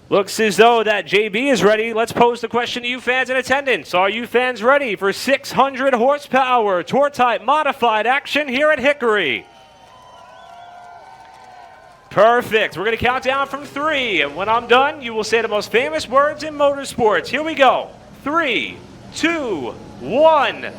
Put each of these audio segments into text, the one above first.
Looks as though that JB is ready. Let's pose the question to you fans in attendance. Are you fans ready for 600 horsepower tour type modified action here at Hickory? Perfect. We're going to count down from 3. And when I'm done, you will say the most famous words in motorsports. Here we go. 3, 2, 1.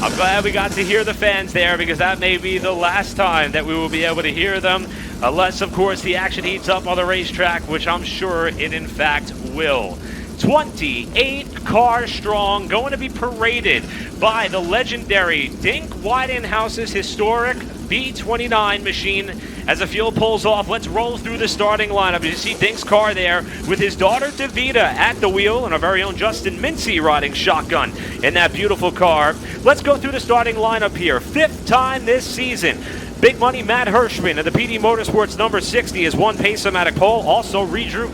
I'm glad we got to hear the fans there because that may be the last time that we will be able to hear them, unless, of course, the action heats up on the racetrack, which I'm sure it in fact will. 28 cars strong, going to be paraded by the legendary Dink Widenhouse's historic B29 machine. As the field pulls off, let's roll through the starting lineup. You see Dink's car there with his daughter Davida at the wheel and our very own Justin Mincy riding shotgun in that beautiful car. Let's go through the starting lineup here. 5th time this season. Big Money Matt Hirschman of the PD Motorsports number 60 has won Pace-O-Matic pole, also redrew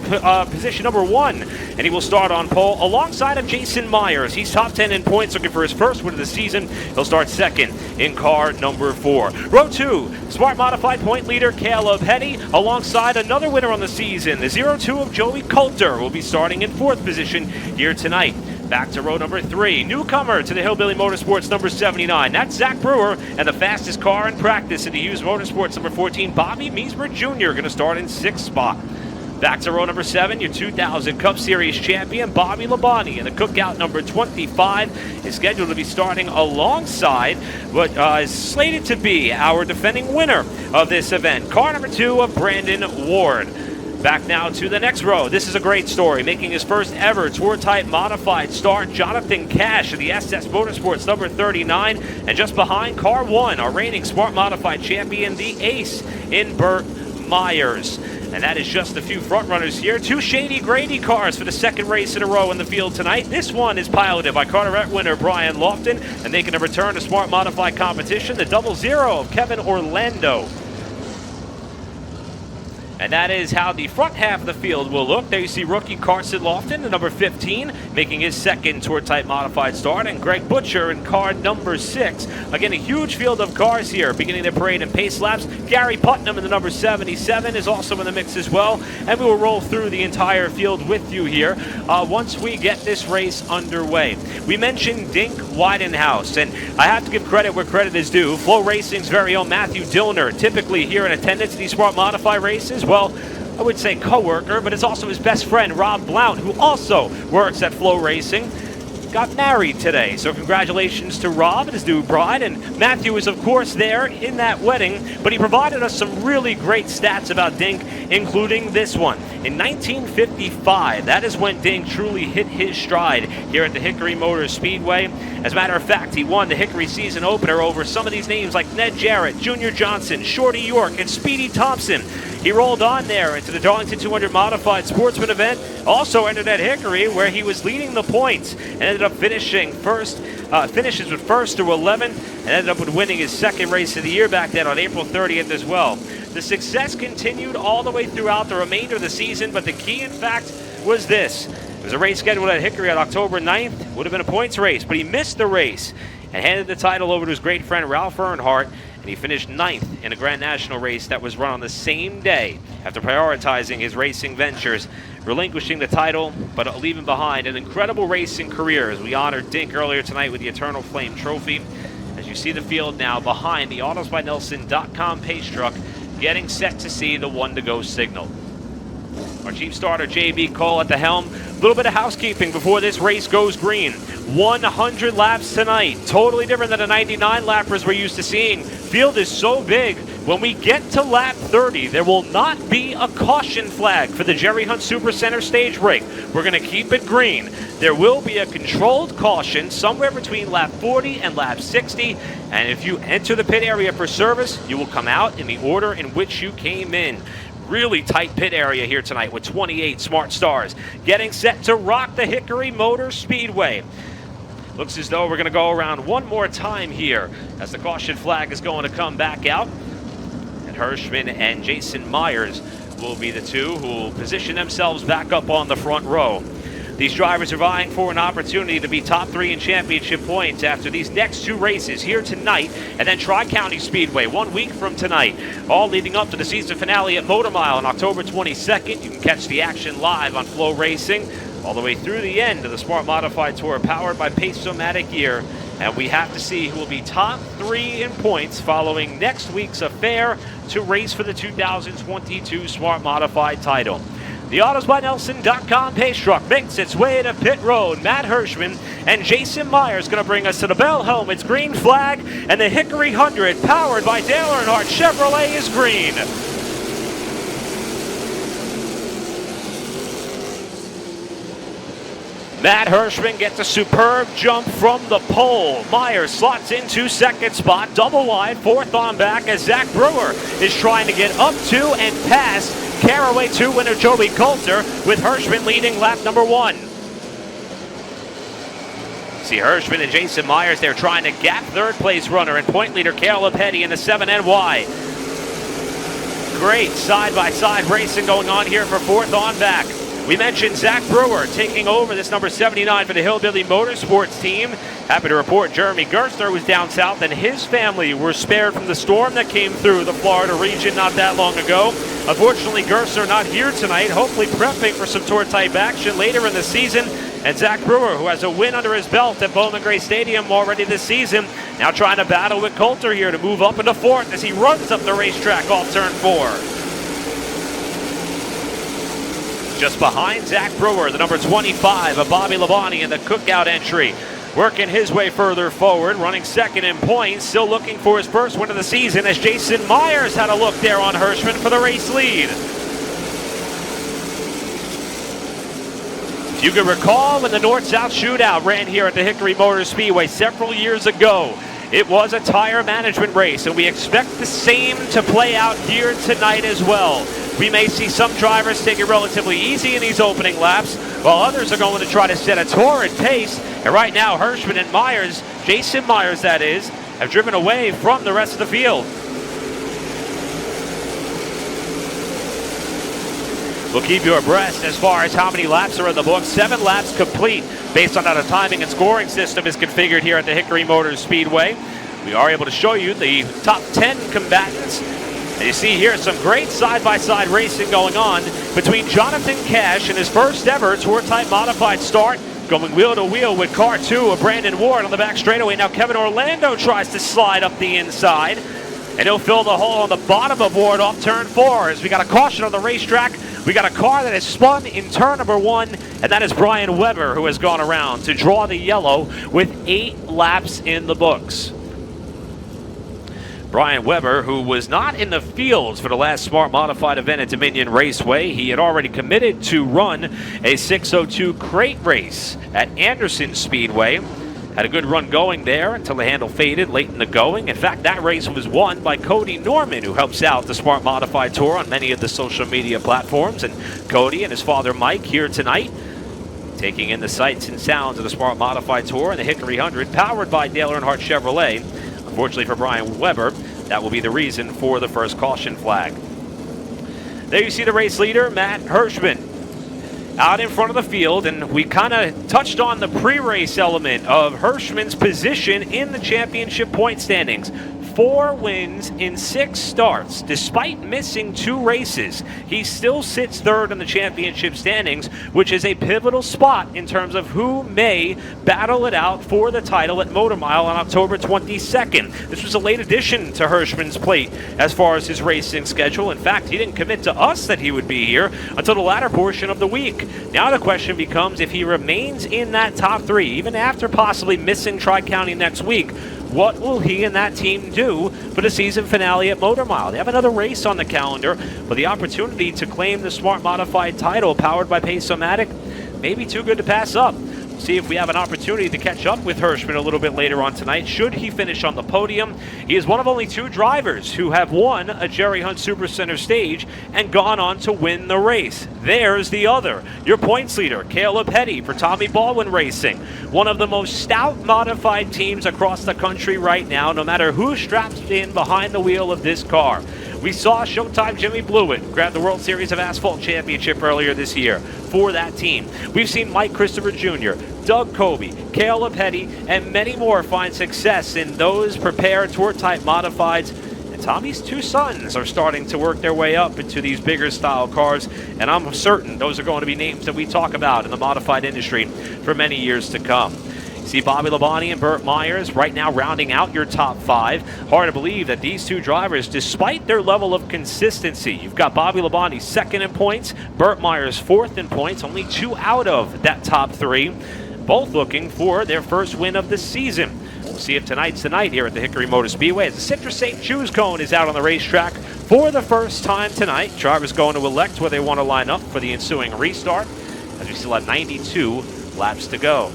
position number 1, and he will start on pole alongside of Jason Myers. He's top 10 in points, looking for his first win of the season. He'll start 2nd in car number 4. Row 2, Smart Modified point leader Caleb Henny, alongside another winner on the season. The 02 of Joey Coulter will be starting in 4th position here tonight. Back to row number 3, newcomer to the Hillbilly Motorsports number 79. That's Zach Brewer, and the fastest car in practice in the used Motorsports number 14, Bobby Meesmer Jr., going to start in 6th spot. Back to row number 7, your 2000 Cup Series champion, Bobby Labonte, and the Cookout number 25 is scheduled to be starting alongside what is slated to be our defending winner of this event, car number 2 of Brandon Ward. Back now to the next row. This is a great story. Making his first ever tour-type modified start, Jonathan Cash of the SS Motorsports number 39. And just behind, car 1, our reigning Smart Modified champion, the ace in Burt Myers. And that is just a few front runners here. 2 Shady Grady cars for the 2nd race in a row in the field tonight. This one is piloted by Carteret winner Brian Lofton, and making a return to Smart Modified competition, the 00 of Kevin Orlando. And that is how the front half of the field will look. There you see rookie Carson Lofton, the number 15, making his 2nd tour-type modified start, and Greg Butcher in car number 6. Again, a huge field of cars here, beginning the parade in pace laps. Gary Putnam in the number 77 is also in the mix as well, and we will roll through the entire field with you here once we get this race underway. We mentioned Dink Widenhouse, and I have to give credit where credit is due. Flow Racing's very own Matthew Dillner, typically here in attendance at these Smart Modify races. Well, I would say co-worker, but it's also his best friend, Rob Blount, who also works at Flow Racing. Got married today, so congratulations to Rob and his new bride. And Matthew is, of course, there in that wedding, but he provided us some really great stats about Dink, including this one. In 1955, that is when Dink truly hit his stride here at the Hickory Motor Speedway. As a matter of fact, he won the Hickory season opener over some of these names like Ned Jarrett, Junior Johnson, Shorty York, and Speedy Thompson. He rolled on there into the Darlington 200 Modified Sportsman event, also entered at Hickory, where he was leading the points and ended up finishing first, finishes with 1st through 11th, and ended up with winning his 2nd race of the year back then on April 30th as well. The success continued all the way throughout the remainder of the season, but the key, in fact, was this. It was a race scheduled at Hickory on October 9th. Would have been a points race, but he missed the race and handed the title over to his great friend Ralph Earnhardt, and he finished 9th in a Grand National race that was run on the same day after prioritizing his racing ventures, relinquishing the title, but leaving behind an incredible racing career as we honored Dink earlier tonight with the Eternal Flame Trophy. As you see the field now behind the AutosByNelson.com pace truck, getting set to see the 1-to-go signal. Our chief starter, JB Cole, at the helm. A little bit of housekeeping before this race goes green. 100 laps tonight. Totally different than the 99 lappers we're used to seeing. Field is so big. When we get to lap 30, there will not be a caution flag for the Jerry Hunt Supercenter stage break. We're going to keep it green. There will be a controlled caution somewhere between lap 40 and lap 60. And if you enter the pit area for service, you will come out in the order in which you came in. Really tight pit area here tonight with 28 smart stars getting set to rock the Hickory Motor Speedway. Looks as though we're going to go around one more time here as the caution flag is going to come back out. And Hirschman and Jason Myers will be the two who will position themselves back up on the front row. These drivers are vying for an opportunity to be top 3 in championship points after these next 2 races here tonight and then Tri-County Speedway 1 week from tonight, all leading up to the season finale at Motor Mile on October 22nd. You can catch the action live on Flow Racing all the way through the end of the Smart Modified Tour powered by Pace-O-Matic Gear. And we have to see who will be top 3 in points following next week's affair to race for the 2022 Smart Modified title. The AutosByNelson.com pace truck makes its way to pit road. Matt Hirschman and Jason Myers going to bring us to the Bell Helmets green flag, and the Hickory 100 powered by Dale Earnhardt Chevrolet is green. Matt Hirschman gets a superb jump from the pole. Myers slots into second spot, double wide, fourth on back as Zach Brewer is trying to get up to and past Caraway 2 winner Joey Coulter, with Hirschman leading lap number 1. See Hirschman and Jason Myers, they're trying to gap third place runner and point leader Caleb Petty in the 7NY. Great side-by-side racing going on here for fourth on back. We mentioned Zach Brewer taking over this number 79 for the Hillbilly Motorsports team. Happy to report Jeremy Gerstner was down south and his family were spared from the storm that came through the Florida region not that long ago. Unfortunately, Gerstner not here tonight, hopefully prepping for some tour type action later in the season. And Zach Brewer, who has a win under his belt at Bowman Gray Stadium already this season, now trying to battle with Coulter here to move up into fourth as he runs up the racetrack off turn 4. Just behind Zach Brewer, the number 25 of Bobby Labonte in the Cookout entry. Working his way further forward, running second in points, still looking for his first win of the season as Jason Myers had a look there on Hirschman for the race lead. If you can recall when the North-South Shootout ran here at the Hickory Motor Speedway several years ago, it was a tire management race, and we expect the same to play out here tonight as well. We may see some drivers take it relatively easy in these opening laps, while others are going to try to set a torrid pace. And right now, Hirschman and Myers, Jason Myers that is, have driven away from the rest of the field. We'll keep you abreast as far as how many laps are in the book. 7 laps complete based on how the timing and scoring system is configured here at the Hickory Motors Speedway. We are able to show you the top 10 combatants. And you see here some great side-by-side racing going on between Jonathan Cash and his first ever tour-type modified start, going wheel-to-wheel with car 2 of Brandon Ward on the back straightaway. Now Kevin Orlando tries to slide up the inside, and he'll fill the hole on the bottom of Ward off turn 4. As we got a caution on the racetrack, we got a car that has spun in turn number 1, and that is Brian Weber, who has gone around to draw the yellow with 8 laps in the books. Brian Weber, who was not in the fields for the last Smart Modified event at Dominion Raceway. He had already committed to run a 602 crate race at Anderson Speedway. Had a good run going there until the handle faded late in the going. In fact, that race was won by Cody Norman, who helps out the Smart Modified Tour on many of the social media platforms. And Cody and his father Mike here tonight, taking in the sights and sounds of the Smart Modified Tour and the Hickory 100, powered by Dale Earnhardt Chevrolet. Unfortunately for Brian Weber, that will be the reason for the first caution flag. There you see the race leader, Matt Hirschman, out in front of the field, and we kind of touched on the pre-race element of Hirschman's position in the championship point standings. 4 wins in 6 starts. Despite missing 2 races, he still sits third in the championship standings, which is a pivotal spot in terms of who may battle it out for the title at Motor Mile on October 22nd. This was a late addition to Hirschman's plate as far as his racing schedule. In fact, he didn't commit to us that he would be here until the latter portion of the week. Now the question becomes, if he remains in that top 3, even after possibly missing Tri-County next week, what will he and that team do for the season finale at Motor Mile? They have another race on the calendar, but the opportunity to claim the Smart Modified title powered by Pace-O-Matic may be too good to pass up. See if we have an opportunity to catch up with Hirschman a little bit later on tonight, should he finish on the podium. He is one of only 2 drivers who have won a Jerry Hunt Supercenter stage and gone on to win the race. There's the other, your points leader, Caleb Petty for Tommy Baldwin Racing. One of the most stout modified teams across the country right now, no matter who straps in behind the wheel of this car. We saw Showtime Jimmy Blewett grab the World Series of Asphalt Championship earlier this year for that team. We've seen Mike Christopher Jr., Doug Kobe, Caleb Petty, and many more find success in those prepared tour-type modifieds. And Tommy's two sons are starting to work their way up into these bigger style cars, and I'm certain those are going to be names that we talk about in the modified industry for many years to come. See Bobby Labonte and Burt Myers right now rounding out your top 5. Hard to believe that these two drivers, despite their level of consistency, you've got Bobby Labonte second in points, Burt Myers fourth in points, only 2 out of that top 3, both looking for their first win of the season. We'll see if tonight's the night here at the Hickory Motor Speedway as the Citrus St. Jude's Cone is out on the racetrack for the first time tonight. Drivers going to elect where they want to line up for the ensuing restart, as we still have 92 laps to go.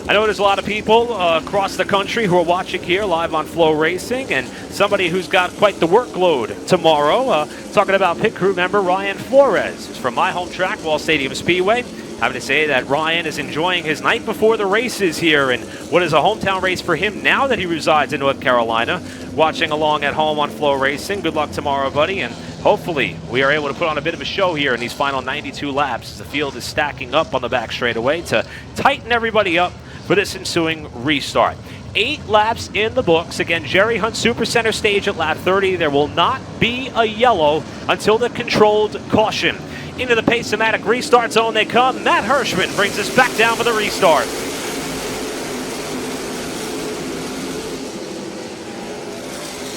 I know there's a lot of people across the country who are watching here live on Flow Racing, and somebody who's got quite the workload tomorrow. Talking about pit crew member Ryan Flores. He's from my home track, Wall Stadium Speedway. Happy to say that Ryan is enjoying his night before the races here, and what is a hometown race for him now that he resides in North Carolina. Watching along at home on Flow Racing. Good luck tomorrow, buddy, and hopefully we are able to put on a bit of a show here in these final 92 laps as the field is stacking up on the back straightaway to tighten everybody up for this ensuing restart. 8 laps in the books. Again, Jerry Hunt Supercenter stage at lap 30. There will not be a yellow until the controlled caution. Into the Pace-O-Matic restart zone they come. Matt Hirschman brings us back down for the restart.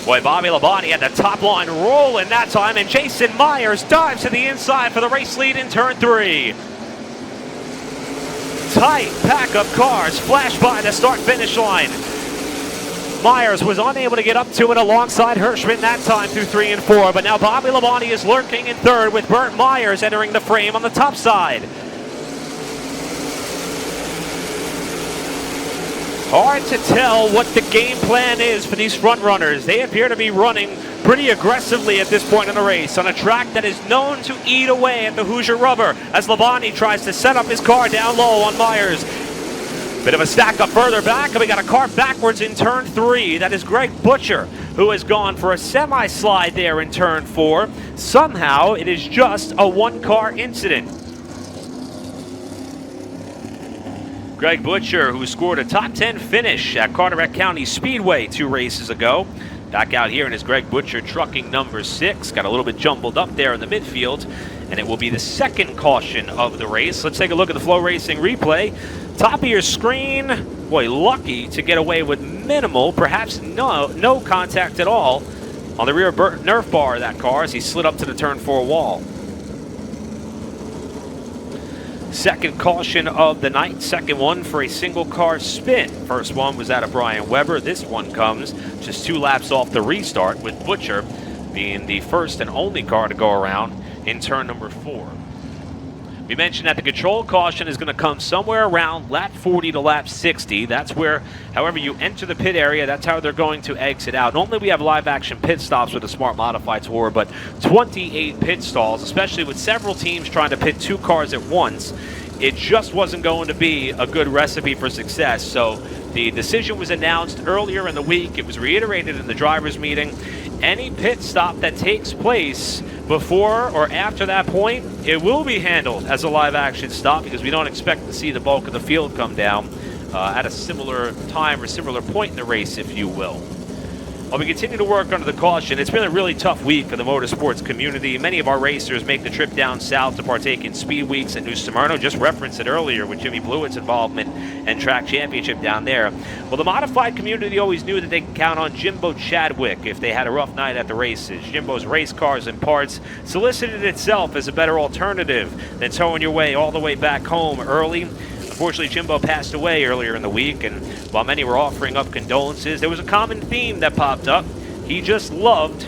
Boy, Bobby Labonte had the top line rolling that time, and Jason Myers dives to the inside for the race lead in turn 3. Tight pack of cars flash by the start-finish line. Myers was unable to get up to it alongside Hirschman that time through 3 and 4, but now Bobby Labonte is lurking in third with Burt Myers entering the frame on the top side. Hard to tell what the game plan is for these front runners. They appear to be running pretty aggressively at this point in the race on a track that is known to eat away at the Hoosier rubber as Labonte tries to set up his car down low on Myers. Bit of a stack up further back, and we got a car backwards in turn 3. That is Greg Butcher, who has gone for a semi-slide there in turn 4. Somehow, it is just a one-car incident. Greg Butcher, who scored a top 10 finish at Carteret County Speedway 2 races ago. Back out here in his Greg Butcher trucking number 6. Got a little bit jumbled up there in the midfield, and it will be the second caution of the race. Let's take a look at the Flow Racing replay. Top of your screen, boy, lucky to get away with minimal, perhaps no contact at all on the rear Nerf bar of that car as he slid up to the turn 4 wall. Second caution of the night, second one for a single car spin. First one was out of Brian Weber. This one comes just 2 laps off the restart, with Butcher being the first and only car to go around in turn number 4. We mentioned that the control caution is going to come somewhere around lap 40 to lap 60. That's where, however you enter the pit area, that's how they're going to exit out. Normally we have live action pit stops with the Smart Modified Tour, but 28 pit stalls, especially with several teams trying to pit 2 cars at once, it just wasn't going to be a good recipe for success. So the decision was announced earlier in the week. It was reiterated in the drivers' meeting. Any pit stop that takes place before or after that point, it will be handled as a live action stop, because we don't expect to see the bulk of the field come down at a similar time or similar point in the race, if you will. While we continue to work under the caution, it's been a really tough week for the motorsports community. Many of our racers make the trip down south to partake in speed weeks at New Smyrna. Just referenced it earlier with Jimmy Blewett's involvement and track championship down there. Well, the modified community always knew that they could count on Jimbo Chadwick if they had a rough night at the races. Jimbo's race cars and parts solicited itself as a better alternative than towing your way all the way back home early. Unfortunately, Jimbo passed away earlier in the week, and while many were offering up condolences, there was a common theme that popped up. He just loved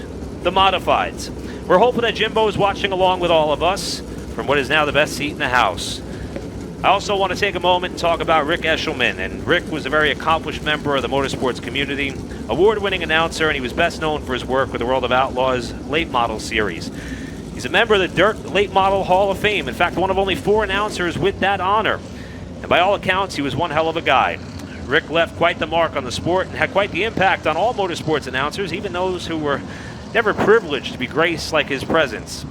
the modifieds. We're hoping that Jimbo is watching along with all of us from what is now the best seat in the house. I also want to take a moment and talk about Rick Eshelman. And Rick was a very accomplished member of the motorsports community, award-winning announcer, and he was best known for his work with the World of Outlaws Late Model Series. He's a member of the Dirt Late Model Hall of Fame. In fact, one of only 4 announcers with that honor. And by all accounts, he was one hell of a guy. Rick left quite the mark on the sport and had quite the impact on all motorsports announcers, even those who were never privileged to be graced like his presence.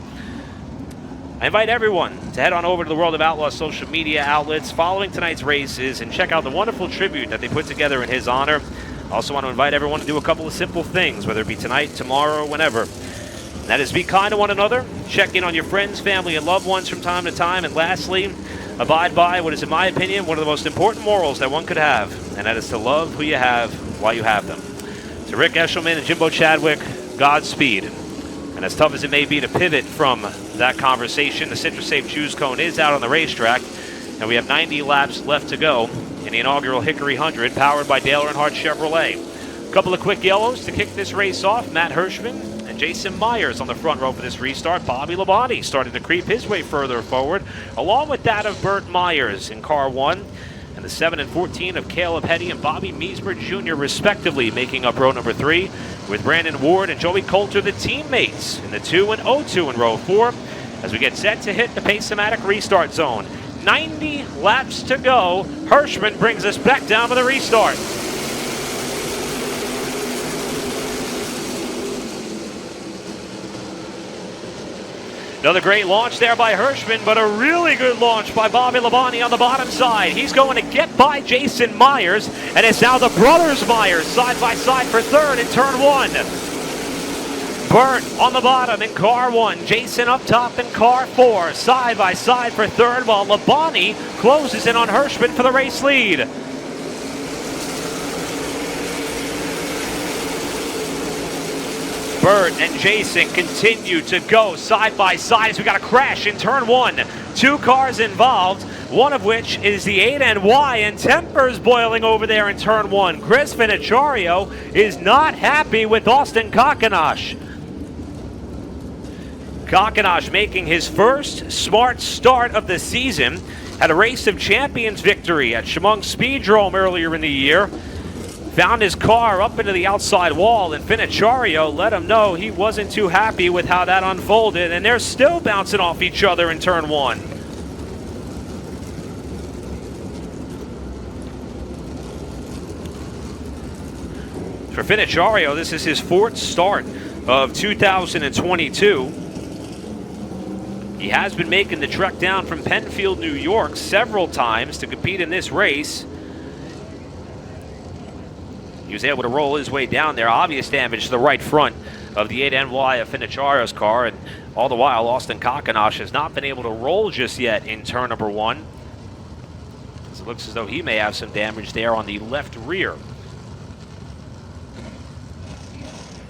I invite everyone to head on over to the World of Outlaws social media outlets following tonight's races and check out the wonderful tribute that they put together in his honor. I also want to invite everyone to do a couple of simple things, whether it be tonight, tomorrow, or whenever. And that is be kind to one another, check in on your friends, family, and loved ones from time to time, and lastly, abide by what is, in my opinion, one of the most important morals that one could have, and that is to love who you have while you have them. To Rick Eshelman and Jimbo Chadwick, Godspeed. And as tough as it may be to pivot from that conversation, the Citrus Safe Choose Cone is out on the racetrack, and we have 90 laps left to go in the inaugural Hickory 100, powered by Dale Earnhardt Chevrolet. A couple of quick yellows to kick this race off. Matt Hirschman and Jason Myers on the front row for this restart. Bobby Labonte starting to creep his way further forward, along with that of Burt Myers in car 1. And the 7 and 14 of Caleb Hetty and Bobby Meismer Jr. respectively making up row number 3, with Brandon Ward and Joey Coulter the teammates in the 2 and 0-2 in row 4 as we get set to hit the Pace-O-Matic restart zone. 90 laps to go. Hirschman brings us back down to the restart. Another great launch there by Hirschman, but a really good launch by Bobby Labonte on the bottom side. He's going to get by Jason Myers, and it's now the brothers Myers side by side for third in turn 1. Burt on the bottom in car 1, Jason up top in car 4, side by side for third, while Labonte closes in on Hirschman for the race lead. Burt and Jason continue to go side by side as we got a crash in turn 1. 2 cars involved, one of which is the 8NY, and tempers boiling over there in turn 1. Chris Finocchiario is not happy with Austin Kakanosh. Kakanosh making his first smart start of the season, had a Race of Champions victory at Chemung Speedrome earlier in the year. Found his car up into the outside wall, and Finocchiario let him know he wasn't too happy with how that unfolded, and they're still bouncing off each other in turn 1. For Finocchiario, this is his 4th start of 2022. He has been making the trek down from Penfield, New York several times to compete in this race. He was able to roll his way down there. Obvious damage to the right front of the 8NY of Finocchiario's car, and all the while Austin Kakanosh has not been able to roll just yet in turn number 1. It looks as though he may have some damage there on the left rear.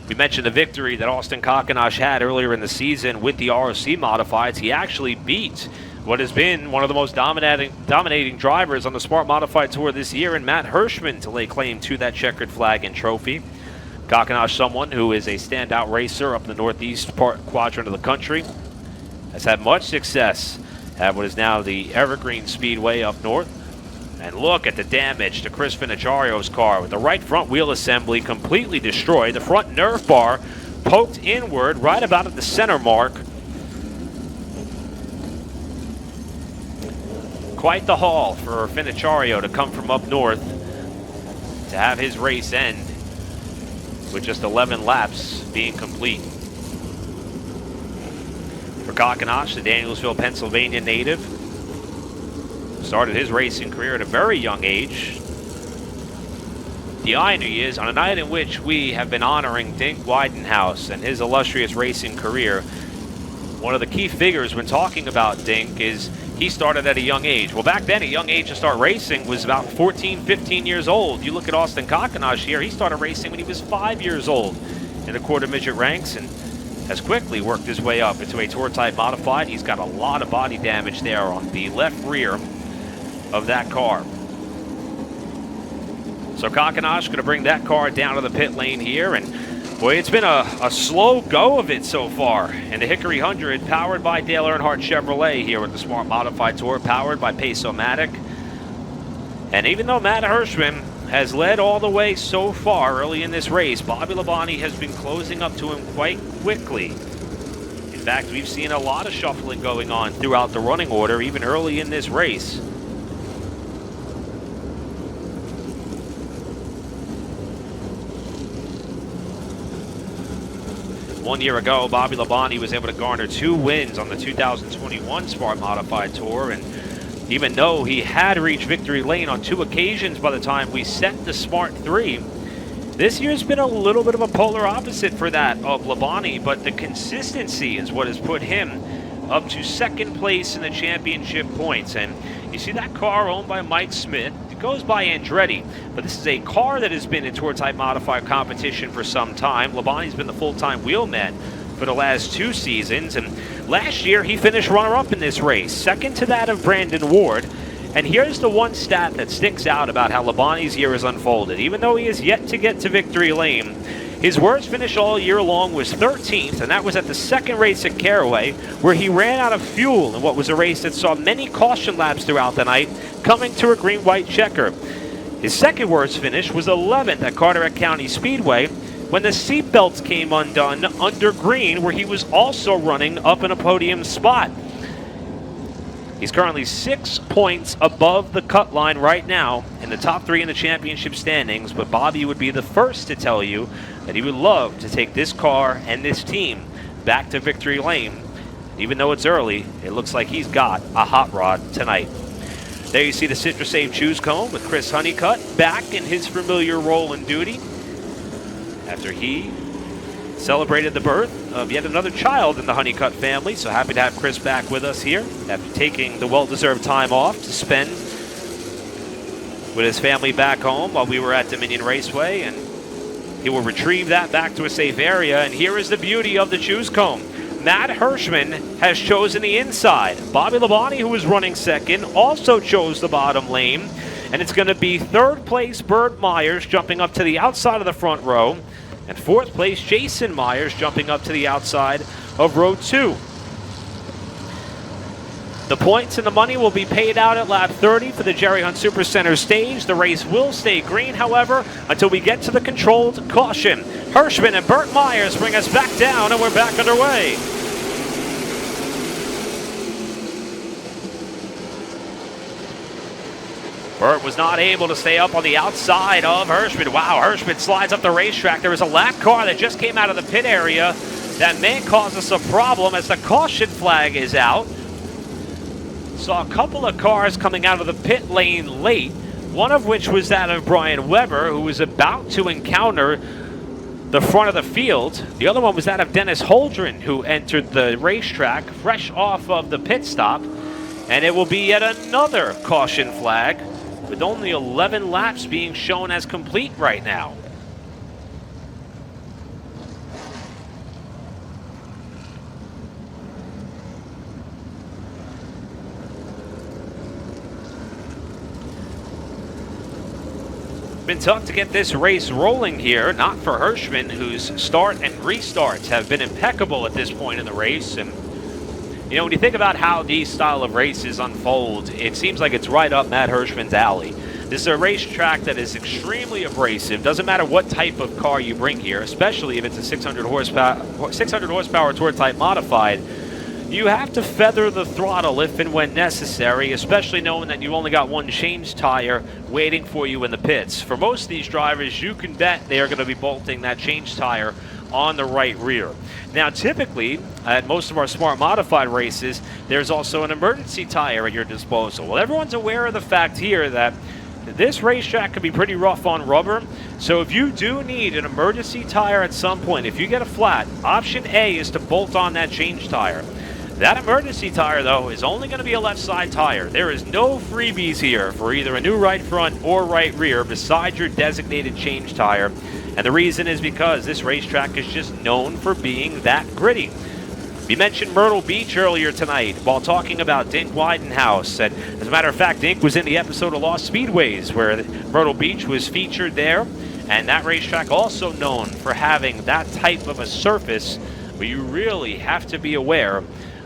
We mentioned the victory that Austin Kakanosh had earlier in the season with the ROC Modifieds. He actually beat what has been one of the most dominating drivers on the Smart Modified Tour this year, and Matt Hirschman to lay claim to that checkered flag and trophy. Kakanosh, someone who is a standout racer up in the northeast quadrant of the country, has had much success at what is now the Evergreen Speedway up north. And look at the damage to Chris Finocchiario's car with the right front wheel assembly completely destroyed. The front nerve bar poked inward right about at the center mark. Quite the haul for Finocchiario to come from up north to have his race end with just 11 laps being complete. For Kakanosh, the Danielsville, Pennsylvania native, started his racing career at a very young age. The irony is, on a night in which we have been honoring Dink Widenhouse and his illustrious racing career, one of the key figures when talking about Dink is he started at a young age. Well, back then, a young age to start racing was about 14, 15 years old. You look at Austin Kakanosh here, he started racing when he was 5 years old in the quarter midget ranks and has quickly worked his way up into a tour type modified. He's got a lot of body damage there on the left rear of that car. So Kakanosh going to bring that car down to the pit lane here, and boy, it's been a slow go of it so far in the Hickory 100, powered by Dale Earnhardt Chevrolet here with the Smart Modified Tour, powered by Pace-O-Matic. And even though Matt Hirschman has led all the way so far early in this race, Bobby Labonte has been closing up to him quite quickly. In fact, we've seen a lot of shuffling going on throughout the running order, even early in this race. 1 year ago, Bobby Labonte was able to garner 2 wins on the 2021 Smart Modified Tour, and even though he had reached victory lane on 2 occasions by the time we set the Smart 3, this year's been a little bit of a polar opposite for that of Labonte, but the consistency is what has put him up to 2nd place in the championship points. And you see that car owned by Mike Smith. It goes by Andretti, but this is a car that has been in Tour Type Modified competition for some time. Labonte's been the full-time wheelman for the last 2 seasons, and last year he finished runner-up in this race, 2nd to that of Brandon Ward. And here's the one stat that sticks out about how Labonte's year has unfolded. Even though he is yet to get to victory lane, his worst finish all year long was 13th, and that was at the 2nd race at Caraway, where he ran out of fuel in what was a race that saw many caution laps throughout the night, coming to a green-white checker. His 2nd worst finish was 11th at Carteret County Speedway, when the seatbelts came undone under green, where he was also running up in a podium spot. He's currently 6 points above the cut line right now in the top 3 in the championship standings, but Bobby would be the first to tell you that he would love to take this car and this team back to victory lane. Even though it's early, it looks like he's got a hot rod tonight. There you see the CitraSave Choose Cone with Chris Honeycutt back in his familiar role and duty after he celebrated the birth of yet another child in the Honeycutt family. So happy to have Chris back with us here after taking the well-deserved time off to spend with his family back home while we were at Dominion Raceway, and he will retrieve that back to a safe area. And here is the beauty of the Choose Cone. Matt Hirschman has chosen the inside. Bobby Labonte, who was running 2nd, also chose the bottom lane. And it's going to be 3rd place Burt Myers jumping up to the outside of the front row, and 4th place Jason Myers jumping up to the outside of row 2. The points and the money will be paid out at lap 30 for the Jerry Hunt Supercenter stage. The race will stay green, however, until we get to the controlled caution. Hirschman and Burt Myers bring us back down, and we're back underway. Burt was not able to stay up on the outside of Hirschman. Wow, Hirschman slides up the racetrack. There was a lap car that just came out of the pit area that may cause us a problem as the caution flag is out. Saw a couple of cars coming out of the pit lane late, one of which was that of Brian Weber, who was about to encounter the front of the field. The other one was that of Dennis Holdren, who entered the racetrack fresh off of the pit stop. And it will be yet another caution flag, with only 11 laps being shown as complete right now. Been tough to get this race rolling here, not for Hirschman, whose start and restarts have been impeccable at this point in the race. And you know, when you think about how these style of races unfold, it seems like it's right up Matt Hirschman's alley. This is a racetrack that is extremely abrasive. Doesn't matter what type of car you bring here, especially if it's a 600 horsepower Tour Type Modified. You have to feather the throttle if and when necessary, especially knowing that you've only got one change tire waiting for you in the pits. For most of these drivers, you can bet they are going to be bolting that change tire on the right rear. Now, typically, at most of our Smart Modified races, there's also an emergency tire at your disposal. Well, everyone's aware of the fact here that this racetrack can be pretty rough on rubber. So if you do need an emergency tire at some point, if you get a flat, option A is to bolt on that change tire. That emergency tire, though, is only going to be a left side tire. There is no freebies here for either a new right front or right rear besides your designated change tire. And the reason is because this racetrack is just known for being that gritty. We mentioned Myrtle Beach earlier tonight while talking about Dink Widenhouse. And as a matter of fact, Dink was in the episode of Lost Speedways where Myrtle Beach was featured there. And that racetrack also known for having that type of a surface where you really have to be aware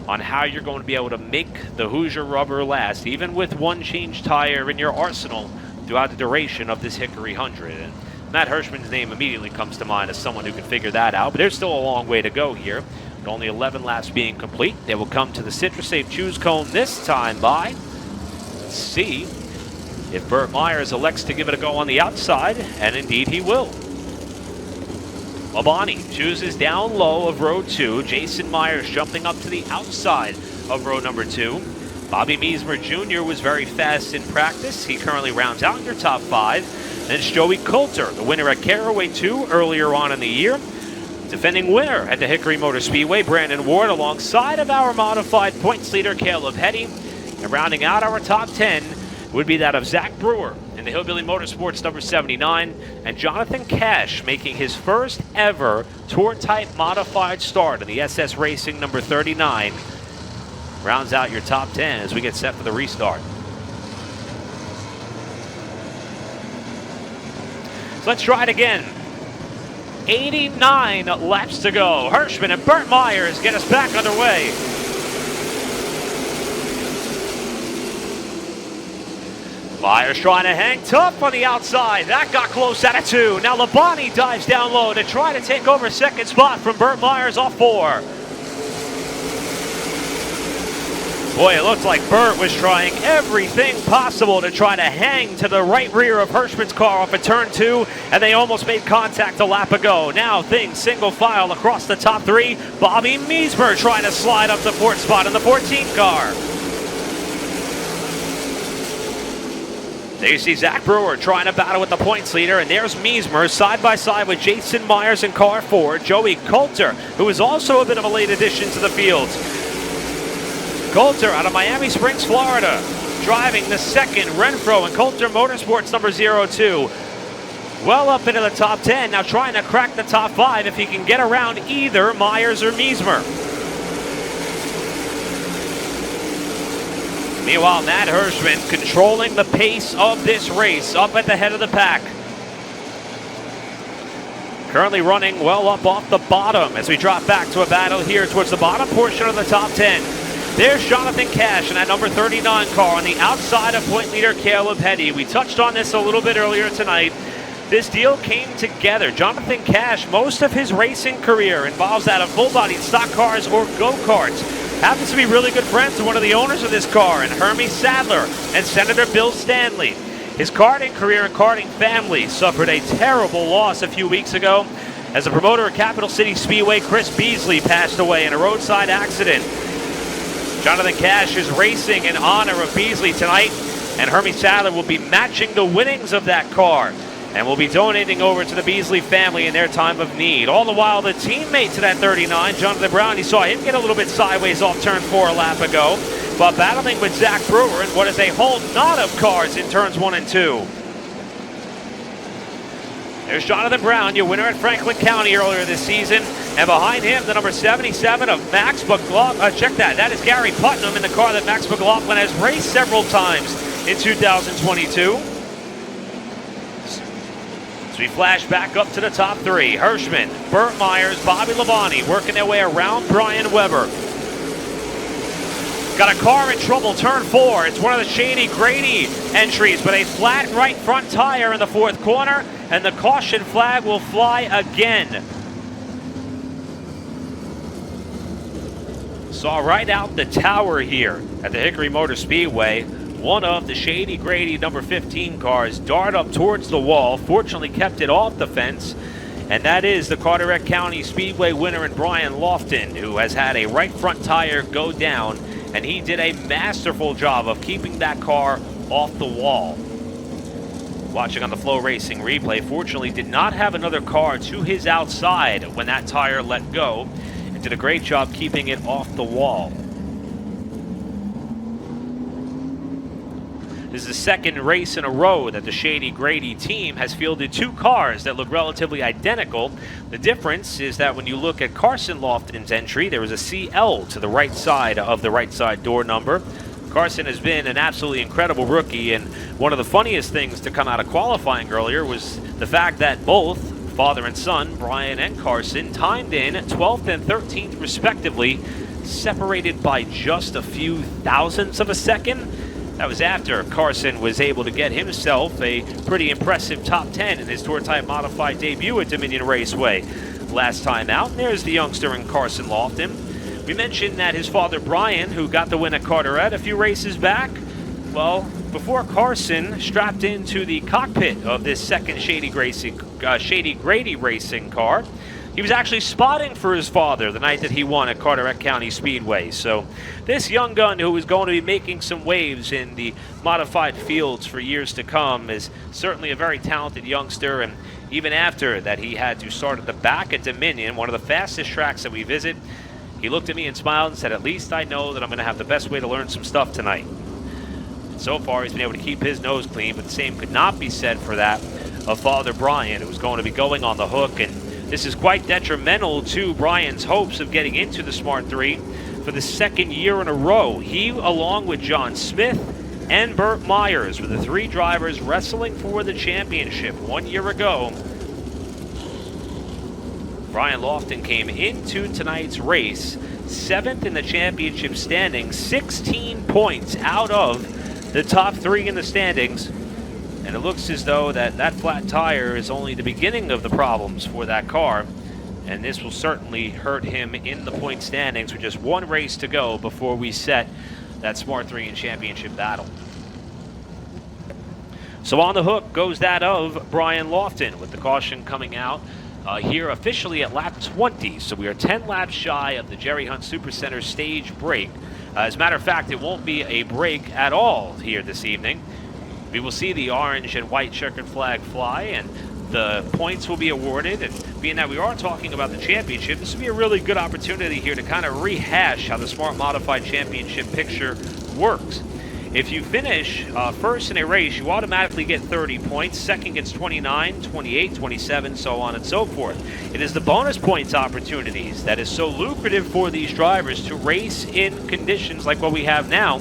on how you're going to be able to make the Hoosier rubber last, even with one change tire in your arsenal throughout the duration of this Hickory 100. And Matt Hirschman's name immediately comes to mind as someone who can figure that out, but there's still a long way to go here. With only 11 laps being complete, they will come to the CitraSave Choose Cone this time by. Let's see if Burt Myers elects to give it a go on the outside, and indeed he will. Labonte chooses down low of row 2. Jason Myers jumping up to the outside of row number 2. Bobby Meismer Jr. was very fast in practice. He currently rounds out your top 5. Then it's Joey Coulter, the winner at Caraway 2 earlier on in the year. Defending winner at the Hickory Motor Speedway, Brandon Ward, alongside of our modified points leader, Caleb Hetty. And rounding out our top 10 would be that of Zach Brewer in the Hillbilly Motorsports number 79, and Jonathan Cash making his first ever tour-type modified start in the SS Racing number 39. Rounds out your top 10 as we get set for the restart. So let's try it again. 89 laps to go. Hirschman and Burt Myers get us back underway. Myers trying to hang tough on the outside. That got close at a 2. Now Labonte dives down low to try to take over second spot from Burt Myers off 4. Boy, it looked like Burt was trying everything possible to try to hang to the right rear of Hirschman's car off of turn 2, and they almost made contact a lap ago. Now things single file across the top 3. Bobby Meismer trying to slide up the 4th spot in the 14 car. There you see Zach Brewer trying to battle with the points leader, and there's Meismer side by side with Jason Myers in car 4. Joey Coulter, who is also a bit of a late addition to the field. Coulter out of Miami Springs, Florida, driving the second Renfro and Coulter Motorsports number 02. Well up into the top 10, now trying to crack the top 5 if he can get around either Myers or Meismer. Meanwhile, Matt Hirschman controlling the pace of this race up at the head of the pack. Currently running well up off the bottom as we drop back to a battle here towards the bottom portion of the top 10. There's Jonathan Cash in that number 39 car on the outside of point leader Caleb Hetty. We touched on this a little bit earlier tonight. This deal came together. Jonathan Cash, most of his racing career involves that of full-bodied stock cars or go-karts. Happens to be really good friends with one of the owners of this car, and Hermie Sadler and Senator Bill Stanley. His karting career and karting family suffered a terrible loss a few weeks ago as the promoter of Capital City Speedway, Chris Beasley, passed away in a roadside accident. Jonathan Cash is racing in honor of Beasley tonight, and Hermie Sadler will be matching the winnings of that car and will be donating over to the Beasley family in their time of need. All the while, the teammate to that 39, Jonathan Brown, you saw him get a little bit sideways off turn 4 a lap ago, but battling with Zach Brewer in what is a whole knot of cars in turns 1 and 2. There's Jonathan Brown, your winner at Franklin County earlier this season. And behind him, the number 77 of Max McLaughlin. Check that. That is Gary Putnam in the car that Max McLaughlin has raced several times in 2022. So we flash back up to the top 3. Hirschman, Burt Myers, Bobby Labonte working their way around Brian Weber. Got a car in trouble, turn 4. It's one of the Shady Grady entries with a flat right front tire in the 4th corner, and the caution flag will fly again. Saw right out the tower here at the Hickory Motor Speedway. One of the Shady Grady number 15 cars dart up towards the wall, fortunately kept it off the fence, and that is the Carteret County Speedway winner in Brian Lofton, who has had a right front tire go down, and he did a masterful job of keeping that car off the wall. Watching on the Flow Racing replay, fortunately did not have another car to his outside when that tire let go, and did a great job keeping it off the wall. This is the second race in a row that the Shady Grady team has fielded 2 cars that look relatively identical. The difference is that when you look at Carson Lofton's entry, there was a CL to the right side of the right side door number. Carson has been an absolutely incredible rookie, and one of the funniest things to come out of qualifying earlier was the fact that both father and son, Brian and Carson, timed in 12th and 13th respectively, separated by just a few thousandths of a second. That was after Carson was able to get himself a pretty impressive top 10 in his tour-type modified debut at Dominion Raceway last time out. And there's the youngster in Carson Lofton. We mentioned that his father Brian, who got the win at Carteret a few races back, well, before Carson strapped into the cockpit of this second Shady Grady racing car, He was actually spotting for his father the night that he won at Carteret County Speedway. So this young gun, who is going to be making some waves in the modified fields for years to come, is certainly a very talented youngster. And even after that, he had to start at the back at Dominion, one of the fastest tracks that we visit. He looked at me and smiled and said, "At least I know that I'm going to have the best way to learn some stuff tonight." And so far, he's been able to keep his nose clean, but the same could not be said for that of Father Brian, who's going to be going on the hook. And this is quite detrimental to Brian's hopes of getting into the Smart 3 for the second year in a row. He, along with John Smith and Burt Myers, were the three drivers wrestling for the championship 1 year ago. Brian Lofton came into tonight's race 7th in the championship standings, 16 points out of the top 3 in the standings. And it looks as though that flat tire is only the beginning of the problems for that car. And this will certainly hurt him in the point standings with just one race to go before we set that Smart 3 and championship battle. So on the hook goes that of Brian Lofton, with the caution coming out here officially at lap 20. So we are 10 laps shy of the Jerry Hunt Supercenter stage break. As a matter of fact, it won't be a break at all here this evening. We will see the orange and white checkered flag fly, and the points will be awarded. And being that we are talking about the championship, this will be a really good opportunity here to kind of rehash how the Smart Modified Championship picture works. If you finish first in a race, you automatically get 30 points. Second gets 29, 28, 27, so on and so forth. It is the bonus points opportunities that is so lucrative for these drivers to race in conditions like what we have now,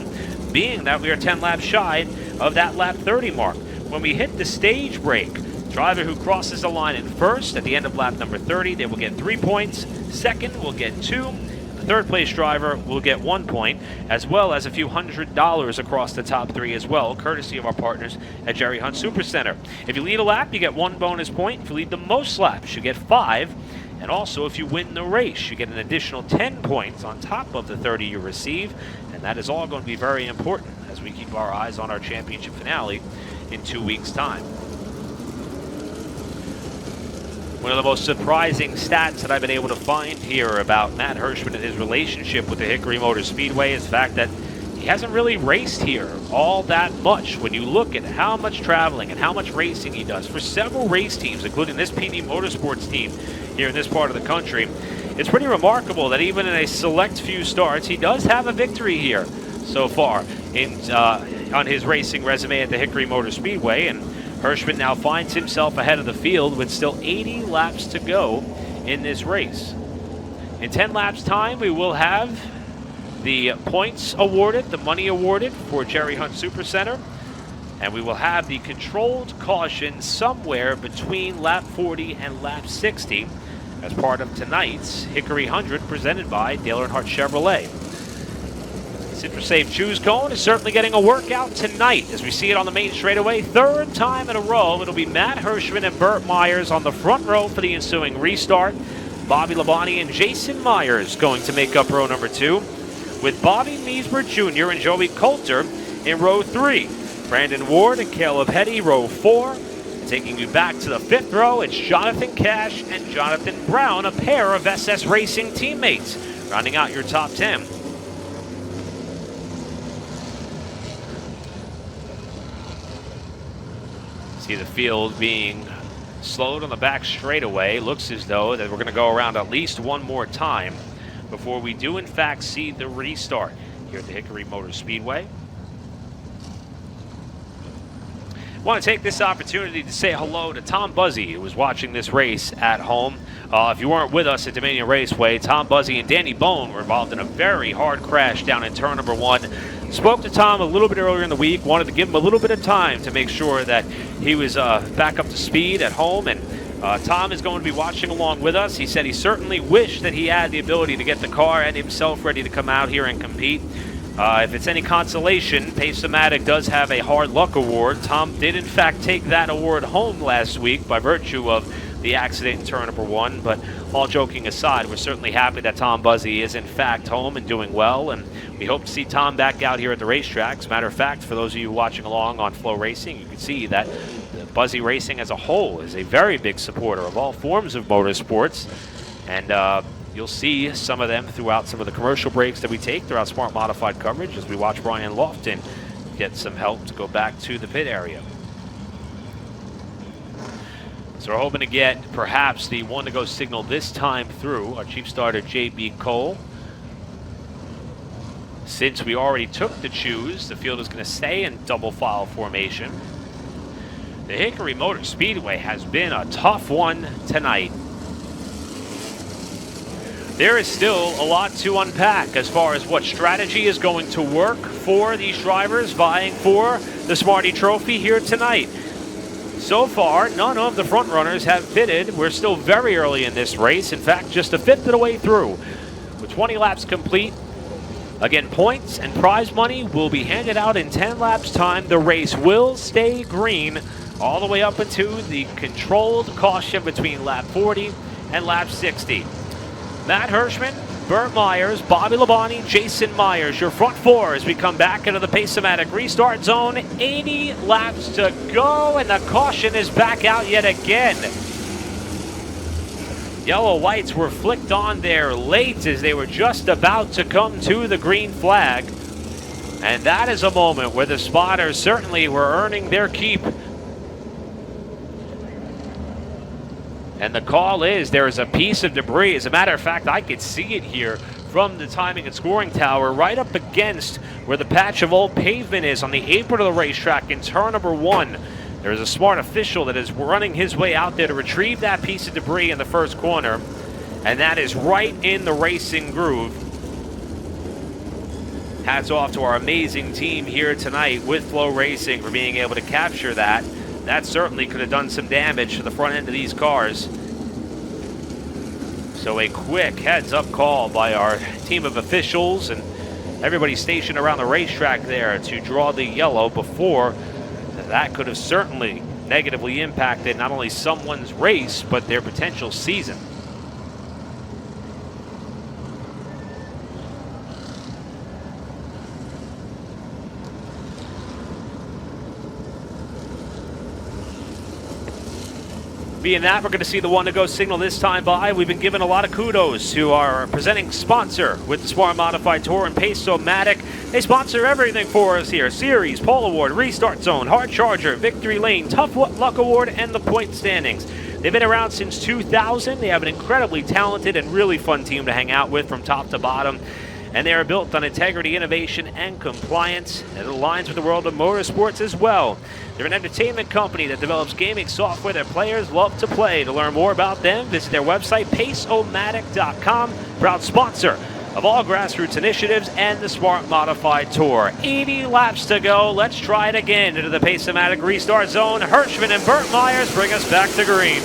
being that we are 10 laps shy of that lap 30 mark. When we hit the stage break, driver who crosses the line in first at the end of lap number 30, they will get 3 points. Second will get 2. The third place driver will get 1 point, as well as a few $100 across the top 3 as well, courtesy of our partners at Jerry Hunt Supercenter. If you lead a lap, you get 1 bonus point. If you lead the most laps, you get 5. And also, if you win the race, you get an additional 10 points on top of the 30 you receive. And that is all going to be very important as we keep our eyes on our championship finale in 2 weeks' time. One of the most surprising stats that I've been able to find here about Matt Hirschman and his relationship with the Hickory Motor Speedway is the fact that he hasn't really raced here all that much. When you look at how much traveling and how much racing he does for several race teams, including this PD Motorsports team here in this part of the country, it's pretty remarkable that even in a select few starts, he does have a victory here so far on his racing resume at the Hickory Motor Speedway. And Hirschman now finds himself ahead of the field with still 80 laps to go in this race. In 10 laps time, we will have the points awarded, the money awarded for Jerry Hunt Supercenter, and we will have the controlled caution somewhere between lap 40 and lap 60 as part of tonight's Hickory 100 presented by Dale Earnhardt Chevrolet. CitraSafe Choose Cone is certainly getting a workout tonight as we see it on the main straightaway. Third time in a row, it'll be Matt Hirschman and Burt Myers on the front row for the ensuing restart. Bobby Labonte and Jason Myers going to make up row number 2, with Bobby Meesber Jr. and Joey Coulter in row 3. Brandon Ward and Caleb Hetty, row 4. Taking you back to the 5th row, it's Jonathan Cash and Jonathan Brown, a pair of SS Racing teammates, rounding out your top 10. See the field being slowed on the back straightaway. Looks as though that we're going to go around at least one more time before we do in fact see the restart here at the Hickory Motor Speedway. I want to take this opportunity to say hello to Tom Buzzy, who was watching this race at home. If you weren't with us at Dominion Raceway, Tom Buzzy and Danny Bone were involved in a very hard crash down in turn number 1. Spoke to Tom a little bit earlier in the week, wanted to give him a little bit of time to make sure that he was back up to speed at home, and Tom is going to be watching along with us. He said he certainly wished that he had the ability to get the car and himself ready to come out here and compete. If it's any consolation, Pace-O-Matic does have a hard luck award. Tom did in fact take that award home last week by virtue of the accident in turn number 1, but all joking aside, we're certainly happy that Tom Buzzy is in fact home and doing well, and we hope to see Tom back out here at the racetrack. As a matter of fact, for those of you watching along on Flow Racing, you can see that Buzzy Racing as a whole is a very big supporter of all forms of motorsports. And you'll see some of them throughout some of the commercial breaks that we take throughout Smart Modified coverage as we watch Brian Lofton get some help to go back to the pit area. So we're hoping to get perhaps the one to go signal this time through our chief starter J.B. Cole. Since we already took the choose, the field is going to stay in double file formation. The Hickory Motor Speedway has been a tough one tonight. There is still a lot to unpack as far as what strategy is going to work for these drivers vying for the Smarty Trophy here tonight. So far, none of the front runners have pitted. We're still very early in this race. In fact, just a fifth of the way through. With 20 laps complete, again, points and prize money will be handed out in 10 laps time. The race will stay green all the way up into the controlled caution between lap 40 and lap 60. Matt Hirschman, Burt Myers, Bobby Labonte, Jason Myers, your front four as we come back into the Pace-O-Matic restart zone. 80 laps to go, and the caution is back out yet again. Yellow lights were flicked on there late as they were just about to come to the green flag. And that is a moment where the spotters certainly were earning their keep. And the call is there is a piece of debris. As a matter of fact, I could see it here from the timing and scoring tower right up against where the patch of old pavement is on the apron of the racetrack in turn number 1. There is a smart official that is running his way out there to retrieve that piece of debris in the first corner. And that is right in the racing groove. Hats off to our amazing team here tonight with Flow Racing for being able to capture that. That certainly could have done some damage to the front end of these cars. So a quick heads-up call by our team of officials and everybody stationed around the racetrack there to draw the yellow before that could have certainly negatively impacted not only someone's race, but their potential season. Being that, we're going to see the one to go signal this time by. We've been given a lot of kudos to our presenting sponsor with the Smart Modified Tour and Pace-O-Matic. They sponsor everything for us here. Series, Pole Award, Restart Zone, Hard Charger, Victory Lane, Tough Luck Award, and the point standings. They've been around since 2000. They have an incredibly talented and really fun team to hang out with from top to bottom. And they are built on integrity, innovation, and compliance. It aligns with the world of motorsports as well. They're an entertainment company that develops gaming software that players love to play. To learn more about them, visit their website, paceomatic.com. Proud sponsor of all grassroots initiatives and the Smart Modified Tour. 80 laps to go. Let's try it again into the Pace-O-Matic restart zone. Hirschman and Burt Myers bring us back to green.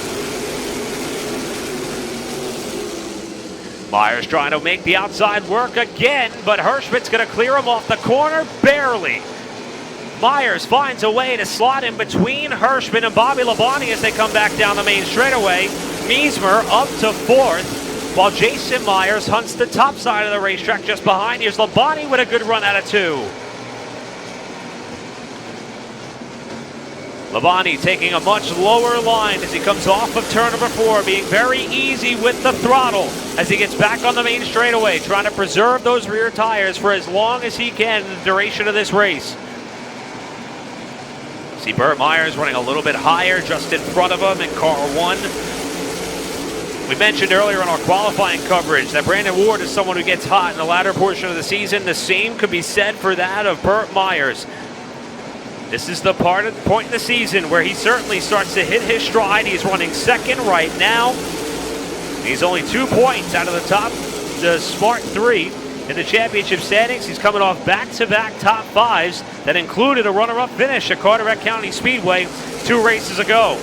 Myers trying to make the outside work again, but Hirschman's going to clear him off the corner, barely. Myers finds a way to slot in between Hirschman and Bobby Labonte as they come back down the main straightaway. Miesmer up to fourth, while Jason Myers hunts the top side of the racetrack just behind. Here's Labonte with a good run out of 2. Labonte taking a much lower line as he comes off of turn number 4, being very easy with the throttle as he gets back on the main straightaway, trying to preserve those rear tires for as long as he can in the duration of this race. See Burt Myers running a little bit higher just in front of him in car 1. We mentioned earlier in our qualifying coverage that Brandon Ward is someone who gets hot in the latter portion of the season. The same could be said for that of Burt Myers. This is the point in the season where he certainly starts to hit his stride. He's running second right now. He's only 2 points out of the top, the Smart 3 in the championship standings. He's coming off back-to-back top 5s that included a runner-up finish at Carteret County Speedway 2 races ago.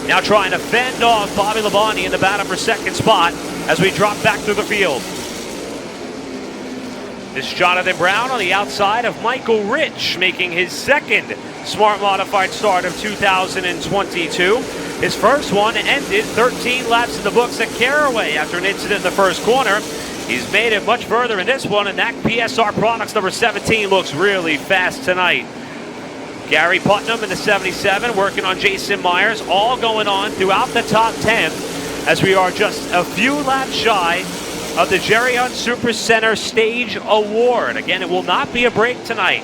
Now trying to fend off Bobby Labonte in the battle for second spot as we drop back through the field. This is Jonathan Brown on the outside of Michael Rich, making his second Smart Modified start of 2022. His first one ended 13 laps in the books at Caraway after an incident in the first corner. He's made it much further in this one, and that PSR Products number 17 looks really fast tonight. Gary Putnam in the 77 working on Jason Myers, all going on throughout the top 10. as we are just a few laps shy of the Jerry Hunt Supercenter Stage Award. Again, it will not be a break tonight,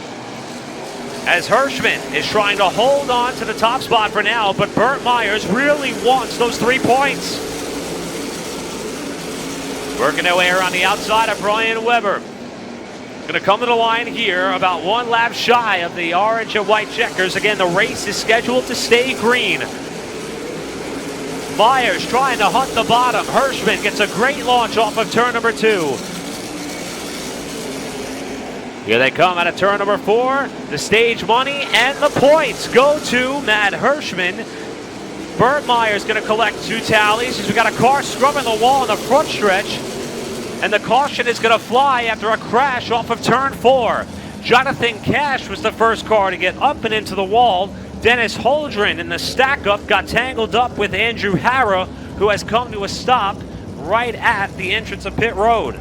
as Hirschman is trying to hold on to the top spot for now, but Burt Myers really wants those 3 points. Working their way around the outside of Brian Weber. Going to come to the line here about 1 lap shy of the orange and white checkers. Again, the race is scheduled to stay green. Myers trying to hunt the bottom. Hirschman gets a great launch off of turn number 2. Here they come out of turn number 4. The stage money and the points go to Matt Hirschman. Burt Myers going to collect 2 tallies as we got a car scrubbing the wall in the front stretch. And the caution is going to fly after a crash off of turn 4. Jonathan Cash was the first car to get up and into the wall. Dennis Holdren in the stack-up got tangled up with Andrew Harra, who has come to a stop right at the entrance of pit road.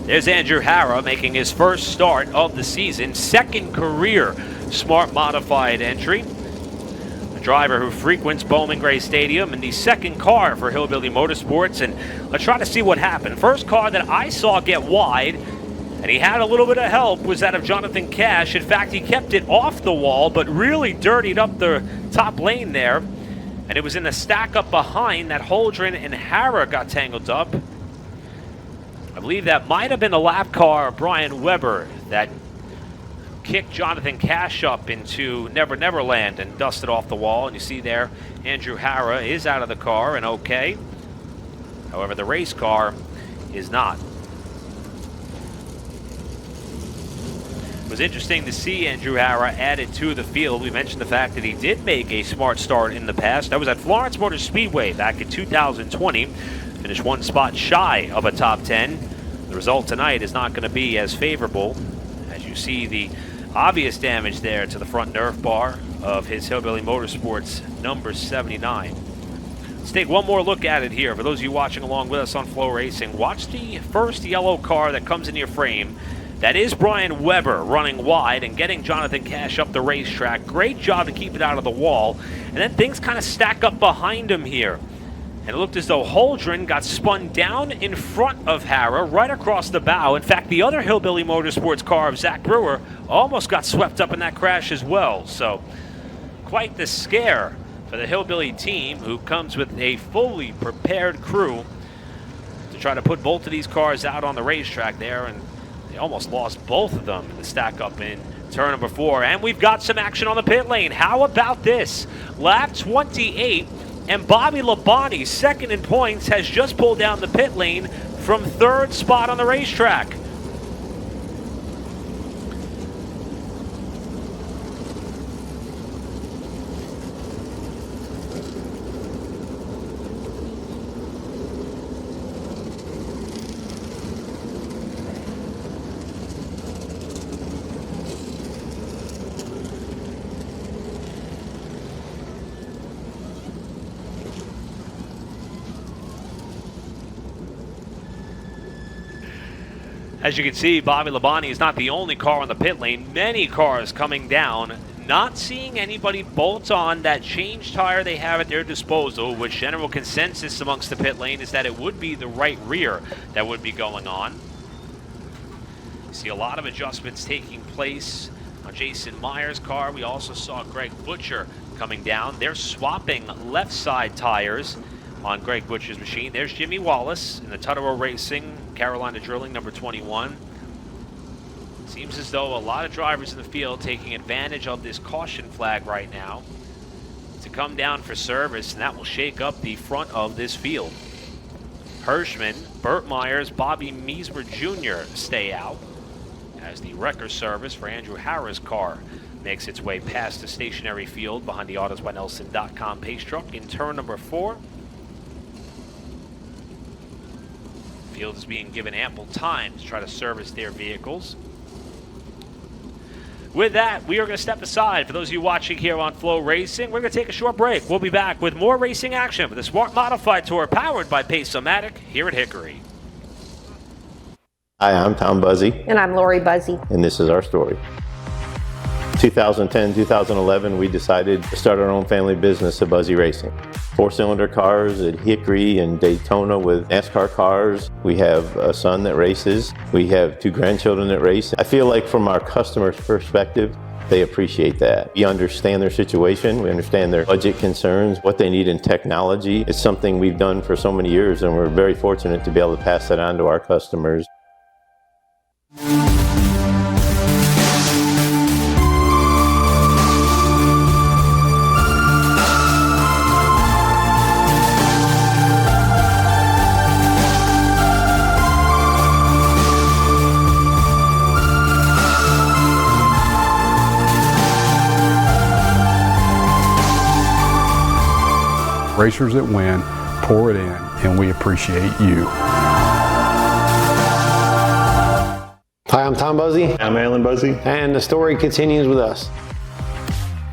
There's Andrew Harra making his first start of the season, second career Smart Modified entry. A driver who frequents Bowman Gray Stadium and the second car for Hillbilly Motorsports. And let's try to see what happened. First car that I saw get wide, and he had a little bit of help, was that of Jonathan Cash. In fact, he kept it off the wall, but really dirtied up the top lane there. And it was in the stack up behind that Holdren and Harra got tangled up. I believe that might have been the lap car of Brian Weber that kicked Jonathan Cash up into Never Never Land and dusted off the wall. And you see there, Andrew Harra is out of the car and okay. However, the race car is not. It was interesting to see Andrew Harra added to the field. We mentioned the fact that he did make a smart start in the past. That was at Florence Motor Speedway back in 2020. Finished 1 spot shy of a top 10. The result tonight is not going to be as favorable, as you see the obvious damage there to the front nerf bar of his Hillbilly Motorsports number 79. Let's take one more look at it here. For those of you watching along with us on Flow Racing, watch the first yellow car that comes in your frame. That is Brian Weber running wide and getting Jonathan Cash up the racetrack. Great job to keep it out of the wall. And then things kind of stack up behind him here. And it looked as though Holdren got spun down in front of Harra, right across the bow. In fact, the other Hillbilly Motorsports car of Zach Brewer almost got swept up in that crash as well. So, quite the scare for the Hillbilly team, who comes with a fully prepared crew to try to put both of these cars out on the racetrack there. And they almost lost both of them in the stack up in turn number 4. And we've got some action on the pit lane. How about this? Lap 28. And Bobby Labonte, second in points, has just pulled down the pit lane from 3rd spot on the racetrack. As you can see, Bobby Labonte is not the only car on the pit lane. Many cars coming down. Not seeing anybody bolt on that change tire they have at their disposal, which general consensus amongst the pit lane is that it would be the right rear that would be going on. You see a lot of adjustments taking place on Jason Meyer's car. We also saw Greg Butcher coming down. They're swapping left side tires on Greg Butcher's machine. There's Jimmy Wallace in the Tuttle Racing, Carolina Drilling, number 21. Seems as though a lot of drivers in the field taking advantage of this caution flag right now to come down for service, and that will shake up the front of this field. Hirschman, Burt Myers, Bobby Meismer Jr. stay out as the wrecker service for Andrew Harra's car makes its way past the stationary field behind the AutosByNelson.com pace truck in turn number 4. Field is being given ample time to try to service their vehicles. With that, we are going to step aside. For those of you watching here on Flow Racing, we're going to take a short break. We'll be back with more racing action for the Smart Modified Tour powered by Pace-O-Matic here at Hickory. Hi, I'm Tom Buzzy. And I'm Lori Buzzy. And this is our story. 2010, 2011, we decided to start our own family business of Buzzy Racing. 4-cylinder cars at Hickory and Daytona with NASCAR cars. We have a son that races. We have 2 grandchildren that race. I feel like from our customers' perspective, they appreciate that. We understand their situation. We understand their budget concerns, what they need in technology. It's something we've done for so many years, and we're very fortunate to be able to pass that on to our customers. Racers that win, pour it in, and we appreciate you. Hi, I'm Tom Buzzy. I'm Alan Buzzy. And the story continues with us.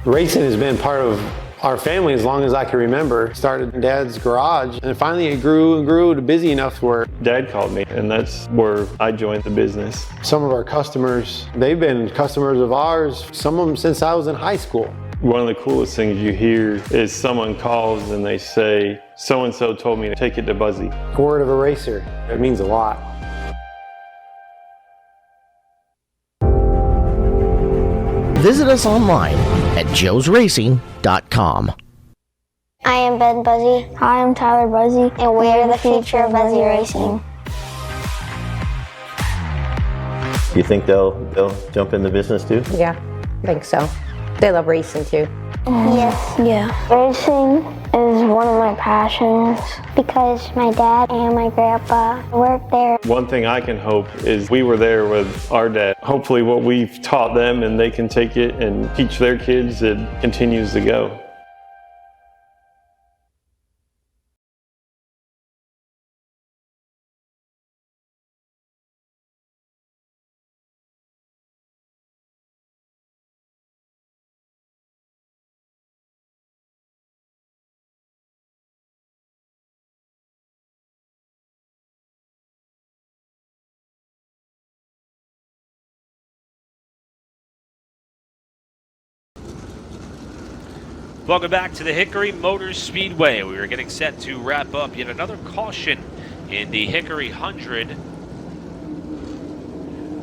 Racing has been part of our family as long as I can remember. Started in Dad's garage, and finally it grew and grew to busy enough where Dad called me, and that's where I joined the business. some of our customers, they've been customers of ours, some of them since I was in high school. One of the coolest things you hear is someone calls and they say, so-and-so told me to take it to Buzzy. Word of a racer, it means a lot. Visit us online at joesracing.com. I am Ben Buzzy. Hi, I'm Tyler Buzzy. And we are the future of Buzzy Racing. Do you think they'll jump in the business too? Yeah, I think so. They love racing too. Yes. Yeah. Racing is one of my passions because my dad and my grandpa work there. One thing I can hope is we were there with our dad. Hopefully what we've taught them and they can take it and teach their kids, it continues to go. Welcome back to the Hickory Motor Speedway. We are getting set to wrap up yet another caution in the Hickory 100,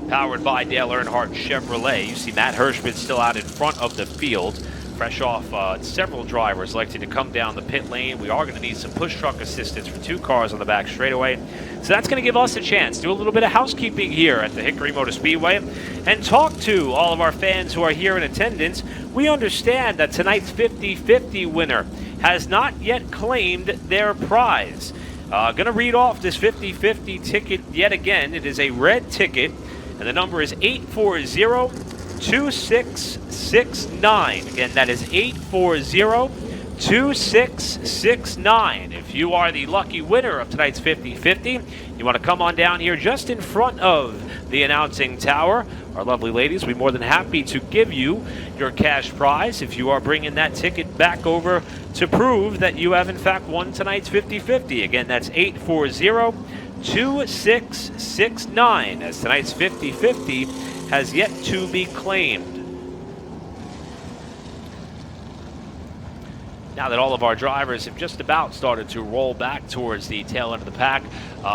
powered by Dale Earnhardt Chevrolet. You see Matt Hirschman still out in front of the field, fresh off several drivers electing to come down the pit lane. We are going to need some push truck assistance for 2 cars on the back straightaway. So that's going to give us a chance to do a little bit of housekeeping here at the Hickory Motor Speedway and talk to all of our fans who are here in attendance. We understand that tonight's 50-50 winner has not yet claimed their prize. Going to read off this 50-50 ticket yet again. It is a red ticket, and the number is 840-2669. Again, that is 840-2669. If you are the lucky winner of tonight's 50-50, you want to come on down here just in front of the announcing tower. Our lovely ladies will be more than happy to give you your cash prize if you are bringing that ticket back over to prove that you have in fact won tonight's 50-50. Again, that's 840-2669, as tonight's 50-50 has yet to be claimed. Now that all of our drivers have just about started to roll back towards the tail end of the pack,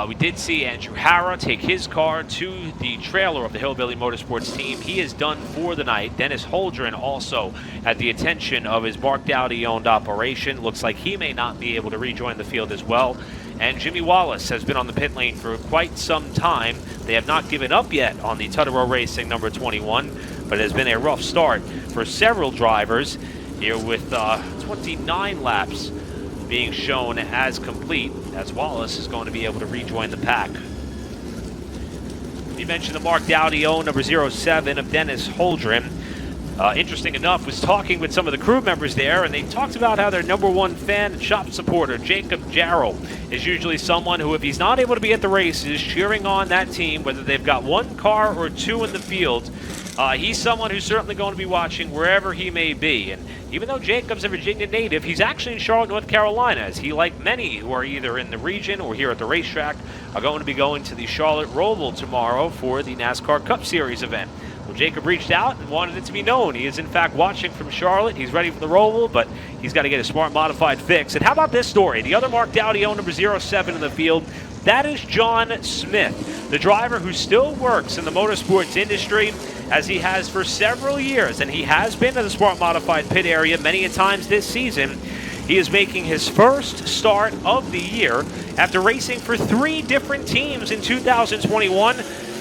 we did see Andrew Hara take his car to the trailer of the Hillbilly Motorsports team. He is done for the night. Dennis Holdren also at the attention of his Mark Dowdy-owned operation. Looks like he may not be able to rejoin the field as well. And Jimmy Wallace has been on the pit lane for quite some time. They have not given up yet on the Tutterow Racing number 21, but it has been a rough start for several drivers here with 29 laps being shown as complete, as Wallace is going to be able to rejoin the pack. You mentioned the Mark Dowdy-owned number 07 of Dennis Holdren. Interesting enough, was talking with some of the crew members there, and they talked about how their number 1 fan and shop supporter, Jacob Jarrell, is usually someone who, if he's not able to be at the races, cheering on that team, whether they've got 1 car or 2 in the field, he's someone who's certainly going to be watching wherever he may be. And Even though Jacob's a Virginia native, he's actually in Charlotte, North Carolina, as he, like many who are either in the region or here at the racetrack, are going to be going to the Charlotte Roval tomorrow for the NASCAR Cup Series event. Well, Jacob reached out and wanted it to be known. He is, in fact, watching from Charlotte. He's ready for the Roval, but he's got to get a smart modified fix. And how about this story? The other Mark Dowdy-O, number 07 in the field, that is John Smith, the driver who still works in the motorsports industry, as he has for several years, and he has been to the Smart Modified pit area many a times this season. He is making his first start of the year after racing for 3 different teams in 2021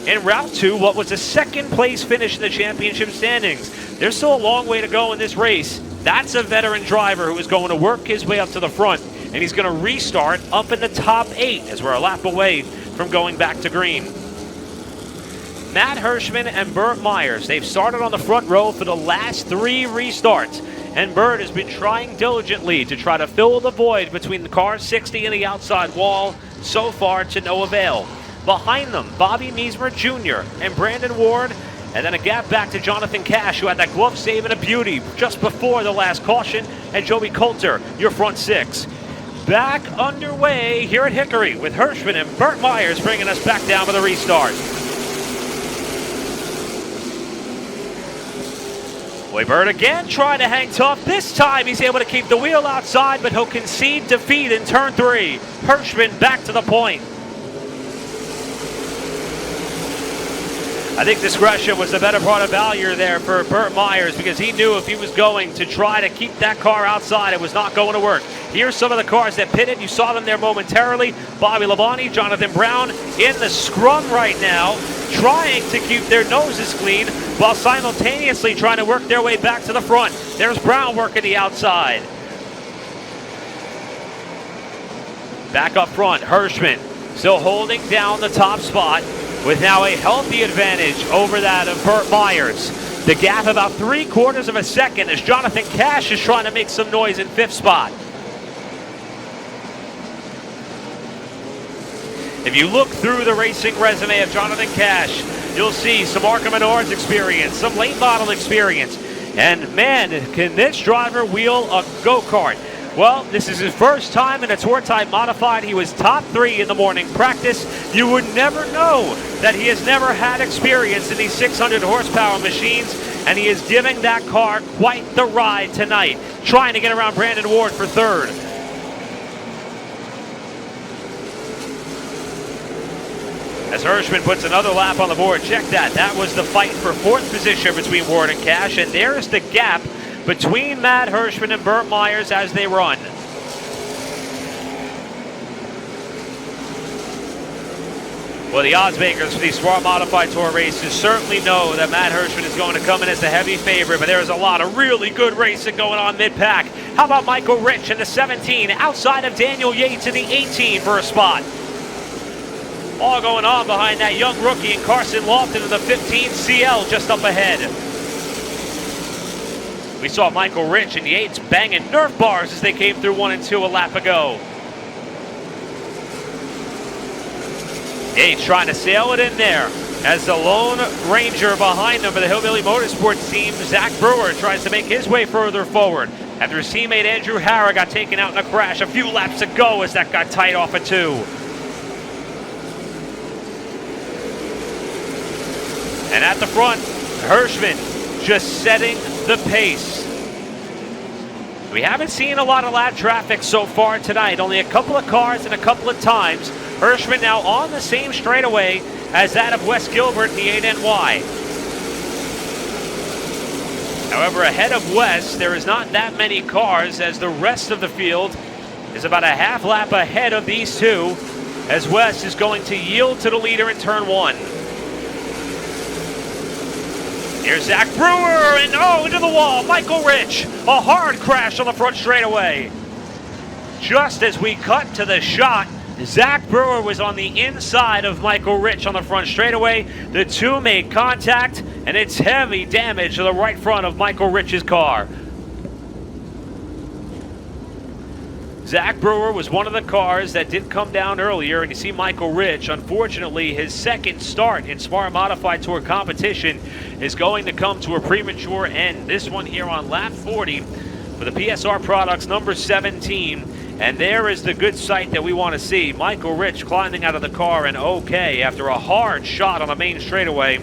en route to what was a second-place finish in the championship standings. There's still a long way to go in this race. That's a veteran driver who is going to work his way up to the front, and he's going to restart up in the top 8 as we're a lap away from going back to green. Matt Hirschman and Burt Myers, they've started on the front row for the last 3 restarts, and Burt has been trying diligently to try to fill the void between the car 60 and the outside wall, so far to no avail. Behind them, Bobby Meismer Jr. and Brandon Ward, and then a gap back to Jonathan Cash, who had that glove save and a beauty just before the last caution, and Joey Coulter, your front 6. Back underway here at Hickory with Hirschman and Burt Myers bringing us back down for the restart. Boy, Burt again trying to hang tough. This time he's able to keep the wheel outside, but he'll concede defeat in turn 3. Hirschman back to the point. I think discretion was the better part of value there for Burt Myers, because he knew if he was going to try to keep that car outside, it was not going to work. Here's some of the cars that pitted. You saw them there momentarily. Bobby Labonte, Jonathan Brown in the scrum right now, trying to keep their noses clean while simultaneously trying to work their way back to the front. There's Brown working the outside. Back up front, Hirschman still holding down the top spot with now a healthy advantage over that of Burt Myers. The gap about 3/4 of a second as Jonathan Cash is trying to make some noise in 5th spot. If you look through the racing resume of Jonathan Cash, you'll see some ARCA Menards experience, some late model experience, and man, can this driver wheel a go-kart. Well, this is his first time in a tour type modified. He was top 3 in the morning practice. You would never know that he has never had experience in these 600 horsepower machines, and he is giving that car quite the ride tonight, trying to get around Brandon Ward for 3rd. As Hirschman puts another lap on the board, check that. That was the fight for 4th position between Ward and Cash, and there's the gap between Matt Hirschman and Burt Myers as they run. Well, the odds makers for these Smart Modified Tour races certainly know that Matt Hirschman is going to come in as the heavy favorite, but there's a lot of really good racing going on mid-pack. How about Michael Rich in the 17, outside of Daniel Yates in the 18 for a spot? All going on behind that young rookie and Carson Lofton in the 15 CL just up ahead. We saw Michael Rich and Yates banging Nerf bars as they came through 1 and 2 a lap ago. Yates trying to sail it in there as the Lone Ranger behind him for the Hillbilly Motorsports team, Zach Brewer, tries to make his way further forward after his teammate Andrew Harra got taken out in a crash a few laps ago as that got tight off of 2. And at the front, Hirschman just setting the pace. We haven't seen a lot of lap traffic so far tonight. Only a couple of cars and a couple of times. Hirschman now on the same straightaway as that of Wes Gilbert in the 8NY. However, ahead of Wes, there is not that many cars, as the rest of the field is about a half lap ahead of these two, as Wes is going to yield to the leader in turn 1. Here's Zach Brewer, and into the wall, Michael Rich. A hard crash on the front straightaway. Just as we cut to the shot, Zach Brewer was on the inside of Michael Rich on the front straightaway. The two made contact, and it's heavy damage to the right front of Michael Rich's car. Zach Brewer was one of the cars that did come down earlier, and you see Michael Rich, unfortunately, his second start in Smart Modified Tour competition is going to come to a premature end. This one here on lap 40 for the PSR Products number 17. And there is the good sight that we want to see. Michael Rich climbing out of the car and okay after a hard shot on the main straightaway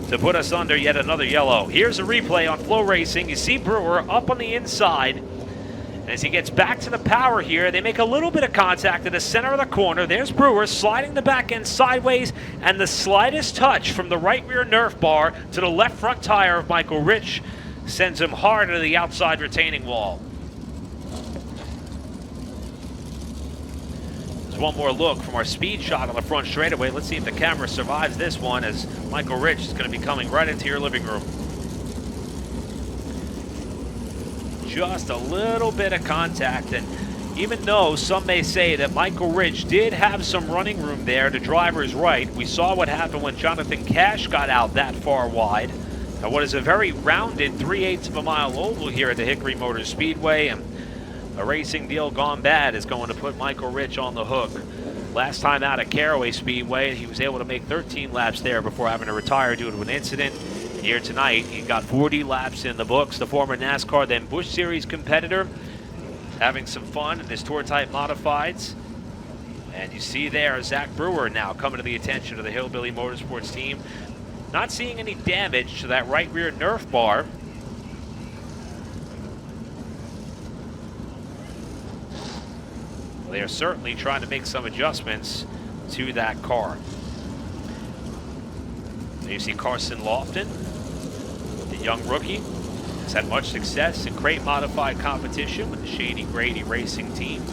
to put us under yet another yellow. Here's a replay on Flow Racing. You see Brewer up on the inside. And as he gets back to the power here, they make a little bit of contact in the center of the corner. There's Brewer sliding the back end sideways, and the slightest touch from the right rear Nerf bar to the left front tire of Michael Rich sends him hard into the outside retaining wall. One more look from our speed shot on the front straightaway. Let's see if the camera survives this one, as Michael Rich is going to be coming right into your living room. Just a little bit of contact, and even though some may say that Michael Rich did have some running room there to driver's right, we saw what happened when Jonathan Cash got out that far wide. Now, what is a very rounded 3/8 of a mile oval here at the Hickory Motor Speedway, and a racing deal gone bad is going to put Michael Rich on the hook. Last time out at Caraway Speedway, he was able to make 13 laps there before having to retire due to an incident. Here tonight, he got 40 laps in the books. The former NASCAR, then Busch Series competitor, having some fun in his tour-type modifieds. And you see there Zach Brewer now coming to the attention of the Hillbilly Motorsports team. Not seeing any damage to that right rear Nerf bar. They are certainly trying to make some adjustments to that car. There you see Carson Lofton, the young rookie, has had much success in crate modified competition with the Shady Grady Racing team.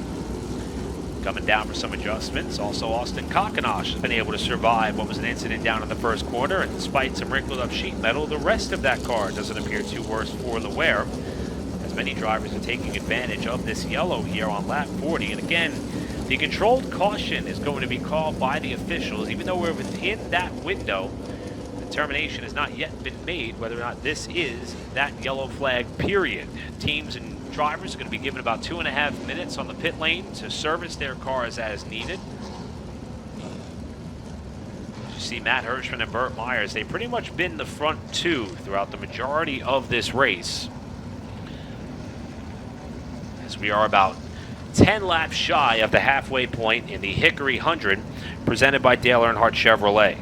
Coming down for some adjustments. Also, Austin Kockenosh has been able to survive what was an incident down in the first corner, and despite some wrinkled up sheet metal, the rest of that car doesn't appear too worse for the wear. Many drivers are taking advantage of this yellow here on lap 40. And again, the controlled caution is going to be called by the officials. Even though we're within that window, determination has not yet been made whether or not this is that yellow flag period. Teams and drivers are going to be given about 2.5 minutes on the pit lane to service their cars as needed. You see Matt Hirschman and Burt Myers, they've pretty much been the front two throughout the majority of this race. We are about 10 laps shy of the halfway point in the Hickory 100, presented by Dale Earnhardt Chevrolet.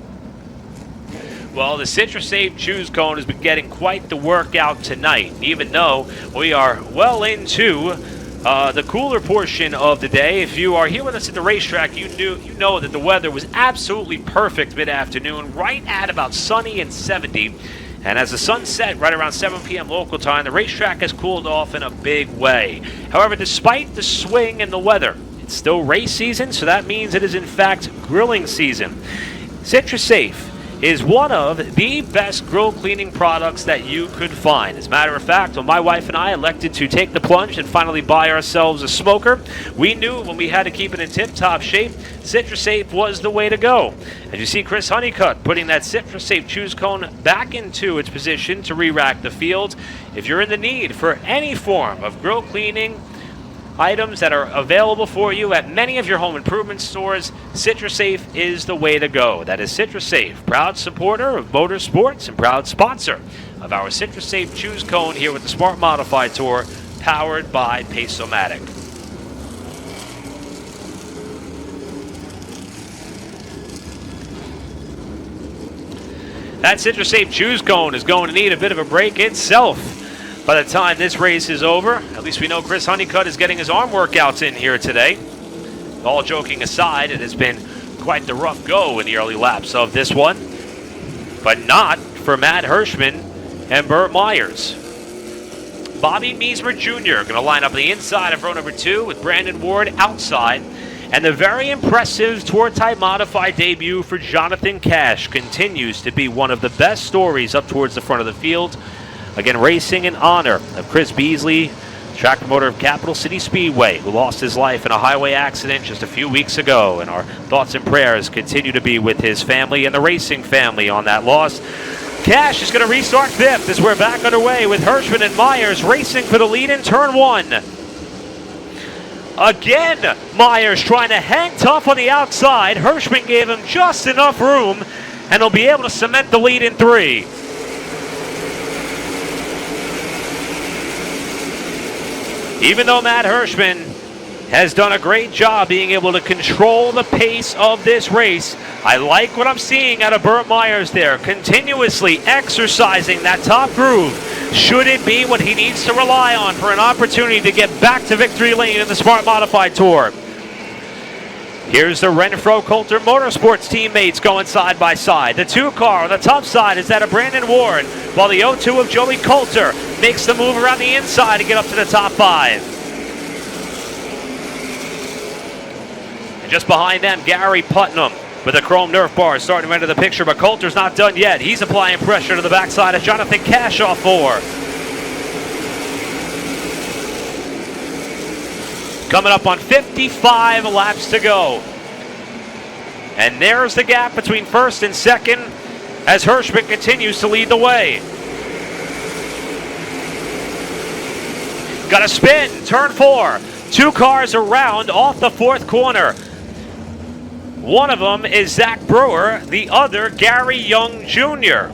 Well, the Citrus Safe Choose Cone has been getting quite the workout tonight, even though we are well into the cooler portion of the day. If you are here with us at the racetrack, you know that the weather was absolutely perfect mid-afternoon, right at about sunny and 70. And as the sun set right around 7 p.m. local time, the racetrack has cooled off in a big way. However, despite the swing in the weather, it's still race season, so that means it is in fact grilling season. Citrus Safe is one of the best grill cleaning products that you could find. As a matter of fact, when my wife and I elected to take the plunge and finally buy ourselves a smoker, we knew when we had to keep it in tip-top shape, Citrus Safe was the way to go. As you see Chris Honeycutt putting that Citrus Safe Choose Cone back into its position to re-rack the field. If you're in the need for any form of grill cleaning items that are available for you at many of your home improvement stores, Citrus Safe is the way to go. That is Citrus Safe, proud supporter of motorsports and proud sponsor of our Citrus Safe Choose Cone here with the Smart Modified Tour, powered by Pace-O-Matic. That Citrus Safe Choose Cone is going to need a bit of a break itself by the time this race is over. At least we know Chris Honeycutt is getting his arm workouts in here today. All joking aside, it has been quite the rough go in the early laps of this one, but not for Matt Hirschman and Burt Myers. Bobby Meismer Jr. going to line up on the inside of row number 2 with Brandon Ward outside. And the very impressive Tour-Type Modified debut for Jonathan Cash continues to be one of the best stories up towards the front of the field. Again, racing in honor of Chris Beasley, track promoter of Capital City Speedway, who lost his life in a highway accident just a few weeks ago. And our thoughts and prayers continue to be with his family and the racing family on that loss. Cash is going to restart 5th as we're back underway with Hirschman and Myers racing for the lead in turn 1. Again, Myers trying to hang tough on the outside. Hirschman gave him just enough room, and he'll be able to cement the lead in 3. Even though Matt Hirschman has done a great job being able to control the pace of this race, I like what I'm seeing out of Burt Myers there, continuously exercising that top groove. Should it be what he needs to rely on for an opportunity to get back to victory lane in the Smart Modified Tour? Here's the Renfro Coulter Motorsports teammates going side by side. The 2 car on the top side is that of Brandon Ward, while the 02 of Joey Coulter makes the move around the inside to get up to the top 5. And just behind them, Gary Putnam with a chrome Nerf bar starting to enter the picture, but Coulter's not done yet. He's applying pressure to the backside of Jonathan Cash off 4. Coming up on 55 laps to go. And there's the gap between first and second as Hirschman continues to lead the way. Got a spin, turn 4. 2 cars around off the 4th corner. One of them is Zach Brewer, the other Gary Young Jr.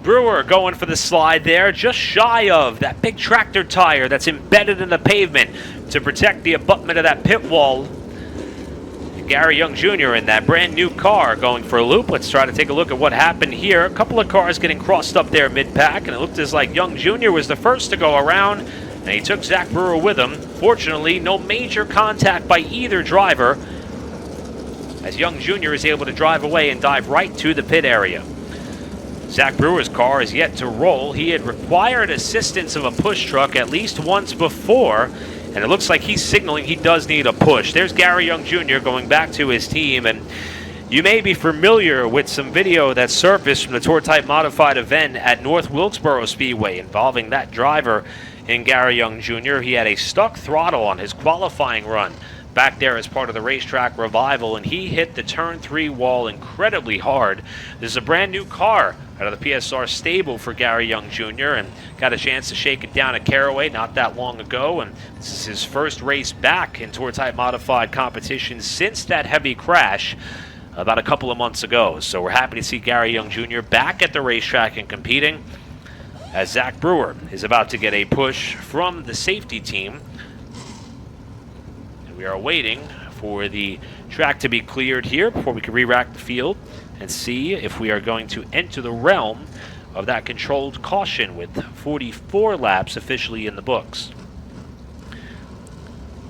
Brewer going for the slide there, just shy of that big tractor tire that's embedded in the pavement to protect the abutment of that pit wall. And Gary Young Jr. in that brand new car going for a loop. Let's try to take a look at what happened here. A couple of cars getting crossed up there mid-pack, and it looked as like Young Jr. was the first to go around, and he took Zach Brewer with him. Fortunately, no major contact by either driver, as Young Jr. is able to drive away and dive right to the pit area. Zach Brewer's car is yet to roll. He had required assistance of a push truck at least once before, and it looks like he's signaling he does need a push. There's Gary Young Jr. going back to his team, and you may be familiar with some video that surfaced from the Tour Type Modified event at North Wilkesboro Speedway involving that driver in Gary Young Jr. He had a stuck throttle on his qualifying run back there as part of the racetrack revival, and he hit the turn 3 wall incredibly hard. This is a brand new car out of the PSR stable for Gary Young Jr. and got a chance to shake it down at Caraway not that long ago, and this is his first race back in Tour Type Modified competition since that heavy crash about a couple of months ago. So we're happy to see Gary Young Jr. back at the racetrack and competing, as Zach Brewer is about to get a push from the safety team. We are waiting for the track to be cleared here before we can re-rack the field and see if we are going to enter the realm of that controlled caution with 44 laps officially in the books.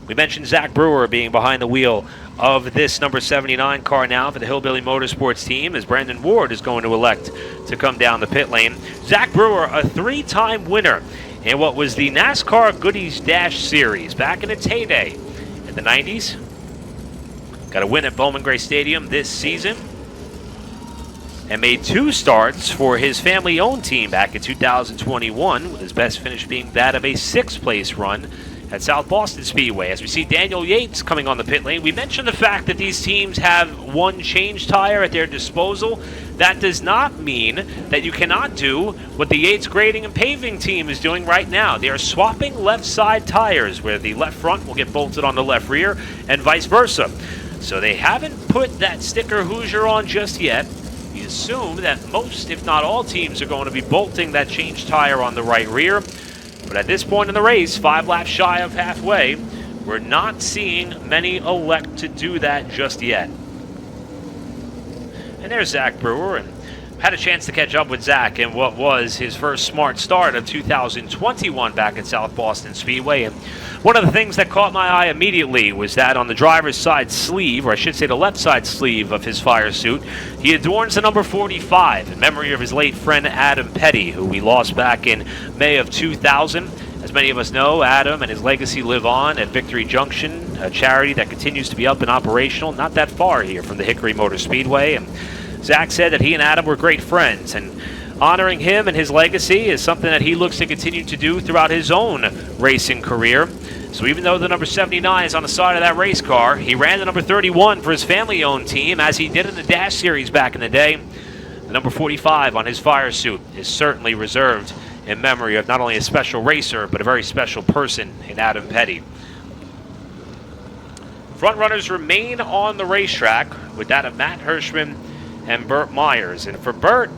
We mentioned Zach Brewer being behind the wheel of this number 79 car now for the Hillbilly Motorsports team, as Brandon Ward is going to elect to come down the pit lane. Zach Brewer, a 3-time winner in what was the NASCAR Goodies Dash Series back in its heyday in the 90s. Got a win at Bowman Gray Stadium this season, and made 2 starts for his family-owned team back in 2021, with his best finish being that of a 6th place run at South Boston Speedway. As we see Daniel Yates coming on the pit lane, we mentioned the fact that these teams have one change tire at their disposal. That does not mean that you cannot do what the Yates Grading and Paving team is doing right now. They are swapping left side tires, where the left front will get bolted on the left rear and vice versa. So they haven't put that sticker Hoosier on just yet. We assume that most, if not all, teams are going to be bolting that change tire on the right rear. But at this point in the race, 5 laps shy of halfway, we're not seeing many elect to do that just yet. And there's Zach Brewer, and had a chance to catch up with Zach in what was his first smart start of 2021 back at South Boston Speedway. And one of the things that caught my eye immediately was that on the driver's side sleeve, or I should say the left side sleeve of his fire suit, he adorns the number 45 in memory of his late friend Adam Petty, who we lost back in May of 2000. As many of us know, Adam and his legacy live on at Victory Junction, a charity that continues to be up and operational not that far here from the Hickory Motor Speedway. And Zach said that he and Adam were great friends, and honoring him and his legacy is something that he looks to continue to do throughout his own racing career. So even though the number 79 is on the side of that race car, he ran the number 31 for his family-owned team, as he did in the Dash Series back in the day. The number 45 on his fire suit is certainly reserved in memory of not only a special racer, but a very special person in Adam Petty. Front runners remain on the racetrack, with that of Matt Hirschman and Burt Myers. And for Burt,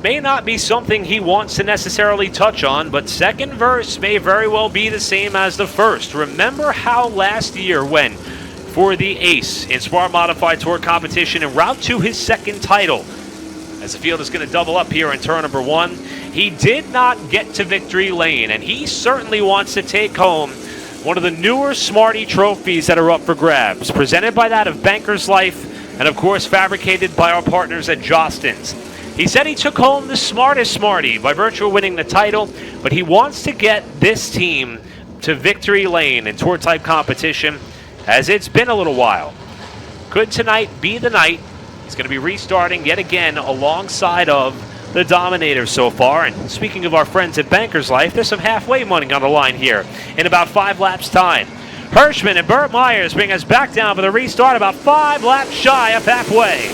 may not be something he wants to necessarily touch on, but second verse may very well be the same as the first. Remember how last year went for the ace in Smart Modified Tour competition en route to his second title. As the field is going to double up here in turn number 1, he did not get to victory lane, and he certainly wants to take home one of the newer Smarty trophies that are up for grabs, presented by that of Banker's Life, and of course fabricated by our partners at Jostens. He said he took home the smartest Smarty by virtue of winning the title, but he wants to get this team to victory lane in tour type competition, as it's been a little while. Could tonight be the night? He's going to be restarting yet again alongside of the Dominator so far. And speaking of our friends at Banker's Life, there's some halfway money on the line here in about 5 laps time. Hirschman and Burt Myers bring us back down for the restart, about 5 laps shy of halfway.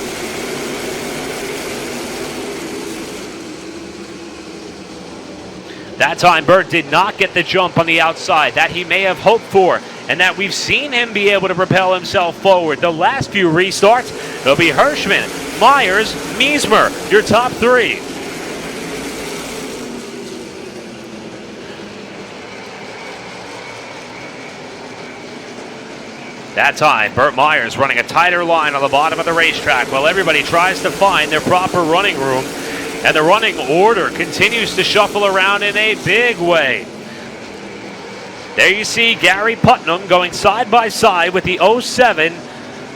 That time, Burt did not get the jump on the outside that he may have hoped for, and that we've seen him be able to propel himself forward. The last few restarts, it'll be Hirschman, Myers, Miesmer, your top 3. That time, Burt Myers running a tighter line on the bottom of the racetrack while everybody tries to find their proper running room. And the running order continues to shuffle around in a big way. There you see Gary Putnam going side by side with the 07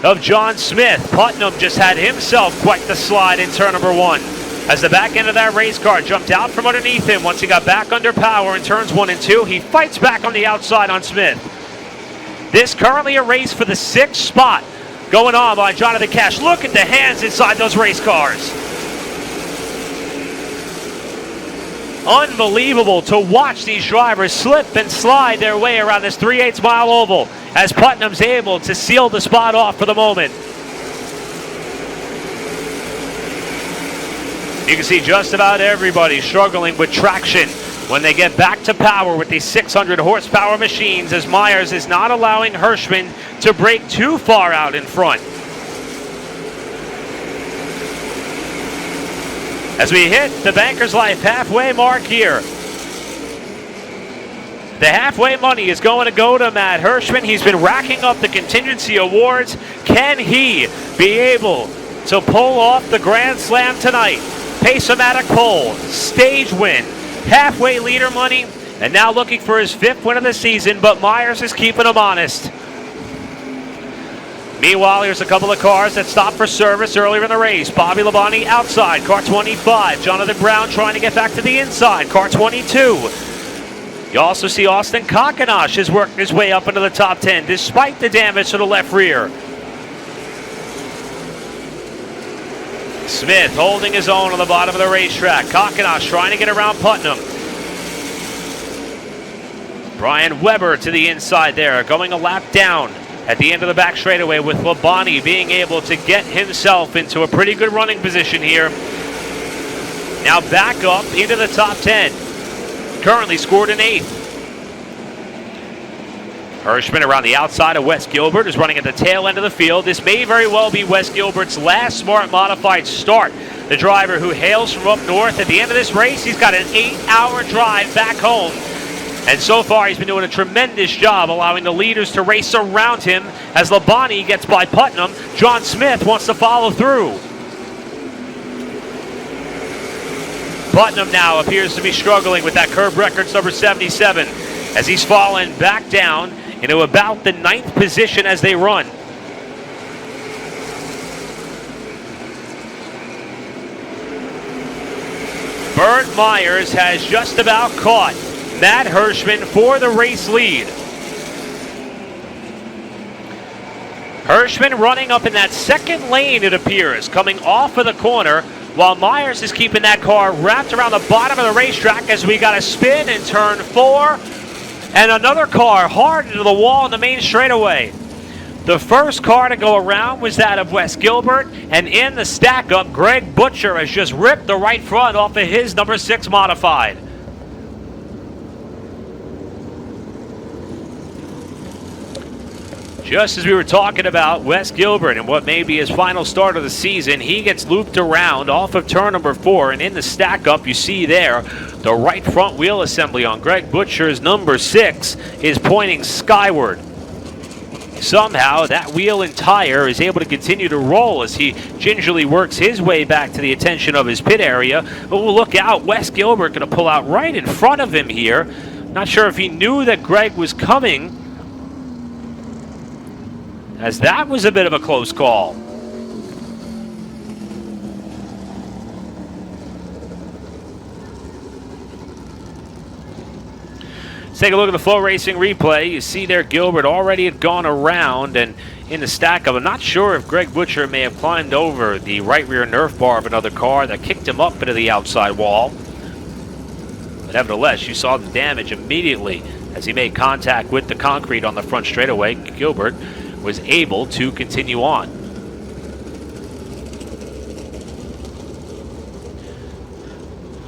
of John Smith. Putnam just had himself quite the slide in turn number 1. As the back end of that race car jumped out from underneath him once he got back under power in turns 1 and 2, he fights back on the outside on Smith. This currently a race for the 6th spot going on by Jonathan Cash. Look at the hands inside those race cars. Unbelievable to watch these drivers slip and slide their way around this 3/8 mile oval as Putnam's able to seal the spot off for the moment. You can see just about everybody struggling with traction when they get back to power with these 600 horsepower machines, as Myers is not allowing Hirschman to break too far out in front. As we hit the Banker's Life halfway mark here, the halfway money is going to go to Matt Hirschman. He's been racking up the contingency awards. Can he be able to pull off the Grand Slam tonight? Pace-o-matic pole, stage win, halfway leader money, and now looking for his 5th win of the season, but Myers is keeping him honest. Meanwhile, here's a couple of cars that stopped for service earlier in the race. Bobby Labonte outside, car 25. Jonathan Brown trying to get back to the inside, car 22. You also see Austin Kokenash has worked his way up into the top 10, despite the damage to the left rear. Smith holding his own on the bottom of the racetrack. Kokenash trying to get around Putnam. Brian Weber to the inside there, going a lap down at the end of the back straightaway, with Labonte being able to get himself into a pretty good running position here. Now back up into the top 10. Currently scored an 8th. Hirschman around the outside of Wes Gilbert is running at the tail end of the field. This may very well be Wes Gilbert's last Smart Modified start. The driver who hails from up north. At the end of this race, he's got an 8-hour drive back home. And so far, he's been doing a tremendous job allowing the leaders to race around him as Labonte gets by Putnam. John Smith wants to follow through. Putnam now appears to be struggling with that curb records number 77 as he's fallen back down into about the 9th position as they run. Burt Myers has just about caught Matt Hirschman for the race lead. Hirschman running up in that 2nd lane, it appears, coming off of the corner, while Myers is keeping that car wrapped around the bottom of the racetrack as we got a spin in turn 4, and another car hard into the wall in the main straightaway. The first car to go around was that of Wes Gilbert, and in the stack-up, Greg Butcher has just ripped the right front off of his number 6 modified. Just as we were talking about Wes Gilbert and what may be his final start of the season, he gets looped around off of turn number 4, and in the stack up you see there the right front wheel assembly on Greg Butcher's number 6 is pointing skyward. Somehow that wheel and tire is able to continue to roll as he gingerly works his way back to the attention of his pit area. But we'll look out, Wes Gilbert going to pull out right in front of him here. Not sure if he knew that Greg was coming, as that was a bit of a close call. Let's take a look at the Flow Racing replay. You see there Gilbert already had gone around and in the stack up. I'm not sure if Greg Butcher may have climbed over the right rear Nerf bar of another car that kicked him up into the outside wall. But nevertheless, you saw the damage immediately as he made contact with the concrete on the front straightaway. Gilbert was able to continue on.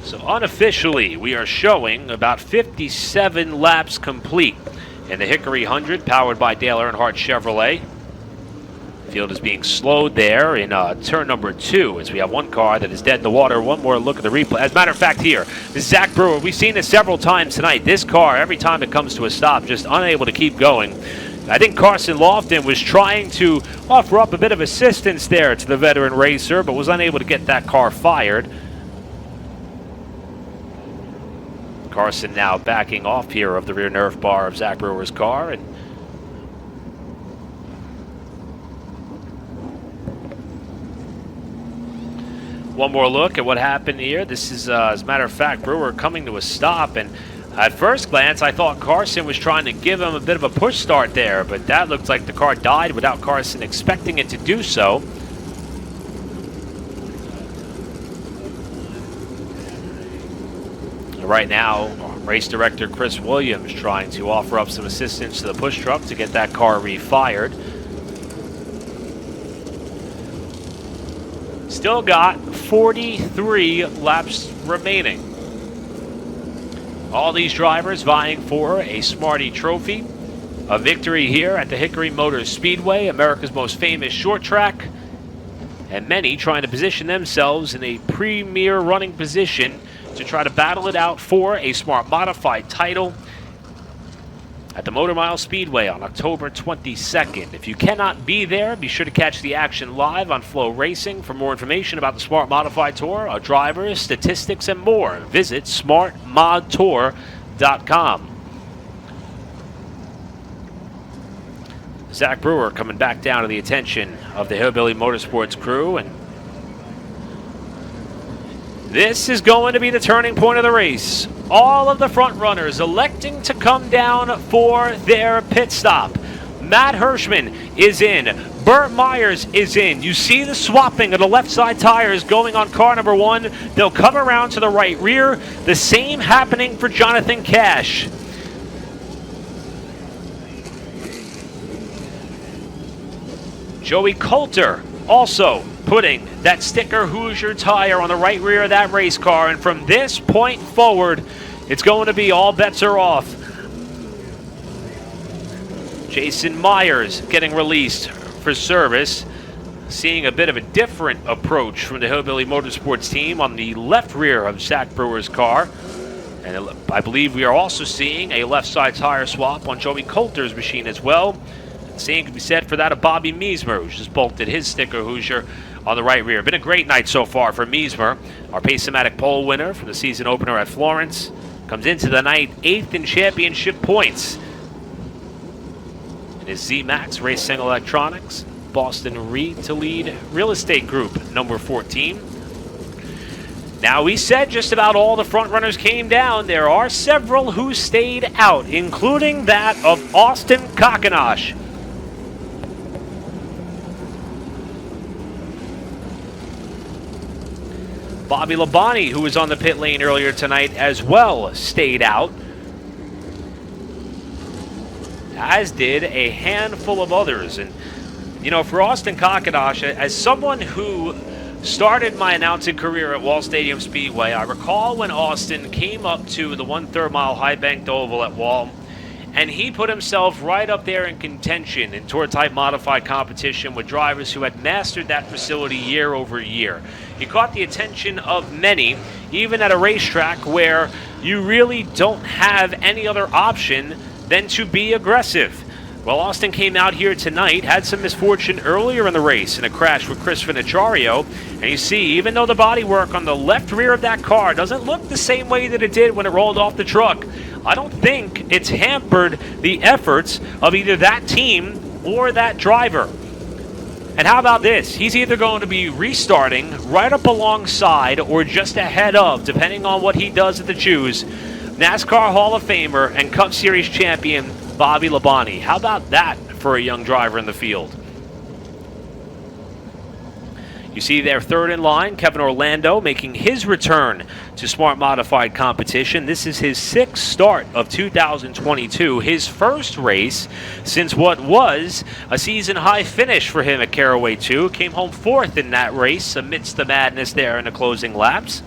So unofficially, we are showing about 57 laps complete in the Hickory 100, powered by Dale Earnhardt Chevrolet. Field is being slowed there in turn number 2 as we have one car that is dead in the water. One more look at the replay. As a matter of fact, here is Zach Brewer. We've seen this several times tonight. This car, every time it comes to a stop, just unable to keep going. I think Carson Lofton was trying to offer up a bit of assistance there to the veteran racer, but was unable to get that car fired. Carson now backing off here of the rear Nerf bar of Zach Brewer's car. And one more look at what happened here. This is, as a matter of fact, Brewer coming to a stop, and at first glance, I thought Carson was trying to give him a bit of a push start there, but that looked like the car died without Carson expecting it to do so. Right now, race director Chris Williams trying to offer up some assistance to the push truck to get that car refired. Still got 43 laps remaining. All these drivers vying for a Smarty Trophy, a victory here at the Hickory Motor Speedway, America's most famous short track, and many trying to position themselves in a premier running position to try to battle it out for a Smart Modified title at the Motor Mile Speedway on October 22nd. If you cannot be there, be sure to catch the action live on Flow Racing. For more information about the Smart Modified Tour, our drivers, statistics, and more, visit smartmodtour.com. Zach Brewer coming back down to the attention of the Hillbilly Motorsports crew, and this is going to be the turning point of the race. All of the front runners electing to come down for their pit stop. Matt Hirschman is in. Burt Myers is in. You see the swapping of the left side tires going on car number 1. They'll come around to the right rear. The same happening for Jonathan Cash. Joey Coulter also putting that sticker Hoosier tire on the right rear of that race car, and from this point forward, it's going to be all bets are off. Jason Myers getting released for service, seeing a bit of a different approach from the Hillbilly Motorsports team on the left rear of Zach Brewer's car. And I believe we are also seeing a left side tire swap on Joey Coulter's machine as well. Same can be said for that of Bobby Meismer, who just bolted his sticker Hoosier on the right rear. Been a great night so far for Meismer, our Pace-O-Matic pole winner from the season opener at Florence. Comes into the night 8th in championship points. In his Z-Max Racing Electronics, Boston Reed-to-Lead Real Estate Group, number 14. Now, we said just about all the front runners came down. There are several who stayed out, including that of Austin Kakanosh. Bobby Labonte, who was on the pit lane earlier tonight as well, stayed out, as did a handful of others. And, you know, for Austin Kakanosh, as someone who started my announcing career at Wall Stadium Speedway, I recall when Austin came up to the 1/3 mile high banked oval at Wall, and he put himself right up there in contention in tour-type modified competition with drivers who had mastered that facility year over year. He caught the attention of many, even at a racetrack where you really don't have any other option than to be aggressive. Well, Austin came out here tonight, had some misfortune earlier in the race in a crash with Chris Finacciario, and you see, even though the bodywork on the left rear of that car doesn't look the same way that it did when it rolled off the truck, I don't think it's hampered the efforts of either that team or that driver. And how about this? He's either going to be restarting right up alongside or just ahead of, depending on what he does at the choose, NASCAR Hall of Famer and Cup Series champion Bobby Labonte. How about that for a young driver in the field? You see there, third in line, Kevin Orlando making his return to Smart Modified competition. This is his 6th start of 2022, his first race since what was a season-high finish for him at Caraway 2. Came home 4th in that race amidst the madness there in the closing laps.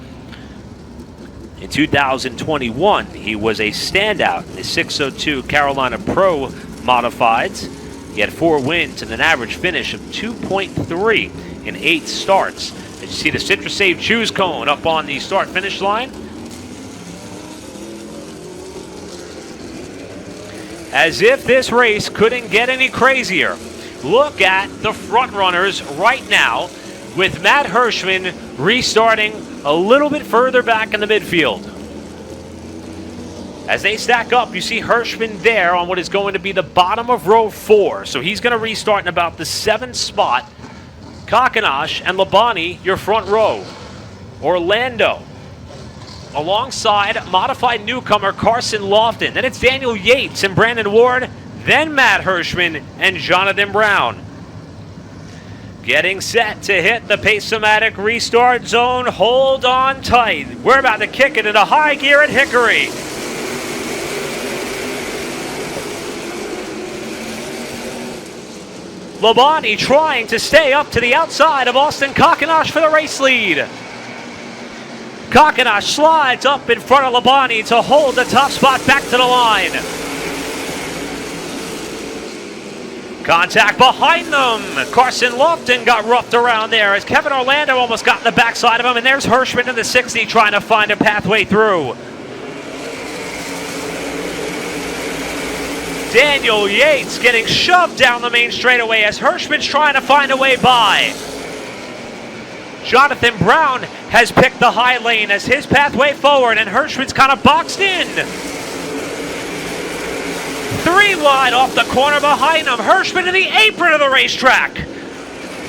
In 2021, he was a standout in the 602 Carolina Pro Modifieds. He had 4 wins and an average finish of 2.3 in 8 starts. As you see the Citrus Save choose cone up on the start-finish line. As if this race couldn't get any crazier. Look at the front runners right now, with Matt Hirschman restarting a little bit further back in the midfield. As they stack up, you see Hirschman there on what is going to be the bottom of row 4. So he's going to restart in about the 7th spot. Kakanash and Labonte, your front row. Orlando, alongside modified newcomer Carson Lofton. Then it's Daniel Yates and Brandon Ward. Then Matt Hirschman and Jonathan Brown. Getting set to hit the Pace-O-Matic restart zone. Hold on tight. We're about to kick it into high gear at Hickory. Labonte trying to stay up to the outside of Austin Kakanash for the race lead. Kakanash slides up in front of Labonte to hold the top spot back to the line. Contact behind them. Carson Lofton got roughed around there as Kevin Orlando almost got in the backside of him, and there's Hirschman in the 60 trying to find a pathway through. Daniel Yates getting shoved down the main straightaway as Hirschman's trying to find a way by. Jonathan Brown has picked the high lane as his pathway forward, and Hirschman's kind of boxed in. 3 wide off the corner behind him. Hirschman in the apron of the racetrack.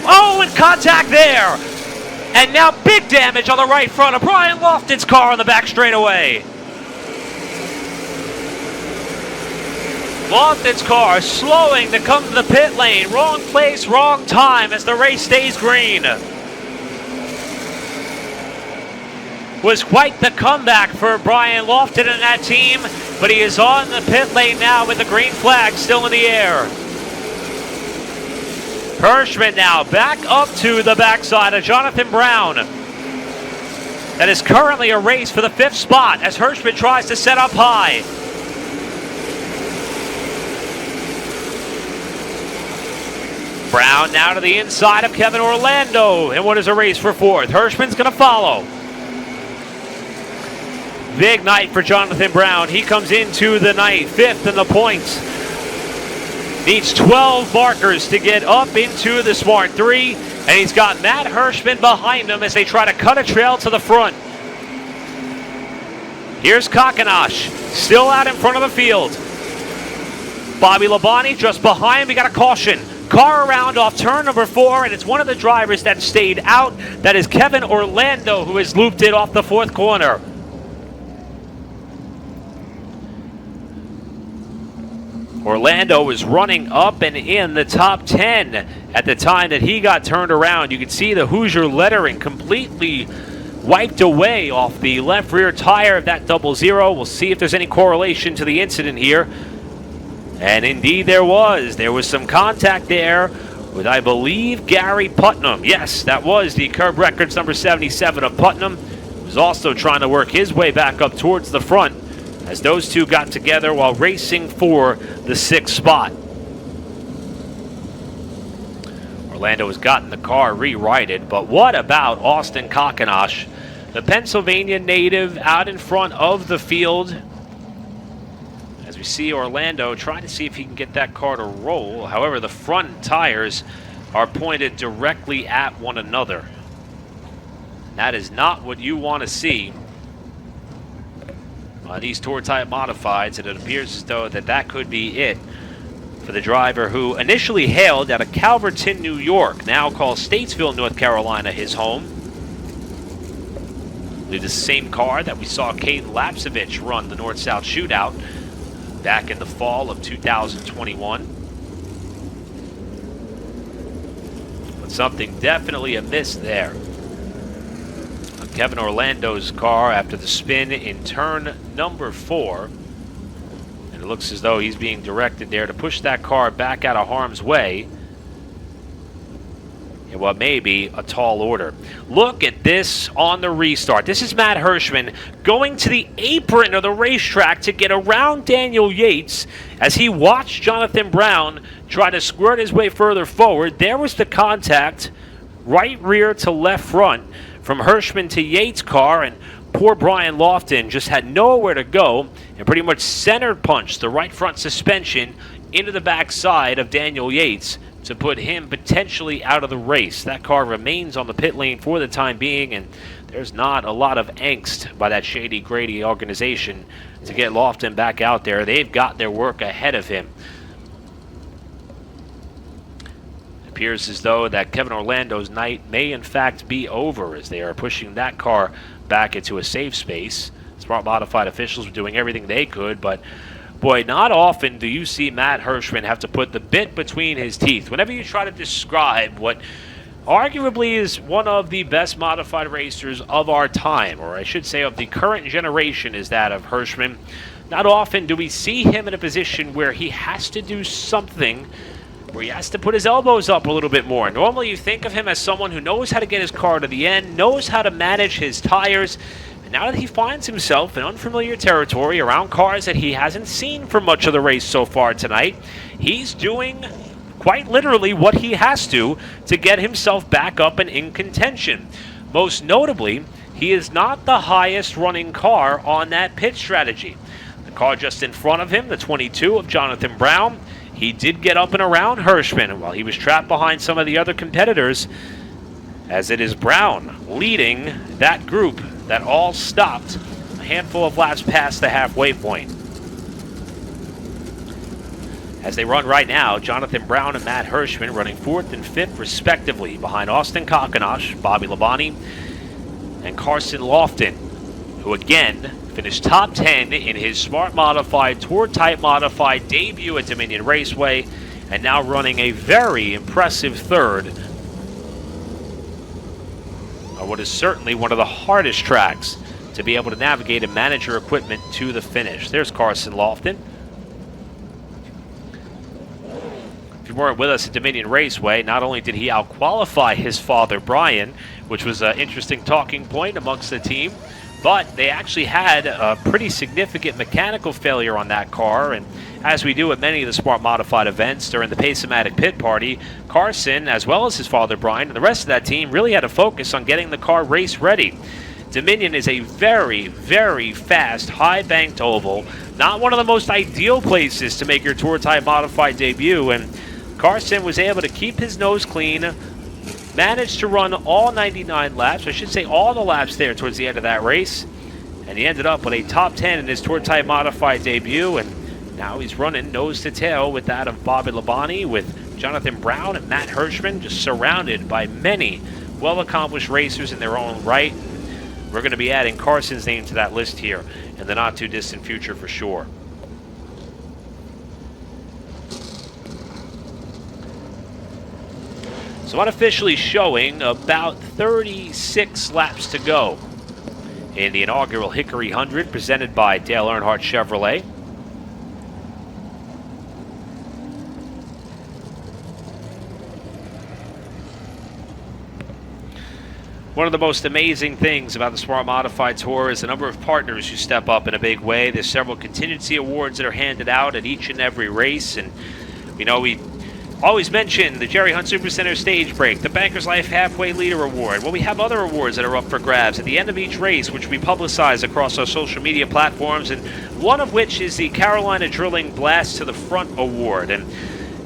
Oh, and contact there. And now big damage on the right front of Brian Lofton's car on the back straightaway. Lofton's car slowing to come to the pit lane. Wrong place, wrong time as the race stays green. Was quite the comeback for Brian Lofton and that team, but he is on the pit lane now with the green flag still in the air. Hirschman now back up to the backside of Jonathan Brown. That is currently a race for the 5th spot as Hirschman tries to set up high. Brown now to the inside of Kevin Orlando in what is a race for 4th. Hirschman's going to follow. Big night for Jonathan Brown. He comes into the night 5th in the points. Needs 12 markers to get up into the Smart 3. And he's got Matt Hirschman behind him as they try to cut a trail to the front. Here's Kakanash, still out in front of the field. Bobby Labonte just behind. We got a caution. Car around off turn number 4, and it's one of the drivers that stayed out. That is Kevin Orlando, who has looped it off the 4th corner. Orlando was running up and in the top 10 at the time that he got turned around. You can see the Hoosier lettering completely wiped away off the left rear tire of that 00. We'll see if there's any correlation to the incident here. And indeed there was. There was some contact there with, I believe, Gary Putnam. Yes, that was the Curb Records number 77 of Putnam. He was also trying to work his way back up towards the front as those two got together while racing for the 6th spot. Orlando has gotten the car rerighted, but what about Austin Kakanosh, the Pennsylvania native, out in front of the field? As we see Orlando trying to see if he can get that car to roll. However, the front tires are pointed directly at one another. That is not what you want to see on these tour type modifieds, and it appears as though that could be it for the driver who initially hailed out of Calverton, New York, now calls Statesville, North Carolina his home. It's the same car that we saw Kate Lapsevich run the North-South Shootout back in the fall of 2021. But something definitely amiss there. Kevin Orlando's car after the spin in turn number 4. And it looks as though he's being directed there to push that car back out of harm's way in what may be a tall order. Look at this on the restart. This is Matt Hirschman going to the apron of the racetrack to get around Daniel Yates as he watched Jonathan Brown try to squirt his way further forward. There was the contact, right rear to left front, from Hirschman to Yates' car, and poor Brian Lofton just had nowhere to go and pretty much center punched the right front suspension into the back side of Daniel Yates to put him potentially out of the race. That car remains on the pit lane for the time being, and there's not a lot of angst by that Shady Grady organization to get Lofton back out there. They've got their work ahead of him. Appears as though that Kevin Orlando's night may in fact be over as they are pushing that car back into a safe space. Smart Modified officials were doing everything they could, but boy, not often do you see Matt Hirschman have to put the bit between his teeth. Whenever you try to describe what arguably is one of the best modified racers of our time, or I should say of the current generation, is that of Hirschman, not often do we see him in a position where he has to do something where he has to put his elbows up a little bit more. Normally you think of him as someone who knows how to get his car to the end, knows how to manage his tires, and now that he finds himself in unfamiliar territory around cars that he hasn't seen for much of the race so far tonight, he's doing quite literally what he has to get himself back up and in contention. Most notably, he is not the highest running car on that pit strategy. The car just in front of him, the 22 of Jonathan Brown, he did get up and around Hirschman while he was trapped behind some of the other competitors, as it is Brown leading that group that all stopped a handful of laps past the halfway point. As they run right now, Jonathan Brown and Matt Hirschman running 4th and 5th respectively behind Austin Kakanosh, Bobby Labonte, and Carson Lofton, who again finished top 10 in his Smart Modified, Tour Type Modified debut at Dominion Raceway, and now running a very impressive 3rd on what is certainly one of the hardest tracks to be able to navigate and manage your equipment to the finish. There's Carson Lofton. If you weren't with us at Dominion Raceway, not only did he out-qualify his father, Brian, which was an interesting talking point amongst the team, but they actually had a pretty significant mechanical failure on that car, and as we do at many of the Smart Modified events during the Pace-O-Matic pit party, Carson, as well as his father Brian, and the rest of that team really had to focus on getting the car race ready. Dominion is a very, very fast, high-banked oval, not one of the most ideal places to make your Tour Type Modified debut, and Carson was able to keep his nose clean, managed to run all 99 laps, I should say all the laps there towards the end of that race, and he ended up with a top 10 in his Tour Type Modified debut, and now he's running nose to tail with that of Bobby Labonte, with Jonathan Brown and Matt Hirschman, just surrounded by many well-accomplished racers in their own right. We're going to be adding Carson's name to that list here in the not-too-distant future for sure. So unofficially showing about 36 laps to go in the inaugural Hickory 100 presented by Dale Earnhardt Chevrolet. One of the most amazing things about the Smart Modified Tour is the number of partners who step up in a big way. There's several contingency awards that are handed out at each and every race, and we always mention the Jerry Hunt Supercenter Stage Break, the Banker's Life Halfway Leader Award. Well, we have other awards that are up for grabs at the end of each race, which we publicize across our social media platforms, and one of which is the Carolina Drilling Blast to the Front Award. And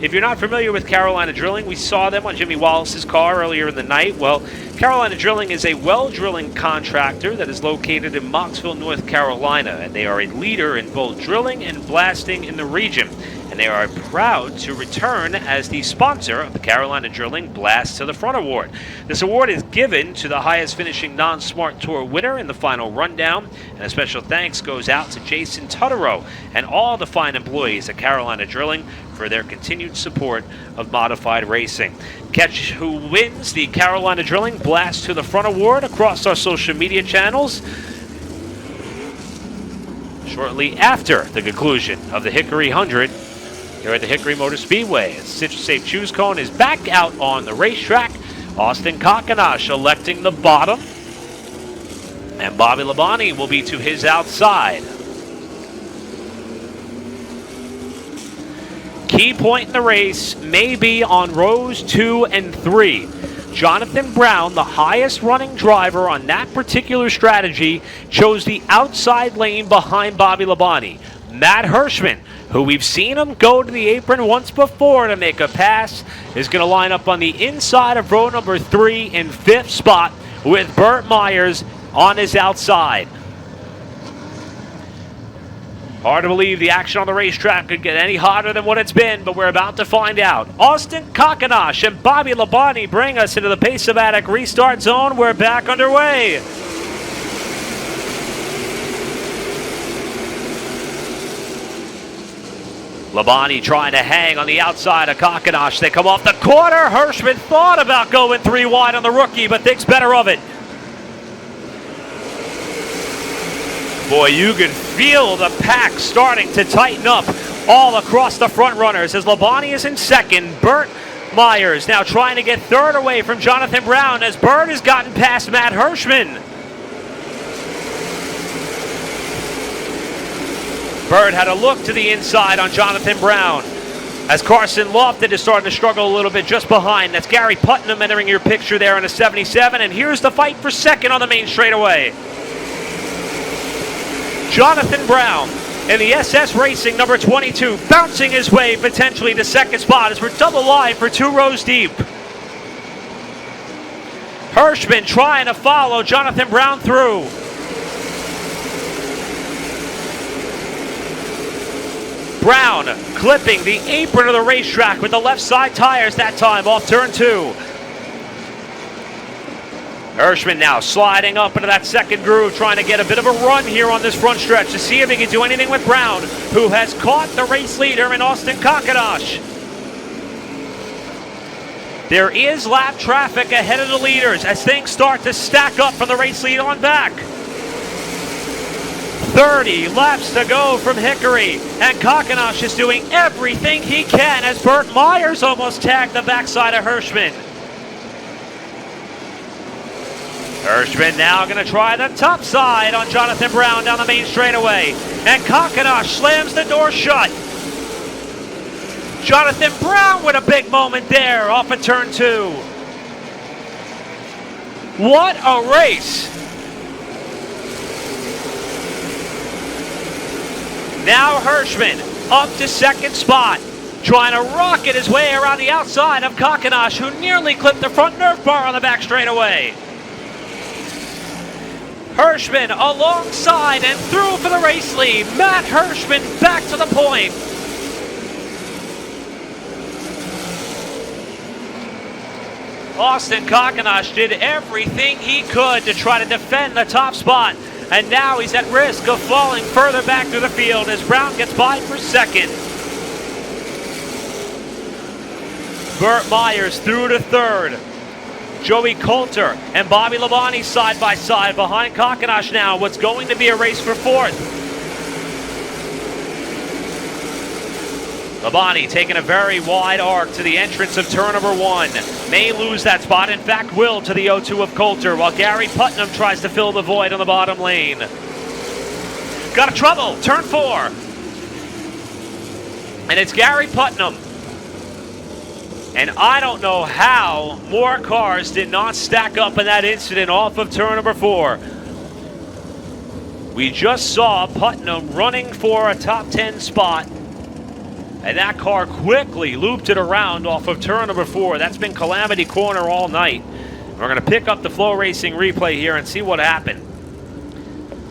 if you're not familiar with Carolina Drilling, we saw them on Jimmy Wallace's car earlier in the night. Well, Carolina Drilling is a well drilling contractor that is located in Mocksville, North Carolina, and they are a leader in both drilling and blasting in the region. And they are proud to return as the sponsor of the Carolina Drilling Blast to the Front Award. This award is given to the highest finishing non-Smart Tour winner in the final rundown, and a special thanks goes out to Jason Tutterow and all the fine employees at Carolina Drilling for their continued support of modified racing. Catch who wins the Carolina Drilling Blast to the Front Award across our social media channels shortly after the conclusion of the Hickory 100 here at the Hickory Motor Speedway. Citrus Safe Choose Cone is back out on the racetrack. Austin Kakanash electing the bottom, and Bobby Labonte will be to his outside. Key point in the race may be on rows 2 and 3. Jonathan Brown, the highest running driver on that particular strategy, chose the outside lane behind Bobby Labonte. Matt Hirschman, who we've seen him go to the apron once before to make a pass, is going to line up on the inside of row number 3 in 5th spot with Burt Myers on his outside. Hard to believe the action on the racetrack could get any hotter than what it's been, but we're about to find out. Austin Kakanash and Bobby Labonte bring us into the Pace-O-Matic restart zone. We're back underway. Labonte trying to hang on the outside of Kakanash. They come off the corner. Hirschman thought about going 3 wide on the rookie, but thinks better of it. Boy, you can feel the pack starting to tighten up all across the front runners as Labonte is in second. Burt Myers now trying to get third away from Jonathan Brown as Burt has gotten past Matt Hirschman. Burt had a look to the inside on Jonathan Brown as Carson Lofton is starting to struggle a little bit just behind. That's Gary Putnam entering your picture there in a 77, and here's the fight for second on the main straightaway. Jonathan Brown in the SS Racing number 22, bouncing his way potentially to second spot as we're double live for 2 rows deep. Hirschman trying to follow Jonathan Brown through. Brown clipping the apron of the racetrack with the left side tires that time off turn 2. Hirschman now sliding up into that second groove, trying to get a bit of a run here on this front stretch to see if he can do anything with Brown, who has caught the race leader in Austin Kakanash. There is lap traffic ahead of the leaders as things start to stack up from the race lead on back. 30 laps to go from Hickory, and Kakanash is doing everything he can as Burt Myers almost tagged the backside of Hirschman. Hirschman now going to try the top side on Jonathan Brown down the main straightaway, and Kakanash slams the door shut. Jonathan Brown with a big moment there off of turn 2. What a race! Now Hirschman up to second spot, trying to rocket his way around the outside of Kakanash, who nearly clipped the front nerf bar on the back straightaway. Hirschman alongside and through for the race lead. Matt Hirschman back to the point. Austin Kakanash did everything he could to try to defend the top spot, and now he's at risk of falling further back through the field as Brown gets by for second. Burt Myers through to third. Joey Coulter and Bobby Labonte side by side behind Kakanash now. What's going to be a race for fourth. Labonte taking a very wide arc to the entrance of turn number 1. May lose that spot. In fact, will to the 0-2 of Coulter, while Gary Putnam tries to fill the void on the bottom lane. Got a trouble. Turn 4. And it's Gary Putnam. And I don't know how more cars did not stack up in that incident off of turn number 4. We just saw Putnam running for a top 10 spot. And that car quickly looped it around off of turn number 4. That's been Calamity Corner all night. We're going to pick up the Flow Racing replay here and see what happened.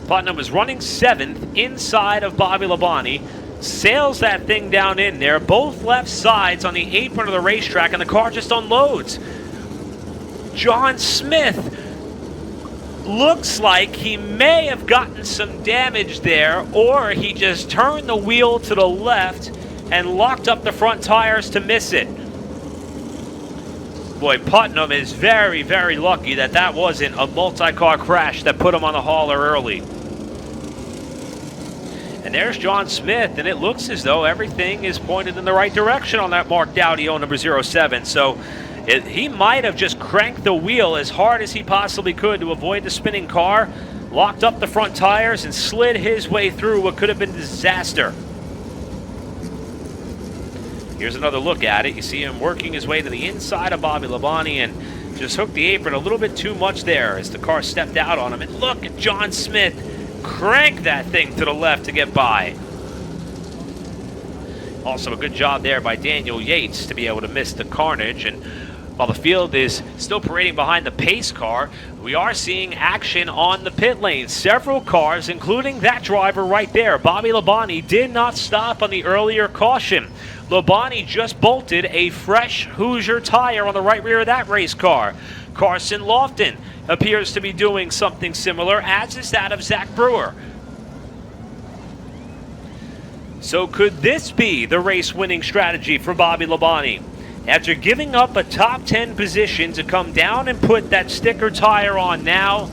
Putnam was running 7th inside of Bobby Labonte. Sails that thing down in there, both left sides on the apron of the racetrack, and the car just unloads. John Smith looks like he may have gotten some damage there, or he just turned the wheel to the left and locked up the front tires to miss it. Boy, Putnam is very, very lucky that that wasn't a multi-car crash that put him on the hauler early. And there's John Smith, and it looks as though everything is pointed in the right direction on that Mark Dowdy number 07. So he might have just cranked the wheel as hard as he possibly could to avoid the spinning car, locked up the front tires, and slid his way through what could have been a disaster. Here's another look at it. You see him working his way to the inside of Bobby Labonte and just hooked the apron a little bit too much there as the car stepped out on him. And look at John Smith crank that thing to the left to get by. Also a good job there by Daniel Yates to be able to miss the carnage. And while the field is still parading behind the pace car, we are seeing action on the pit lane. Several cars, including that driver right there, Bobby Labonte, did not stop on the earlier caution. Labonte just bolted a fresh Hoosier tire on the right rear of that race car. Carson Lofton appears to be doing something similar, as is that of Zach Brewer. So could this be the race-winning strategy for Bobby Labonte? After giving up a top 10 position to come down and put that sticker tire on now,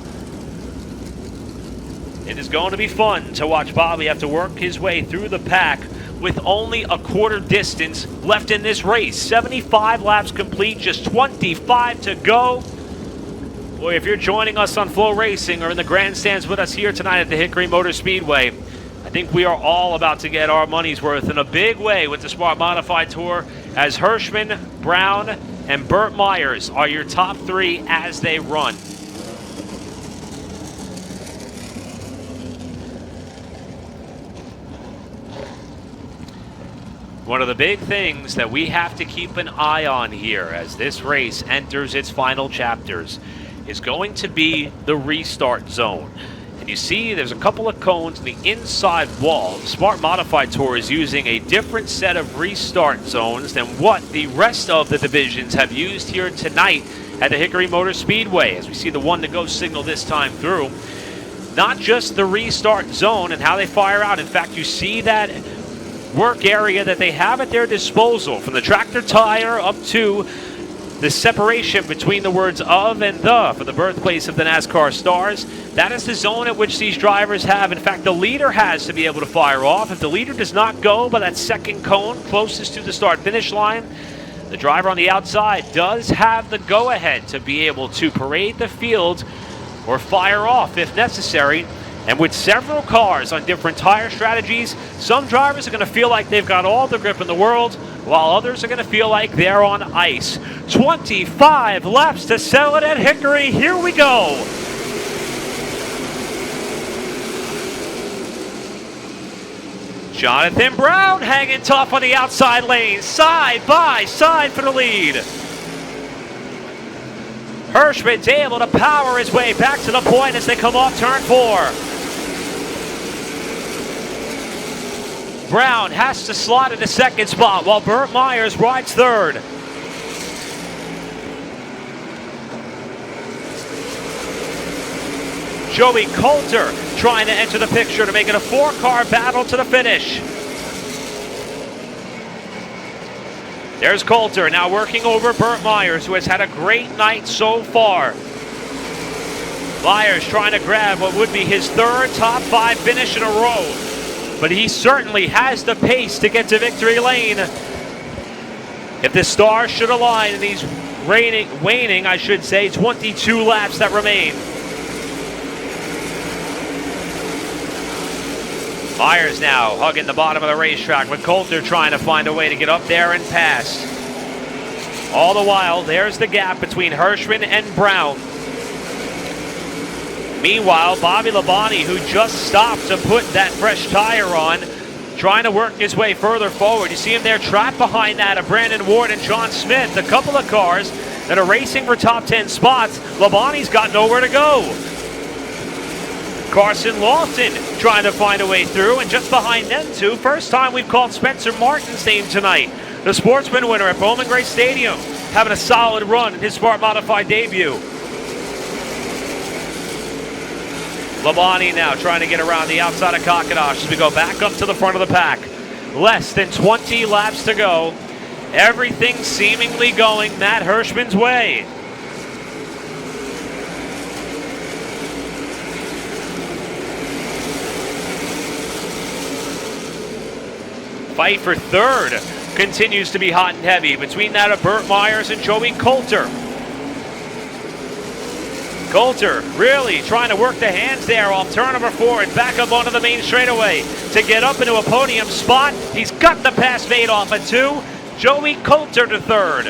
it is going to be fun to watch Bobby have to work his way through the pack with only a quarter distance left in this race. 75 laps complete, just 25 to go. Boy, if you're joining us on Flow Racing or in the grandstands with us here tonight at the Hickory Motor Speedway, I think we are all about to get our money's worth in a big way with the Smart Modified Tour, as Hirschman, Brown, and Burt Myers are your top 3 as they run. One of the big things that we have to keep an eye on here as this race enters its final chapters is going to be the restart zone. And you see there's a couple of cones in the inside wall. The Smart Modified Tour is using a different set of restart zones than what the rest of the divisions have used here tonight at the Hickory Motor Speedway, as we see the one to go signal this time through. Not just the restart zone and how they fire out. In fact, you see that work area that they have at their disposal from the tractor tire up to the separation between the words of and the for the birthplace of the NASCAR stars. That is the zone at which these drivers have. In fact, the leader has to be able to fire off. If the leader does not go by that second cone closest to the start-finish line, the driver on the outside does have the go-ahead to be able to parade the field or fire off if necessary. And with several cars on different tire strategies, some drivers are going to feel like they've got all the grip in the world, while others are going to feel like they're on ice. 25 laps to settle it at Hickory. Here we go. Jonathan Brown hanging tough on the outside lane, side by side for the lead. Hirschman's able to power his way back to the point as they come off turn 4. Brown has to slot in the second spot while Burt Myers rides third. Joey Coulter trying to enter the picture to make it a 4-car battle to the finish. There's Coulter now working over Burt Myers, who has had a great night so far. Myers trying to grab what would be his 3rd top 5 finish in a row. but he certainly has the pace to get to victory lane. If the stars should align in these waning, I should say, 22 laps that remain. Myers now hugging the bottom of the racetrack with Coulter trying to find a way to get up there and pass. All the while, there's the gap between Hirschman and Brown. Meanwhile, Bobby Labonte, who just stopped to put that fresh tire on, trying to work his way further forward. You see him there trapped behind that of Brandon Ward and John Smith, a couple of cars that are racing for top 10 spots. Labonte's got nowhere to go. Carson Lawton trying to find a way through, and just behind them two, first time we've called Spencer Martin's name tonight. The Sportsman winner at Bowman Gray Stadium, having a solid run in his Smart Modified debut. Labonte now trying to get around the outside of Kakanosh as we go back up to the front of the pack. Less than 20 laps to go. Everything seemingly going Matt Hirschman's way. Fight for third continues to be hot and heavy between that of Burt Myers and Joey Coulter. Coulter really trying to work the hands there off turn number 4 and back up onto the main straightaway to get up into a podium spot. He's got the pass made off at 2. Joey Coulter to third.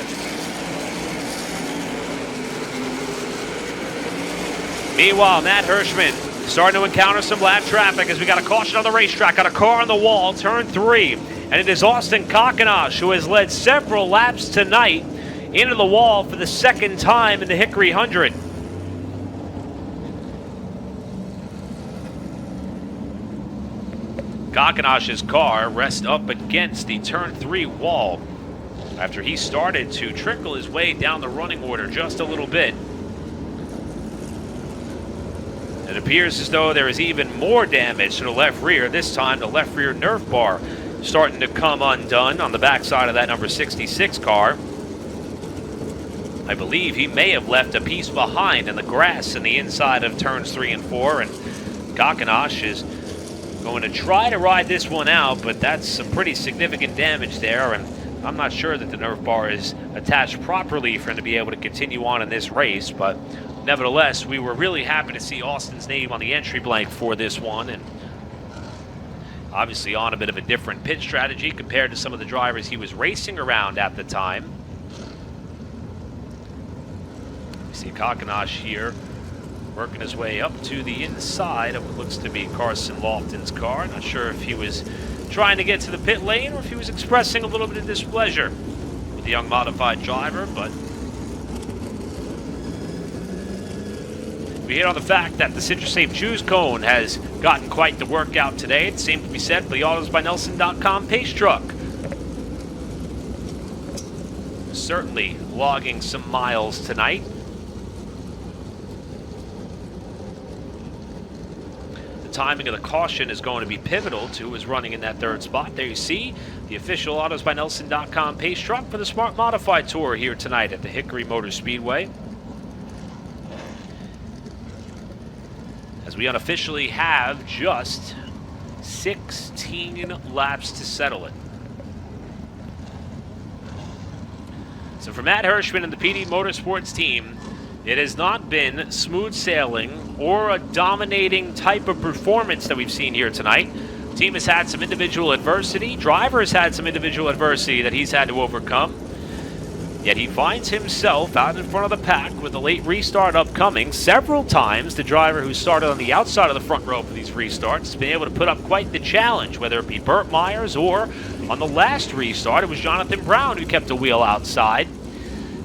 Meanwhile, Matt Hirschman starting to encounter some lap traffic as we got a caution on the racetrack, got a car on the wall, turn 3. And it is Austin Kakanosh who has led several laps tonight into the wall for the second time in the Hickory 100. Kakanosh's car rests up against the turn 3 wall after he started to trickle his way down the running order just a little bit. It appears as though there is even more damage to the left rear. This time the left rear nerf bar starting to come undone on the backside of that number 66 car. I believe he may have left a piece behind in the grass in the inside of turns 3 and 4, and Kakanosh is going to try to ride this one out, but that's some pretty significant damage there, and I'm not sure that the nerf bar is attached properly for him to be able to continue on in this race, but nevertheless, we were really happy to see Austin's name on the entry blank for this one, and obviously on a bit of a different pit strategy compared to some of the drivers he was racing around at the time. You see Kakanosh here working his way up to the inside of what looks to be Carson Lofton's car. Not sure if he was trying to get to the pit lane or if he was expressing a little bit of displeasure with the young modified driver, but we hit on the fact that the Citrus Safe Choose cone has gotten quite the workout today. The same can be said for the AutosByNelson.com pace truck. Certainly logging some miles tonight. The timing of the caution is going to be pivotal to who is running in that third spot. There you see the official AutosByNelson.com pace truck for the Smart Modified Tour here tonight at the Hickory Motor Speedway. As we unofficially have just 16 laps to settle it. So for Matt Hirschman and the PD Motorsports team, it has not been smooth sailing or a dominating type of performance that we've seen here tonight. The team has had some individual adversity. Driver has had some individual adversity that he's had to overcome. Yet he finds himself out in front of the pack with a late restart upcoming. Several times, the driver who started on the outside of the front row for these restarts has been able to put up quite the challenge, whether it be Burt Myers or on the last restart, it was Jonathan Brown who kept the wheel outside.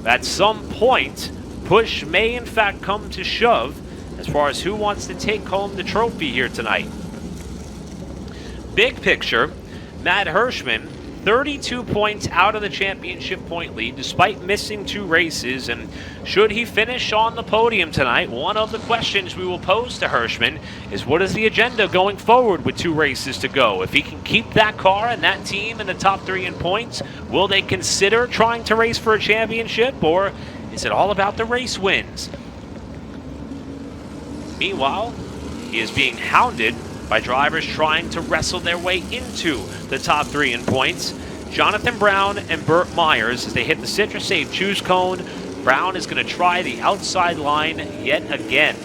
At some point, push may in fact come to shove as far as who wants to take home the trophy here tonight. Big picture, Matt Hirschman, 32 points out of the championship point lead despite missing 2 races, and should he finish on the podium tonight, one of the questions we will pose to Hirschman is what is the agenda going forward with 2 races to go? If he can keep that car and that team in the top 3 in points, will they consider trying to race for a championship, or is it all about the race wins? Meanwhile, he is being hounded by drivers trying to wrestle their way into the top 3 in points. Jonathan Brown and Burt Myers, as they hit the Citrus Safe choose cone. Brown is going to try the outside line yet again.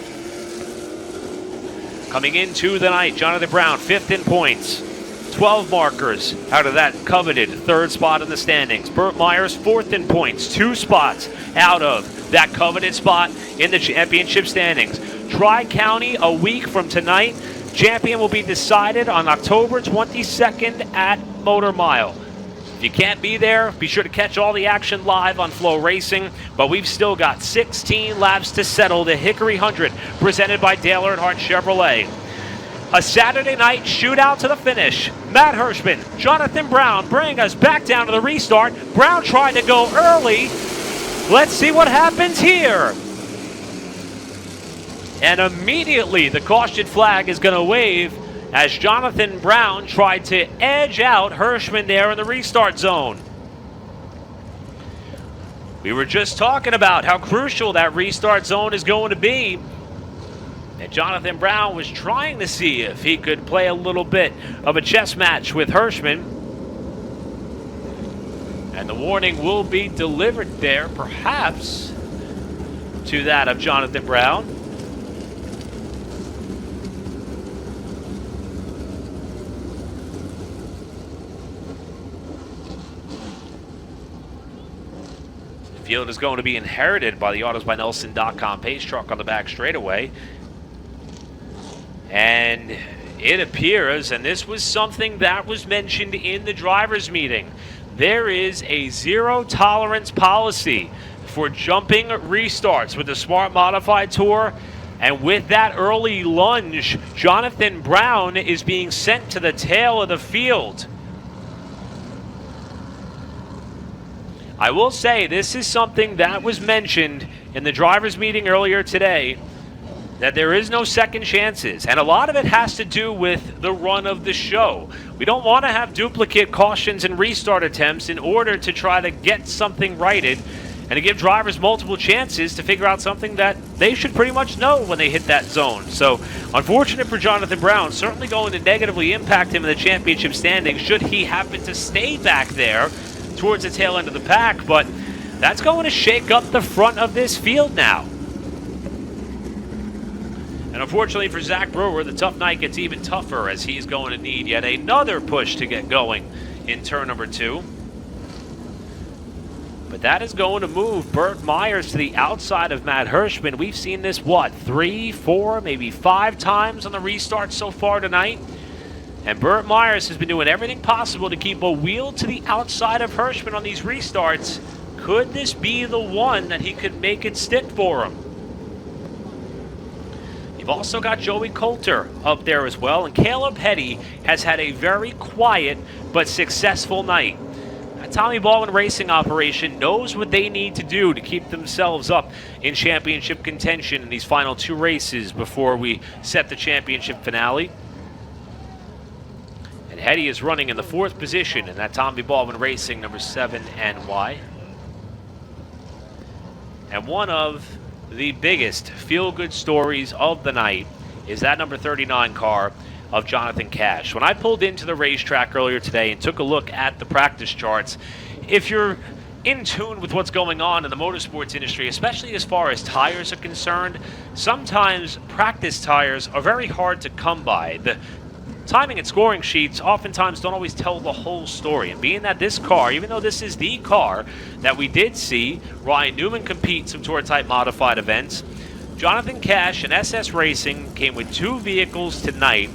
Coming into the night, Jonathan Brown, 5th in points. 12 markers out of that coveted 3rd spot in the standings. Burt Myers, 4th in points, 2 spots out of that coveted spot in the championship standings. Tri-County, a week from tonight. Champion will be decided on October 22nd at Motor Mile. If you can't be there, be sure to catch all the action live on Flow Racing. But we've still got 16 laps to settle the Hickory 100, presented by Dale Earnhardt Chevrolet. A Saturday night shootout to the finish. Matt Hirschman, Jonathan Brown bring us back down to the restart. Brown tried to go early. Let's see what happens here. And immediately the caution flag is going to wave as Jonathan Brown tried to edge out Hirschman there in the restart zone. We were just talking about how crucial that restart zone is going to be. And Jonathan Brown was trying to see if he could play a little bit of a chess match with Hirschman. And the warning will be delivered there, perhaps, to that of Jonathan Brown. The field is going to be inherited by the AutosByNelson.com pace truck on the back straightaway. And it appears, and this was something that was mentioned in the drivers' meeting, there is a zero tolerance policy for jumping restarts with the Smart Modified Tour. And with that early lunge, Jonathan Brown is being sent to the tail of the field. I will say this is something that was mentioned in the drivers' meeting earlier today, that there is no second chances. And a lot of it has to do with the run of the show. We don't want to have duplicate cautions and restart attempts in order to try to get something righted and to give drivers multiple chances to figure out something that they should pretty much know when they hit that zone. So, unfortunate for Jonathan Brown, certainly going to negatively impact him in the championship standings should he happen to stay back there towards the tail end of the pack. But that's going to shake up the front of this field now. And unfortunately for Zach Brewer, the tough night gets even tougher as he's going to need yet another push to get going in turn number 2. But that is going to move Burt Myers to the outside of Matt Hirschman. We've seen this, 3, 4, maybe 5 times on the restart so far tonight. And Burt Myers has been doing everything possible to keep a wheel to the outside of Hirschman on these restarts. Could this be the one that he could make it stick for him? You've also got Joey Coulter up there as well, and Caleb Hetty has had a very quiet but successful night. That Tommy Baldwin Racing operation knows what they need to do to keep themselves up in championship contention in these final 2 races before we set the championship finale. And Hetty is running in the 4th position in that Tommy Baldwin Racing number 7 NY. And one of the biggest feel-good stories of the night is that number 39 car of Jonathan Cash. When I pulled into the racetrack earlier today and took a look at the practice charts, if you're in tune with what's going on in the motorsports industry, especially as far as tires are concerned, sometimes practice tires are very hard to come by. The timing and scoring sheets oftentimes don't always tell the whole story. And being that this car, even though this is the car that we did see Ryan Newman compete some tour-type modified events, Jonathan Cash and SS Racing came with 2 vehicles tonight,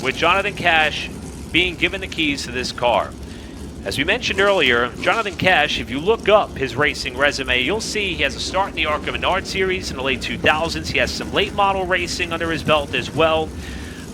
with Jonathan Cash being given the keys to this car. As we mentioned earlier, Jonathan Cash, if you look up his racing resume, you'll see he has a start in the ARCA Menard Series in the late 2000s. He has some late model racing under his belt as well.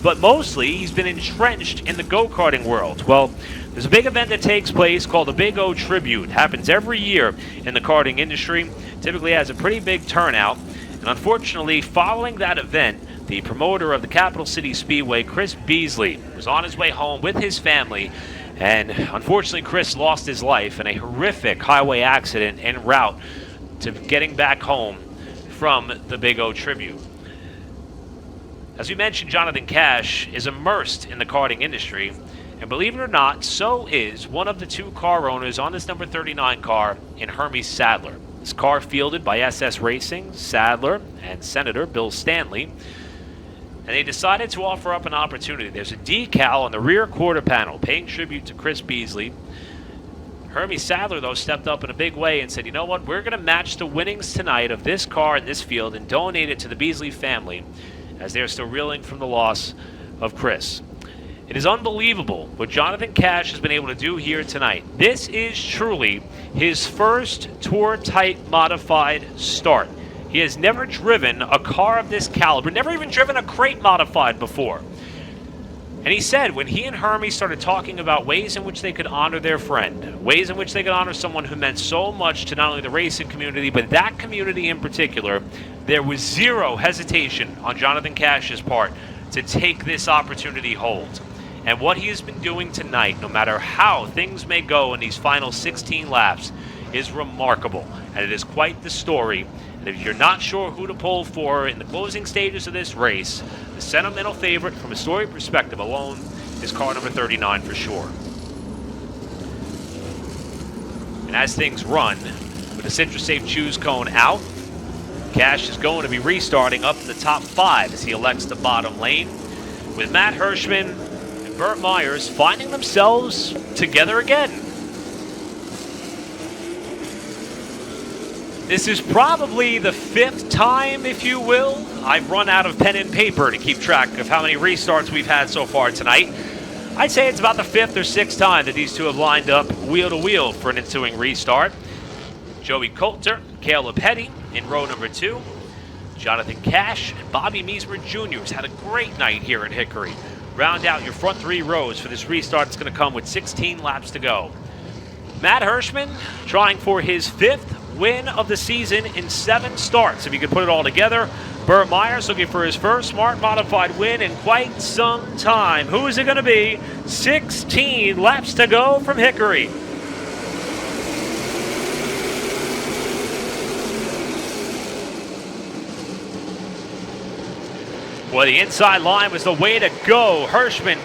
But mostly, he's been entrenched in the go-karting world. Well, there's a big event that takes place called the Big O Tribute. It happens every year in the karting industry. Typically has a pretty big turnout. And unfortunately, following that event, the promoter of the Capital City Speedway, Chris Beasley, was on his way home with his family. And unfortunately, Chris lost his life in a horrific highway accident en route to getting back home from the Big O Tribute. As we mentioned, Jonathan Cash is immersed in the karting industry, and believe it or not, so is one of the 2 car owners on this number 39 car in Hermes Sadler. This car fielded by SS Racing, Sadler, and Senator Bill Stanley, and they decided to offer up an opportunity. There's a decal on the rear quarter panel paying tribute to Chris Beasley. Hermes Sadler, though, stepped up in a big way and said, you know what, we're going to match the winnings tonight of this car in this field and donate it to the Beasley family, as they're still reeling from the loss of Chris. It is unbelievable what Jonathan Cash has been able to do here tonight. This is truly his first tour-type modified start. He has never driven a car of this caliber, never even driven a crate modified before. And he said when he and Hermes started talking about ways in which they could honor their friend, ways in which they could honor someone who meant so much to not only the racing community, but that community in particular, there was zero hesitation on Jonathan Cash's part to take this opportunity hold. And what he has been doing tonight, no matter how things may go in these final 16 laps, is remarkable. And it is quite the story. And if you're not sure who to pull for in the closing stages of this race, the sentimental favorite from a story perspective alone is car number 39 for sure. And as things run, with the Sintra-Safe choose cone out, Cash is going to be restarting up in the top 5 as he elects the bottom lane, with Matt Hirschman and Burt Myers finding themselves together again. This is probably the 5th time, if you will. I've run out of pen and paper to keep track of how many restarts we've had so far tonight. I'd say it's about the 5th or 6th time that these two have lined up wheel to wheel for an ensuing restart. Joey Coulter, Caleb Hetty in row number 2. Jonathan Cash and Bobby Meismer Jr. has had a great night here in Hickory. Round out your front 3 rows for this restart. It's going to come with 16 laps to go. Matt Hirschman trying for his 5th win of the season in 7 starts, if you could put it all together. Burt Myers looking for his first smart modified win in quite some time. Who is it going to be? 16 laps to go from Hickory. Well, the inside line was the way to go. Hirschman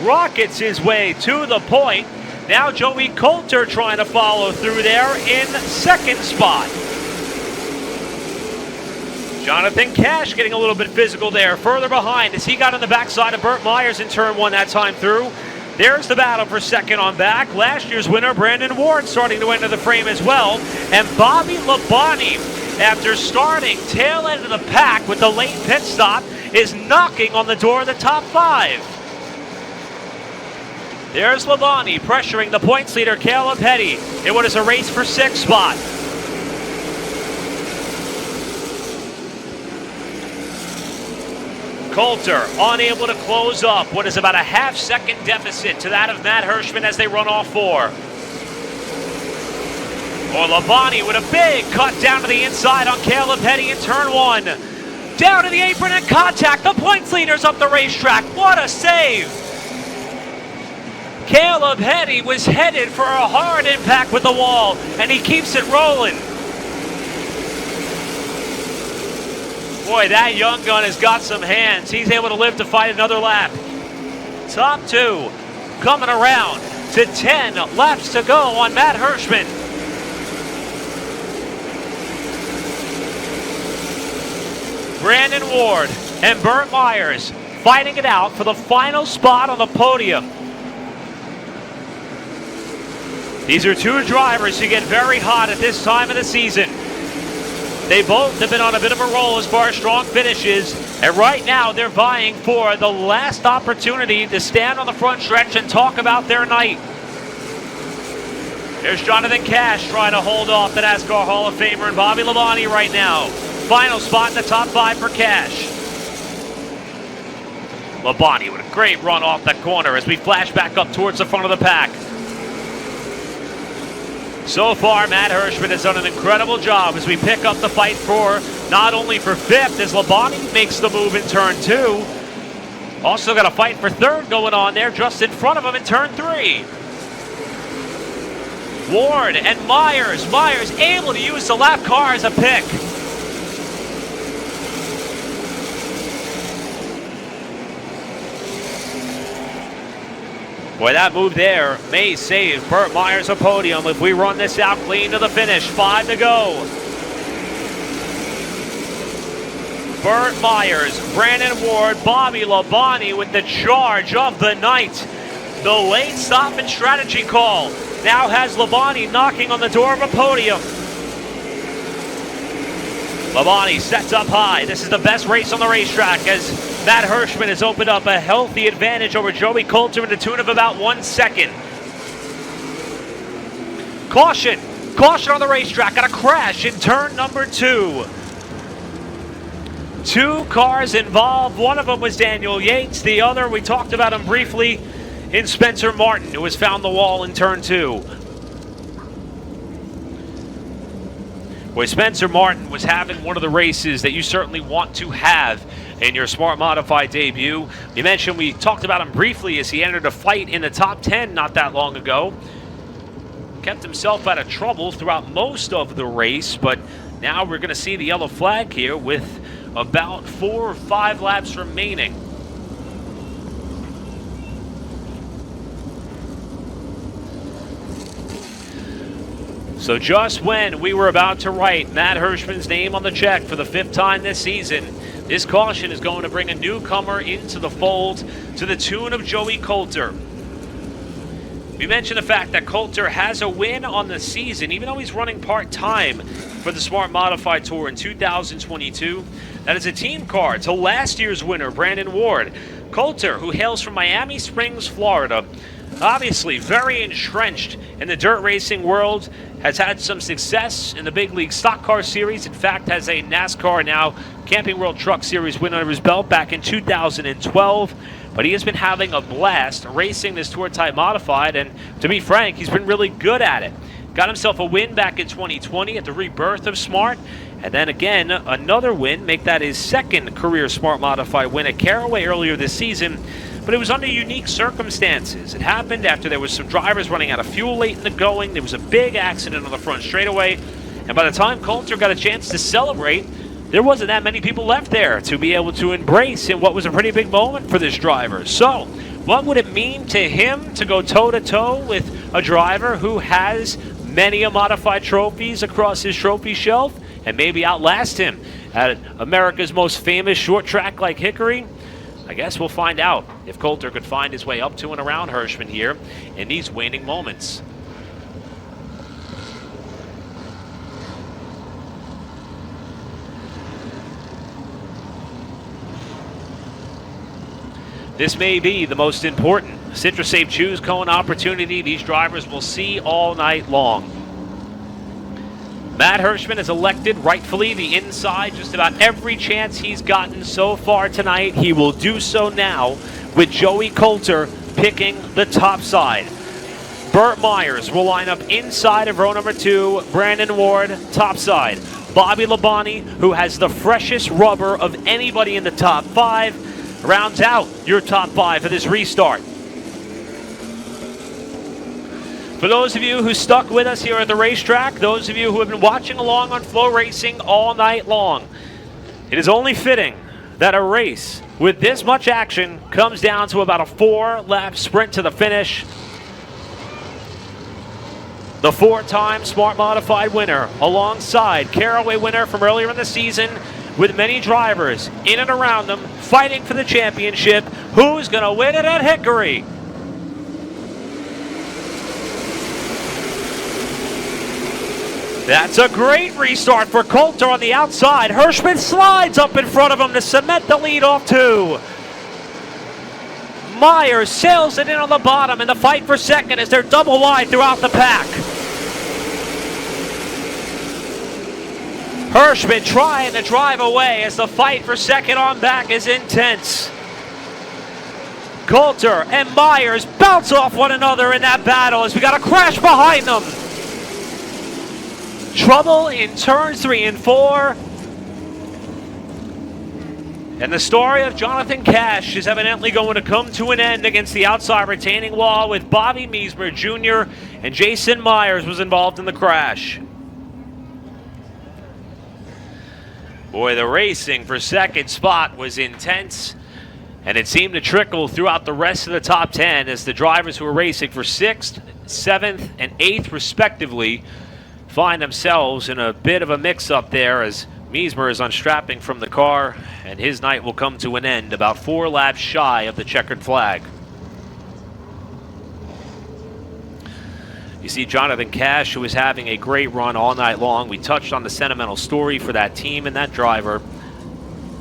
rockets his way to the point. Now Joey Coulter trying to follow through there in 2nd spot. Jonathan Cash getting a little bit physical there, further behind as he got on the backside of Burt Myers in turn 1 that time through. There's the battle for 2nd on back. Last year's winner, Brandon Ward, starting to enter the frame as well. And Bobby Labonte, after starting tail end of the pack with the late pit stop, is knocking on the door of the top 5. There's Labonte pressuring the points leader, Caleb Hetty, in what is a race for 6th spot. Coulter unable to close up what is about a half-second deficit to that of Matt Hirschman as they run off 4. Or Labonte with a big cut down to the inside on Caleb Hetty in turn 1. Down to the apron and contact. The points leader's up the racetrack. What a save! Caleb Hetty was headed for a hard impact with the wall, and he keeps it rolling. Boy, that young gun has got some hands. He's able to live to fight another lap. Top 2 coming around to 10 laps to go on Matt Hirschman. Brandon Ward and Burt Myers fighting it out for the final spot on the podium. These are 2 drivers who get very hot at this time of the season. They both have been on a bit of a roll as far as strong finishes, and right now they're vying for the last opportunity to stand on the front stretch and talk about their night. There's Jonathan Cash trying to hold off the NASCAR Hall of Famer and Bobby Labonte right now. Final spot in the top 5 for Cash. Labonte with a great run off the corner as we flash back up towards the front of the pack. So far, Matt Hirschman has done an incredible job as we pick up the fight for not only for 5th as Labonte makes the move in turn 2. Also got a fight for 3rd going on there just in front of him in turn 3. Ward and Myers. Myers able to use the lap car as a pick. Boy, that move there may save Burt Myers a podium if we run this out clean to the finish. 5 to go. Burt Myers, Brandon Ward, Bobby Labonte with the charge of the night. The late stop and strategy call now has Labonte knocking on the door of a podium. Labonte sets up high. This is the best race on the racetrack as Matt Hirschman has opened up a healthy advantage over Joey Coulter in the tune of about 1 second. Caution! Caution on the racetrack. Got a crash in turn number 2. 2 cars involved. One of them was Daniel Yates. The other, we talked about him briefly, in Spencer Martin, who has found the wall in turn 2. Boy, Spencer Martin was having one of the races that you certainly want to have in your Smart Modified debut. You mentioned we talked about him briefly as he entered a fight in the top 10 not that long ago. Kept himself out of trouble throughout most of the race, but now we're going to see the yellow flag here with about 4 or 5 laps remaining. So just when we were about to write Matt Hirschman's name on the check for the 5th time this season, this caution is going to bring a newcomer into the fold to the tune of Joey Coulter. We mentioned the fact that Coulter has a win on the season, even though he's running part-time for the Smart Modified Tour in 2022. That is a team car to last year's winner, Brandon Ward. Coulter, who hails from Miami Springs, Florida, obviously very entrenched in the dirt racing world, has had some success in the big league stock car series. In fact, has a NASCAR now Camping World Truck Series win under his belt back in 2012. But he has been having a blast racing this Tour Type Modified, and to be frank, he's been really good at it. Got himself a win back in 2020 at the rebirth of Smart, and then again, another win, make that his 2nd career Smart Modified win at Caraway earlier this season. But it was under unique circumstances. It happened after there was some drivers running out of fuel late in the going. There was a big accident on the front straightaway. And by the time Coulter got a chance to celebrate, there wasn't that many people left there to be able to embrace in what was a pretty big moment for this driver. So, what would it mean to him to go toe-to-toe with a driver who has many modified trophies across his trophy shelf and maybe outlast him at America's most famous short track like Hickory? I guess we'll find out if Coulter could find his way up to and around Hirschman here in these waning moments. This may be the most important CitraSafe Choose Cone opportunity these drivers will see all night long. Matt Hirschman has elected, rightfully, the inside. Just about every chance he's gotten so far tonight, he will do so now with Joey Coulter picking the top side. Burt Myers will line up inside of row number 2. Brandon Ward, top side. Bobby Labonte, who has the freshest rubber of anybody in the top 5, rounds out your top 5 for this restart. For those of you who stuck with us here at the racetrack, those of you who have been watching along on Flow Racing all night long, it is only fitting that a race with this much action comes down to about a 4-lap sprint to the finish. The 4-time Smart Modified winner alongside Caraway winner from earlier in the season, with many drivers in and around them fighting for the championship. Who's going to win it at Hickory? That's a great restart for Coulter on the outside. Hirschman slides up in front of him to cement the lead off 2. Myers sails it in on the bottom in the fight for second as they're double wide throughout the pack. Hirschman trying to drive away as the fight for second on back is intense. Coulter and Myers bounce off one another in that battle as we got a crash behind them. Trouble in turns 3 and 4. And the story of Jonathan Cash is evidently going to come to an end against the outside retaining wall with Bobby Meismer Jr. and Jason Myers was involved in the crash. Boy, the racing for second spot was intense. And it seemed to trickle throughout the rest of the top 10 as the drivers who were racing for 6th, 7th, and 8th respectively find themselves in a bit of a mix-up there as Miesmer is unstrapping from the car, and his night will come to an end about 4 laps shy of the checkered flag. You see Jonathan Cash, who is having a great run all night long. We touched on the sentimental story for that team and that driver.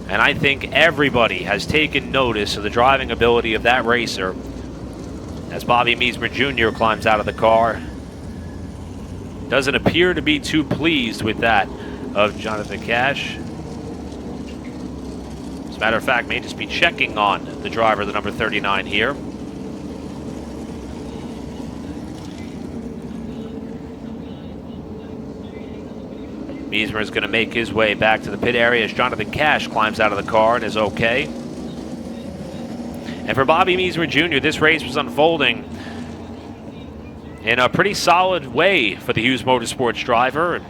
And I think everybody has taken notice of the driving ability of that racer as Bobby Miesmer Jr. climbs out of the car. Doesn't appear to be too pleased with that of Jonathan Cash. As a matter of fact, may just be checking on the driver, the number 39 here. Miesmer is going to make his way back to the pit area as Jonathan Cash climbs out of the car and is okay. And for Bobby Miesmer Jr., this race was unfolding in a pretty solid way for the Hughes Motorsports driver. He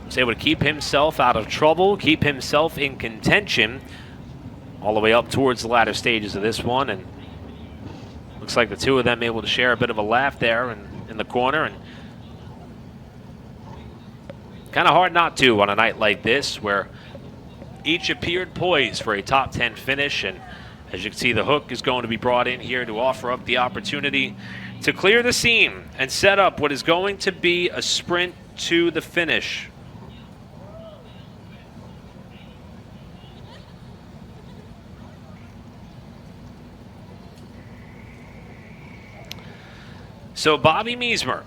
was able to keep himself out of trouble, keep himself in contention all the way up towards the latter stages of this one. And looks like the two of them able to share a bit of a laugh there in the corner. And kind of hard not to on a night like this where each appeared poised for a top 10 finish. And as you can see, the hook is going to be brought in here to offer up the opportunity to clear the seam and set up what is going to be a sprint to the finish. So Bobby Miesmer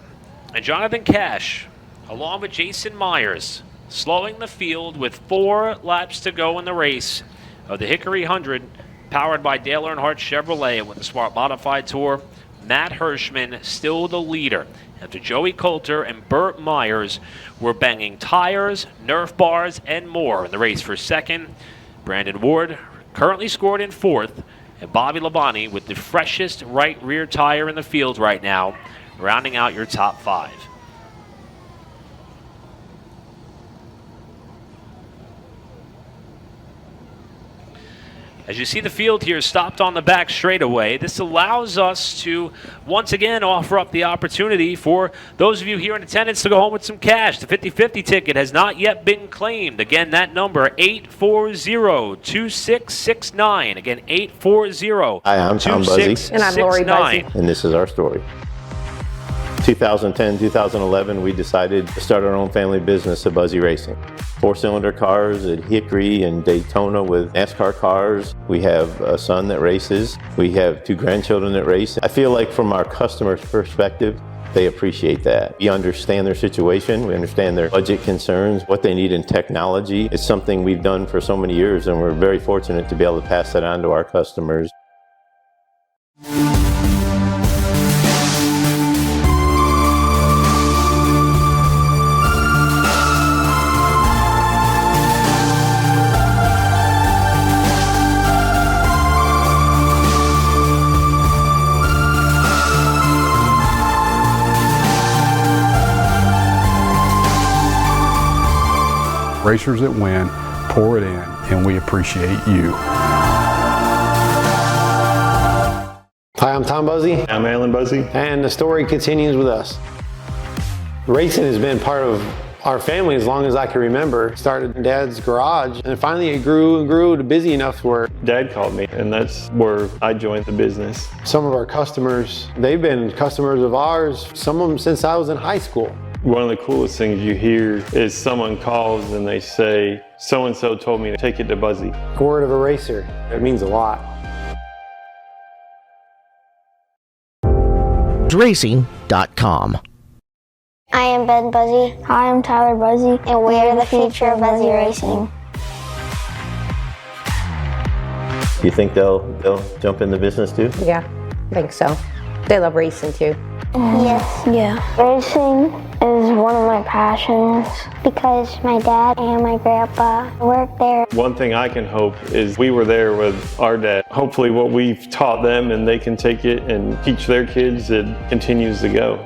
and Jonathan Cash, along with Jason Myers, slowing the field with 4 laps to go in the race of the Hickory 100, powered by Dale Earnhardt Chevrolet with the Smart Modified Tour. Matt Hirschman still the leader, after Joey Coulter and Burt Myers were banging tires, Nerf bars, and more in the race for 2nd. Brandon Ward currently scored in 4th, and Bobby Labonte with the freshest right rear tire in the field right now, rounding out your top 5. As you see the field here stopped on the back straightaway, this allows us to once again offer up the opportunity for those of you here in attendance to go home with some cash. The 50-50 ticket has not yet been claimed. Again, that number 840-2669. Again, 840-2669. Hi, I'm Tom Buzzy. And I'm Lori Buzzy. And this is our story. 2010, 2011, we decided to start our own family business of Buzzy Racing. 4-cylinder cars at Hickory and Daytona with NASCAR cars. We have a son that races. We have 2 grandchildren that race. I feel like from our customers' perspective, they appreciate that. We understand their situation. We understand their budget concerns, what they need in technology. It's something we've done for so many years, and we're very fortunate to be able to pass that on to our customers. Racers that win, pour it in, and we appreciate you. Hi, I'm Tom Buzzy. I'm Alan Buzzy. And the story continues with us. Racing has been part of our family as long as I can remember. Started in Dad's garage, and finally it grew and grew to busy enough where Dad called me, and that's where I joined the business. some of our customers, they've been customers of ours, some of them since I was in high school. One of the coolest things you hear is someone calls and they say, so-and-so told me to take it to Buzzy. Word of a racer, it means a lot. Racing.com. I am Ben Buzzy. Hi, I'm Tyler Buzzy. And we are the future of Buzzy Racing. Do you think they'll jump in the business too? Yeah, I think so. They love racing too. Yes. Yeah. Racing is one of my passions because my dad and my grandpa work there. One thing I can hope is we were there with our dad. Hopefully what we've taught them and they can take it and teach their kids, it continues to go.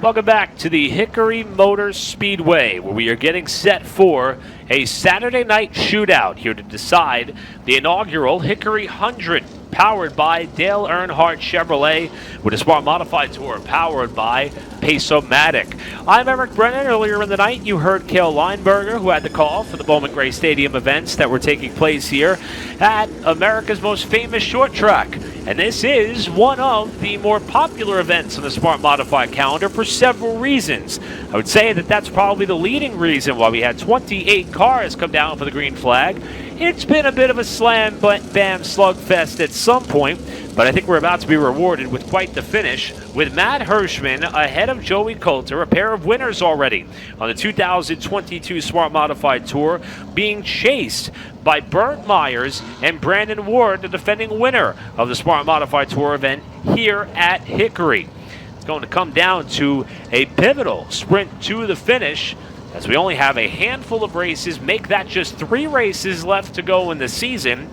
Welcome back to the Hickory Motor Speedway, where we are getting set for a Saturday night shootout here to decide the inaugural Hickory 100, powered by Dale Earnhardt Chevrolet, with a Smart Modified Tour powered by Pace-O-Matic. I'm Eric Brennan. Earlier in the night, you heard Cale Lineberger, who had the call for the Bowman Gray Stadium events that were taking place here at America's most famous short track. And this is one of the more popular events on the Smart Modified calendar for several reasons. I would say that that's probably the leading reason why we had 28 cars come down for the green flag. It's been a bit of a slam but bam slugfest at some point, but I think we're about to be rewarded with quite the finish, with Matt Hirschman ahead of Joey Coulter, a pair of winners already on the 2022 Smart Modified Tour, being chased by Burt Myers and Brandon Ward, the defending winner of the Smart Modified Tour event here at Hickory. It's going to come down to a pivotal sprint to the finish, as we only have a handful of races, make that just 3 races left to go in the season.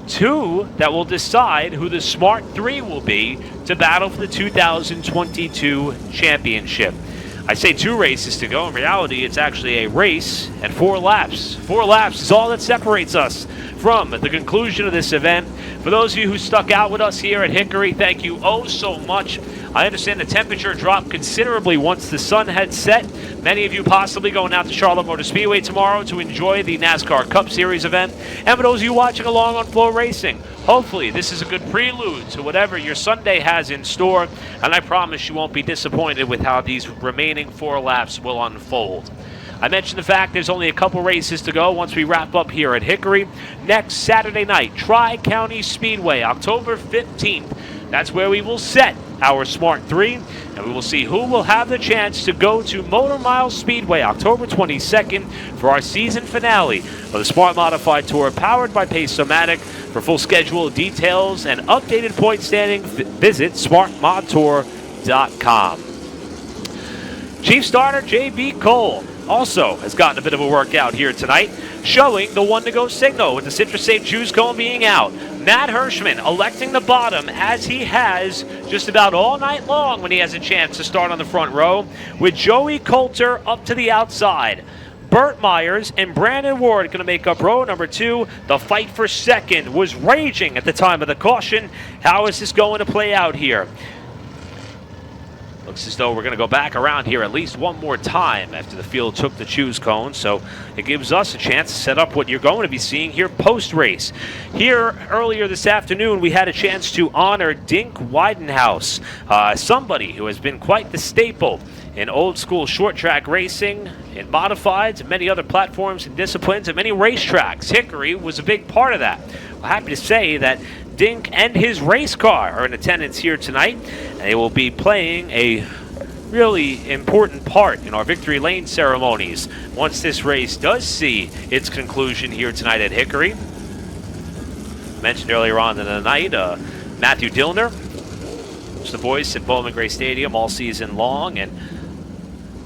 2 that will decide who the Smart 3 will be to battle for the 2022 championship. I say 2 races to go. In reality, it's actually a race and 4 laps. 4 laps is all that separates us from the conclusion of this event. For those of you who stuck out with us here at Hickory, thank you oh so much. I understand the temperature dropped considerably once the sun had set. Many of you possibly going out to Charlotte Motor Speedway tomorrow to enjoy the NASCAR Cup Series event. And for those of you watching along on Flow Racing, hopefully this is a good prelude to whatever your Sunday has in store. And I promise you won't be disappointed with how these remaining 4 laps will unfold. I mentioned the fact there's only a couple races to go once we wrap up here at Hickory. Next Saturday night, Tri-County Speedway, October 15th. That's where we will set our Smart 3, and we will see who will have the chance to go to Motor Mile Speedway October 22nd for our season finale of the Smart Modified Tour powered by Pace-O-Matic. For full schedule details and updated point standing, visit smartmodtour.com. Chief starter J.B. Cole also has gotten a bit of a workout here tonight, showing the 1-to-go signal with the Citrus Safe Juice cone being out. Matt Hirschman electing the bottom, as he has just about all night long when he has a chance to start on the front row, with Joey Coulter up to the outside. Burt Myers and Brandon Ward going to make up row number 2. The fight for second was raging at the time of the caution. How is this going to play out here? Looks as though we're going to go back around here at least one more time after the field took the choose cone, so it gives us a chance to set up what you're going to be seeing here post-race. Here earlier this afternoon, we had a chance to honor Dink Widenhouse, somebody who has been quite the staple in old-school short-track racing, in modifieds, and many other platforms and disciplines, and many racetracks. Hickory was a big part of that. I'm happy to say that Dink and his race car are in attendance here tonight. They will be playing a really important part in our victory lane ceremonies once this race does see its conclusion here tonight at Hickory. Mentioned earlier on in the night, Matthew Dillner was the voice at Bowman Gray Stadium all season long, and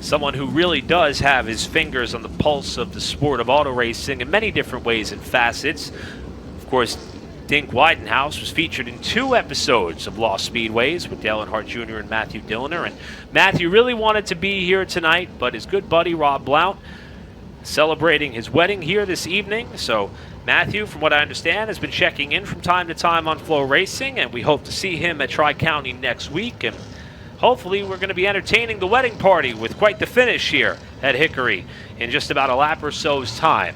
someone who really does have his fingers on the pulse of the sport of auto racing in many different ways and facets. Of course, Dink Widenhouse was featured in 2 episodes of Lost Speedways with Dale Earnhardt Jr. and Matthew Dillner. And Matthew really wanted to be here tonight, but his good buddy Rob Blount celebrating his wedding here this evening. So Matthew, from what I understand, has been checking in from time to time on Flow Racing, and we hope to see him at Tri-County next week. And hopefully we're going to be entertaining the wedding party with quite the finish here at Hickory in just about a lap or so's time.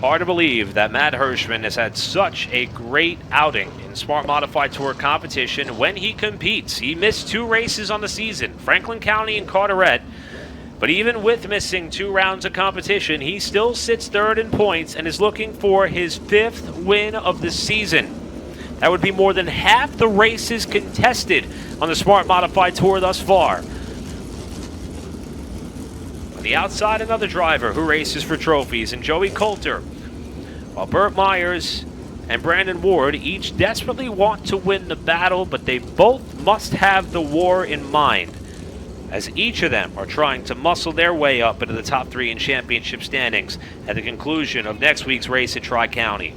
Hard to believe that Matt Hirschman has had such a great outing in Smart Modified Tour competition when he competes. He missed 2 races on the season, Franklin County and Carteret. But even with missing 2 rounds of competition, he still sits 3rd in points and is looking for his 5th win of the season. That would be more than half the races contested on the Smart Modified Tour thus far. On the outside, another driver who races for trophies, and Joey Coulter. While Burt Myers and Brandon Ward each desperately want to win the battle, but they both must have the war in mind, as each of them are trying to muscle their way up into the top 3 in championship standings at the conclusion of next week's race at Tri-County.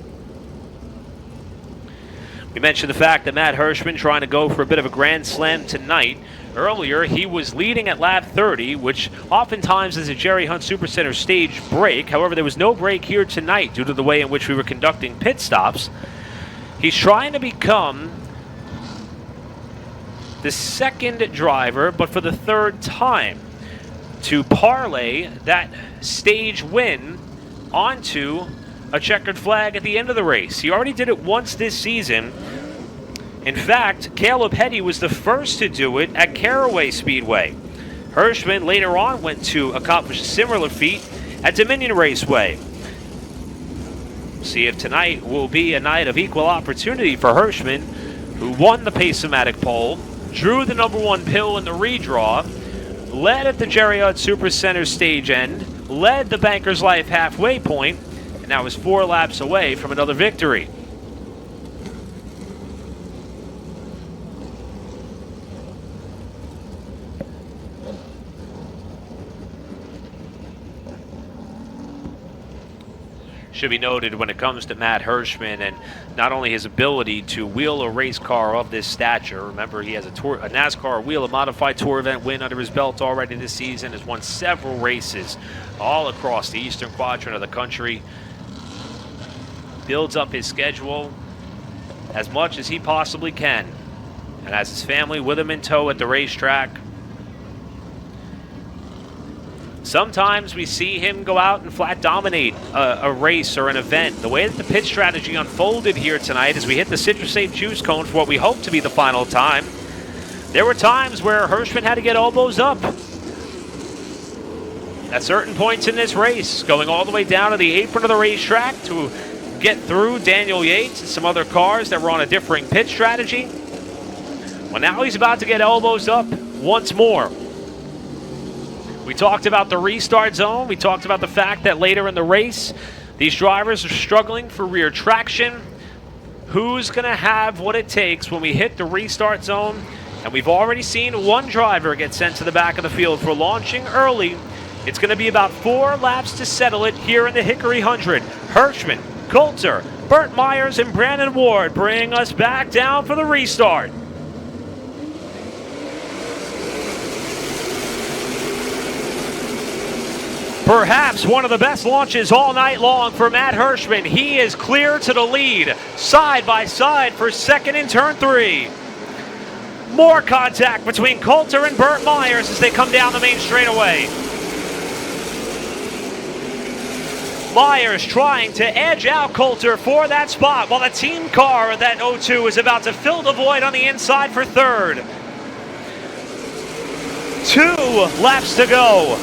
We mentioned the fact that Matt Hirschman trying to go for a bit of a grand slam tonight. Earlier, he was leading at lap 30, which oftentimes is a Jerry Hunt Supercenter stage break. However, there was no break here tonight due to the way in which we were conducting pit stops. He's trying to become the second driver, but for the third time, to parlay that stage win onto a checkered flag at the end of the race. He already did it once this season. In fact, Caleb Hetty was the first to do it at Caraway Speedway. Hirschman later on went to accomplish a similar feat at Dominion Raceway. See if tonight will be a night of equal opportunity for Hirschman, who won the Pace-O-Matic pole, drew the #1 pill in the redraw, led at the Jerry Hunt Supercenter stage end, led the Banker's Life halfway point, and now is 4 laps away from another victory. Should be noted when it comes to Matt Hirschman and not only his ability to wheel a race car of this stature. Remember, he has a NASCAR wheel, a modified tour event win under his belt already this season, has won several races all across the eastern quadrant of the country. Builds up his schedule as much as he possibly can, and has his family with him in tow at the racetrack. Sometimes we see him go out and flat dominate a race or an event. The way that the pit strategy unfolded here tonight as we hit the citrusate juice cone for what we hope to be the final time, there were times where Hirschman had to get elbows up at certain points in this race, going all the way down to the apron of the racetrack to get through Daniel Yates and some other cars that were on a differing pit strategy. Well, now he's about to get elbows up once more. We talked about the restart zone. We talked about the fact that later in the race, these drivers are struggling for rear traction. Who's going to have what it takes when we hit the restart zone? And we've already seen one driver get sent to the back of the field for launching early. It's going to be about 4 laps to settle it here in the Hickory 100. Hirschman, Coulter, Burt Myers, and Brandon Ward bring us back down for the restart. Perhaps one of the best launches all night long for Matt Hirschman. He is clear to the lead, side by side for second in turn 3. More contact between Coulter and Burt Myers as they come down the main straightaway. Myers trying to edge out Coulter for that spot, while the team car, that 02, is about to fill the void on the inside for third. 2 laps to go.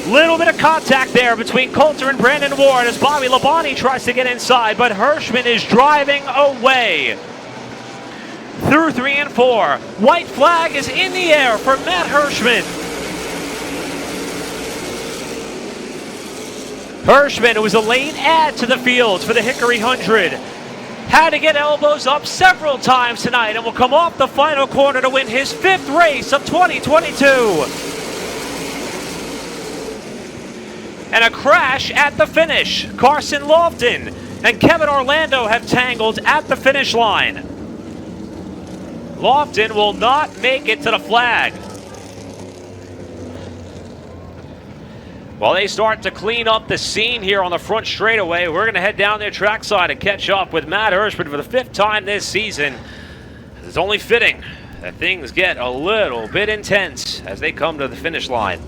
Little bit of contact there between Coulter and Brandon Ward as Bobby Labonte tries to get inside, but Hirschman is driving away. Through 3 and 4. White flag is in the air for Matt Hirschman. Hirschman, who was a late add to the field for the Hickory 100, had to get elbows up several times tonight and will come off the final corner to win his 5th race of 2022. And a crash at the finish. Carson Lofton and Kevin Orlando have tangled at the finish line. Lofton will not make it to the flag. While they start to clean up the scene here on the front straightaway, we're going to head down their trackside and catch up with Matt Hirschman for the 5th time this season. It's only fitting that things get a little bit intense as they come to the finish line.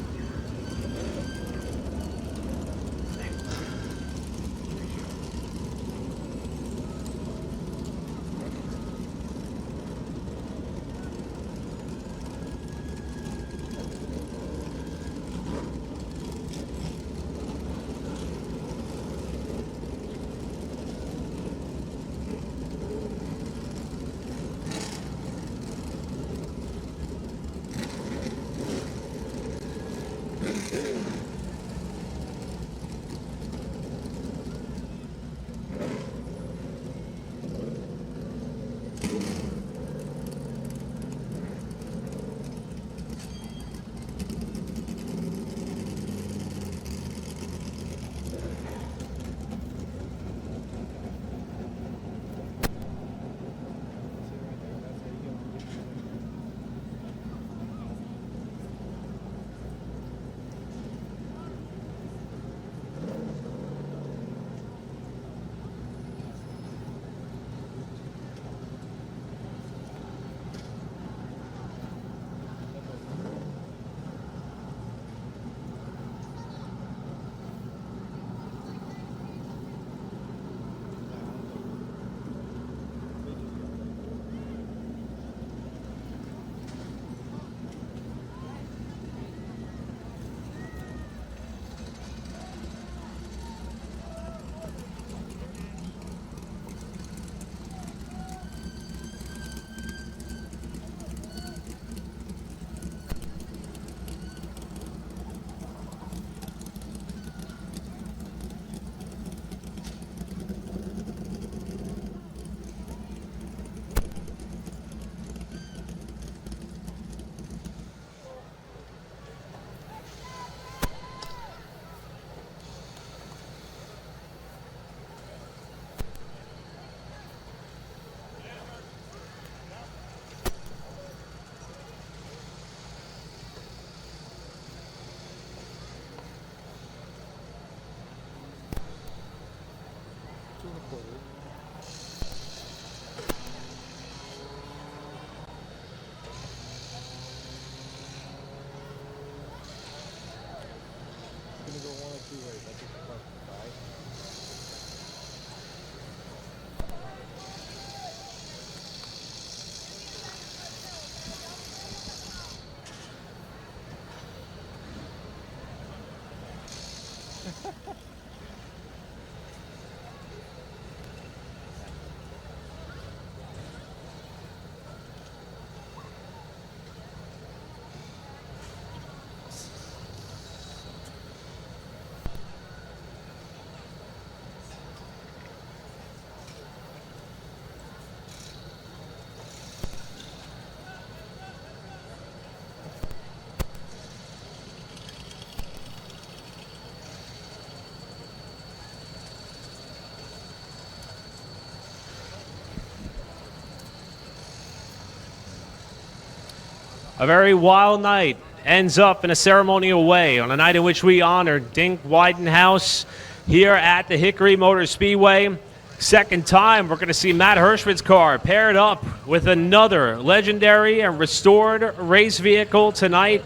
A very wild night ends up in a ceremonial way on a night in which we honor Dink Widenhouse here at the Hickory Motor Speedway. Second time, we're going to see Matt Hirschman's car paired up with another legendary and restored race vehicle tonight.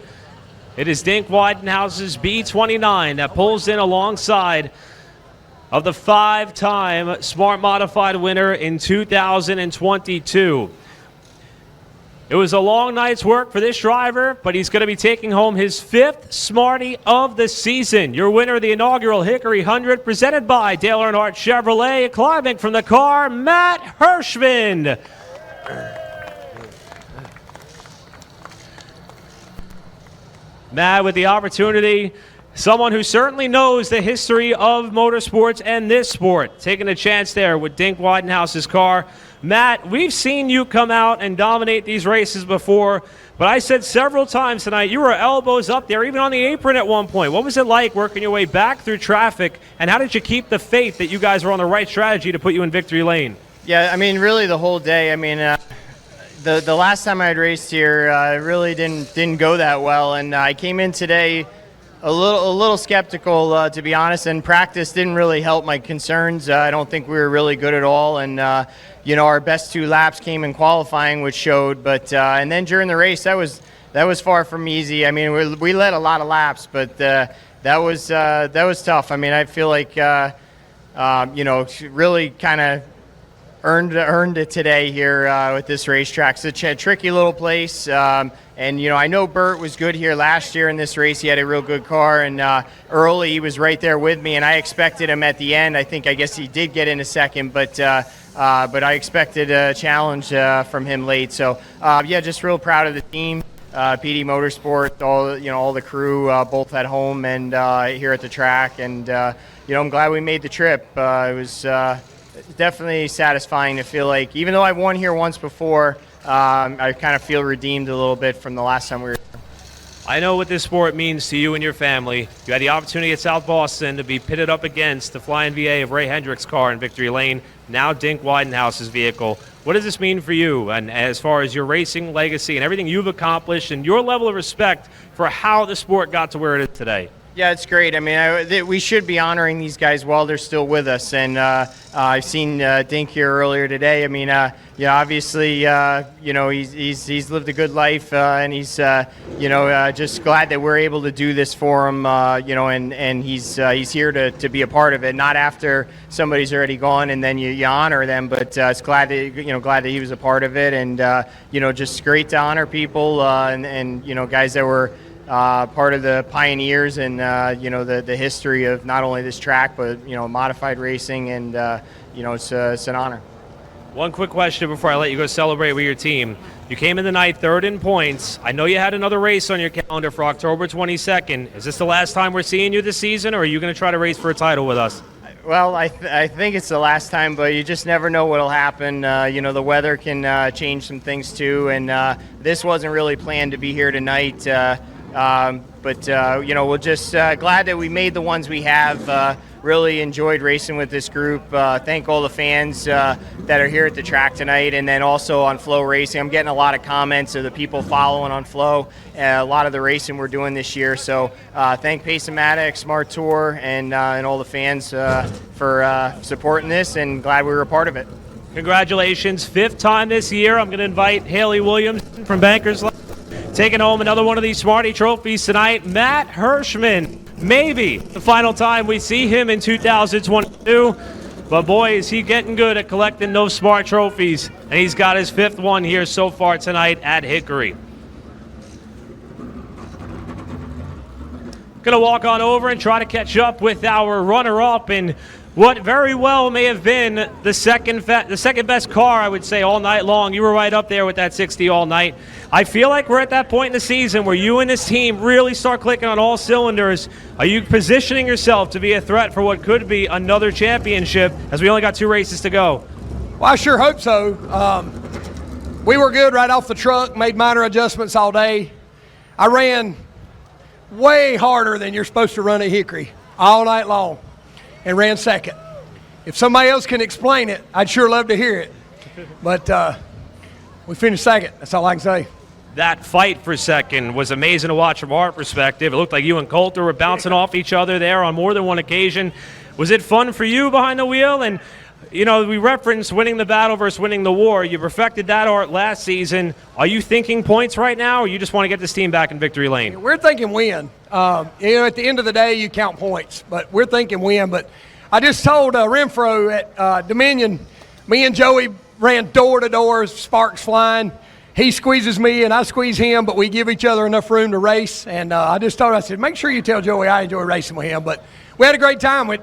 It is Dink Widenhouse's B29 that pulls in alongside of the 5-time Smart Modified winner in 2022. It was a long night's work for this driver, but he's going to be taking home his 5th Smarty of the season. Your winner of the inaugural Hickory 100, presented by Dale Earnhardt Chevrolet, climbing from the car, Matt Hirschman. Matt with the opportunity, someone who certainly knows the history of motorsports and this sport, taking a chance there with Dink Widenhouse's car. Matt, we've seen you come out and dominate these races before, but I said several times tonight you were elbows up there, even on the apron at one point. What was it like working your way back through traffic, and how did you keep the faith that you guys were on the right strategy to put you in victory lane? Yeah, I mean, really the whole day. I mean, the last time I had raced here, it really didn't go that well, and I came in today a little skeptical, to be honest, and practice didn't really help my concerns. I don't think we were really good at all, and you know, our best 2 laps came in qualifying, which showed. But and then during the race, that was far from easy. I mean, we led a lot of laps, but that was tough. I mean, I feel like you know, really kind of earned it today here with this racetrack. It's a tricky little place. And, you know, I know Bert was good here last year in this race. He had a real good car, and early he was right there with me, and I expected him at the end. I guess he did get in a second, but I expected a challenge from him late. So, yeah, just real proud of the team, PD Motorsport, all the crew, both at home and here at the track. And, you know, I'm glad we made the trip. It was definitely satisfying to feel like, even though I've won here once before, I kind of feel redeemed a little bit from the last time we were here. I know what this sport means to you and your family. You had the opportunity at South Boston to be pitted up against the Flying VA of Ray Hendrick's car in victory lane, now Dink Widenhouse's vehicle. What does this mean for you, and as far as your racing legacy and everything you've accomplished and your level of respect for how the sport got to where it is today? Yeah, it's great. I mean, we should be honoring these guys while they're still with us. And I've seen Dink here earlier today. I mean, yeah, obviously, you know, he's lived a good life, and he's, you know, just glad that we're able to do this for him. You know, and he's here to be a part of it. Not after somebody's already gone and then you honor them, but it's glad that he was a part of it. And you know, just great to honor people and you know, guys that were part of the pioneers and you know, the history of not only this track but, you know, modified racing, and you know, it's an honor. One quick question before I let you go celebrate with your team. You came in the night 3rd in points. I know you had another race on your calendar for October 22nd. Is this the last time we're seeing you this season, or are you going to try to race for a title with us? Well, I think it's the last time, but you just never know what'll happen. You know, the weather can change some things too, and this wasn't really planned to be here tonight. But you know, we're just glad that we made the ones we have. really enjoyed racing with this group. Thank all the fans that are here at the track tonight, and then also on Flow Racing. I'm getting a lot of comments of the people following on Flow, a lot of the racing we're doing this year. So thank Pace-O-Matic, Smart Tour, and all the fans for supporting this, and glad we were a part of it. Congratulations, 5th time this year. I'm going to invite Haley Williams from Bankers Life, taking home another one of these Smarty trophies tonight. Matt Hirschman, maybe the final time we see him in 2022. But boy, is he getting good at collecting those Smart trophies. And he's got his 5th one here so far tonight at Hickory. Going to walk on over and try to catch up with our runner-up in what very well may have been the second best car, I would say, all night long. You were right up there with that 60 all night. I feel like we're at that point in the season where you and this team really start clicking on all cylinders. Are you positioning yourself to be a threat for what could be another championship, as we only got 2 races to go? Well, I sure hope so. We were good right off the truck, made minor adjustments all day. I ran way harder than you're supposed to run at Hickory all night long, and ran second. If somebody else can explain it, I'd sure love to hear it. But we finished second. That's all I can say. That fight for second was amazing to watch from our perspective. It looked like you and Coulter were bouncing off each other there on more than one occasion. Was it fun for you behind the wheel? And, you know, we referenced winning the battle versus winning the war. You perfected that art last season. Are you thinking points right now, or you just want to get this team back in victory lane? We're thinking win. At the end of the day, you count points, but we're thinking win. But I just told Renfro at Dominion, me and Joey ran door to door, sparks flying. He squeezes me and I squeeze him, but we give each other enough room to race. And I just told him, I said, make sure you tell Joey I enjoy racing with him. But we had a great time. You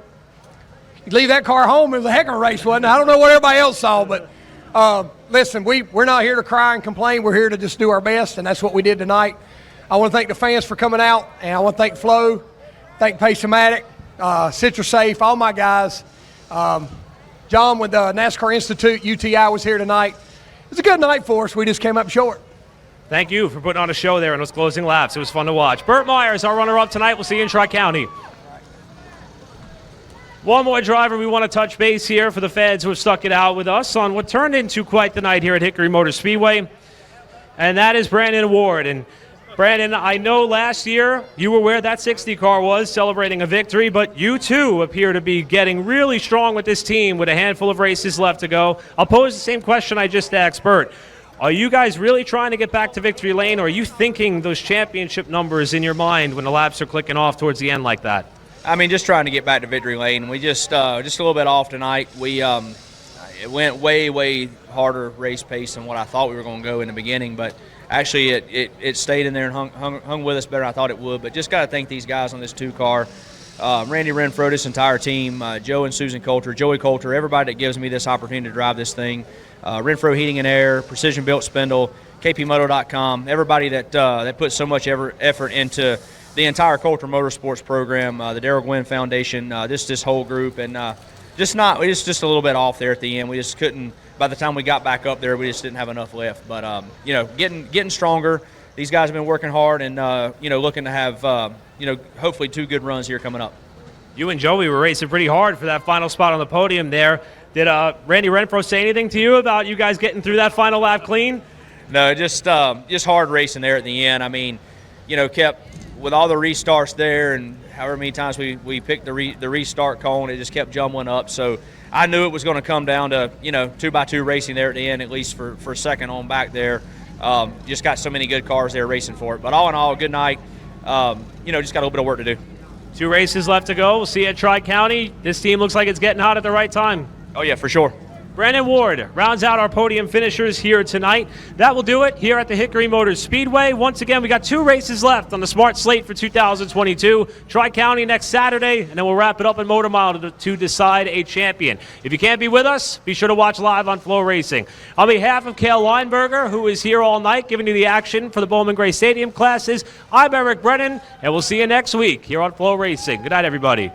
leave that car home, it was a heck of a race, wasn't it? I don't know what everybody else saw, but listen, we're not here to cry and complain. We're here to just do our best, and that's what we did tonight. I want to thank the fans for coming out, and I want to thank Flo, thank Pace-O-Matic, CitraSafe, all my guys. John with the NASCAR Institute, UTI was here tonight. It was a good night for us. We just came up short. Thank you for putting on a show there in those closing laps. It was fun to watch. Burt Myers, our runner-up tonight. We'll see you in Tri-County. One more driver we want to touch base here for the fans who have stuck it out with us on what turned into quite the night here at Hickory Motor Speedway, and that is Brandon Ward. And Brandon, I know last year you were where that 60 car was, celebrating a victory, but you too appear to be getting really strong with this team with a handful of races left to go. I'll pose the same question I just asked Burt. Are you guys really trying to get back to victory lane, or are you thinking those championship numbers in your mind when the laps are clicking off towards the end like that? I mean, just trying to get back to victory lane. We just a little bit off tonight. We it went way harder race pace than what I thought we were going to go in the beginning, but actually it stayed in there and hung with us better than I thought it would. But just got to thank these guys on this 2-car. Randy Renfro, this entire team, Joe and Susan Coulter, Joey Coulter, everybody that gives me this opportunity to drive this thing. Renfro Heating and Air, Precision Built Spindle, KPMoto.com, everybody that puts so much effort into the entire Coulter Motorsports program, the Darrell Gwynn Foundation, this whole group, and we just a little bit off there at the end. We just couldn't. By the time we got back up there, we just didn't have enough left. But you know, getting stronger. These guys have been working hard, and you know, looking to have hopefully 2 good runs here coming up. You and Joey were racing pretty hard for that final spot on the podium there. Did Randy Renfro say anything to you about you guys getting through that final lap clean? No, just hard racing there at the end. I mean, you know, kept with all the restarts there, and however many times we picked the restart cone, it just kept jumbling up. So I knew it was going to come down to 2x2 racing there at the end, at least for second on back there. Just got so many good cars there racing for it. But all in all, good night. Just got a little bit of work to do. 2 races left to go. We'll see you at Tri-County. This team looks like it's getting hot at the right time. Oh yeah, for sure. Brandon Ward rounds out our podium finishers here tonight. That will do it here at the Hickory Motors Speedway. Once again, we got 2 races left on the Smart slate for 2022. Tri-County next Saturday, and then we'll wrap it up in Motor Mile to decide a champion. If you can't be with us, be sure to watch live on Flow Racing. On behalf of Cale Weinberger, who is here all night giving you the action for the Bowman Gray Stadium classes, I'm Eric Brennan, and we'll see you next week here on Flow Racing. Good night, everybody.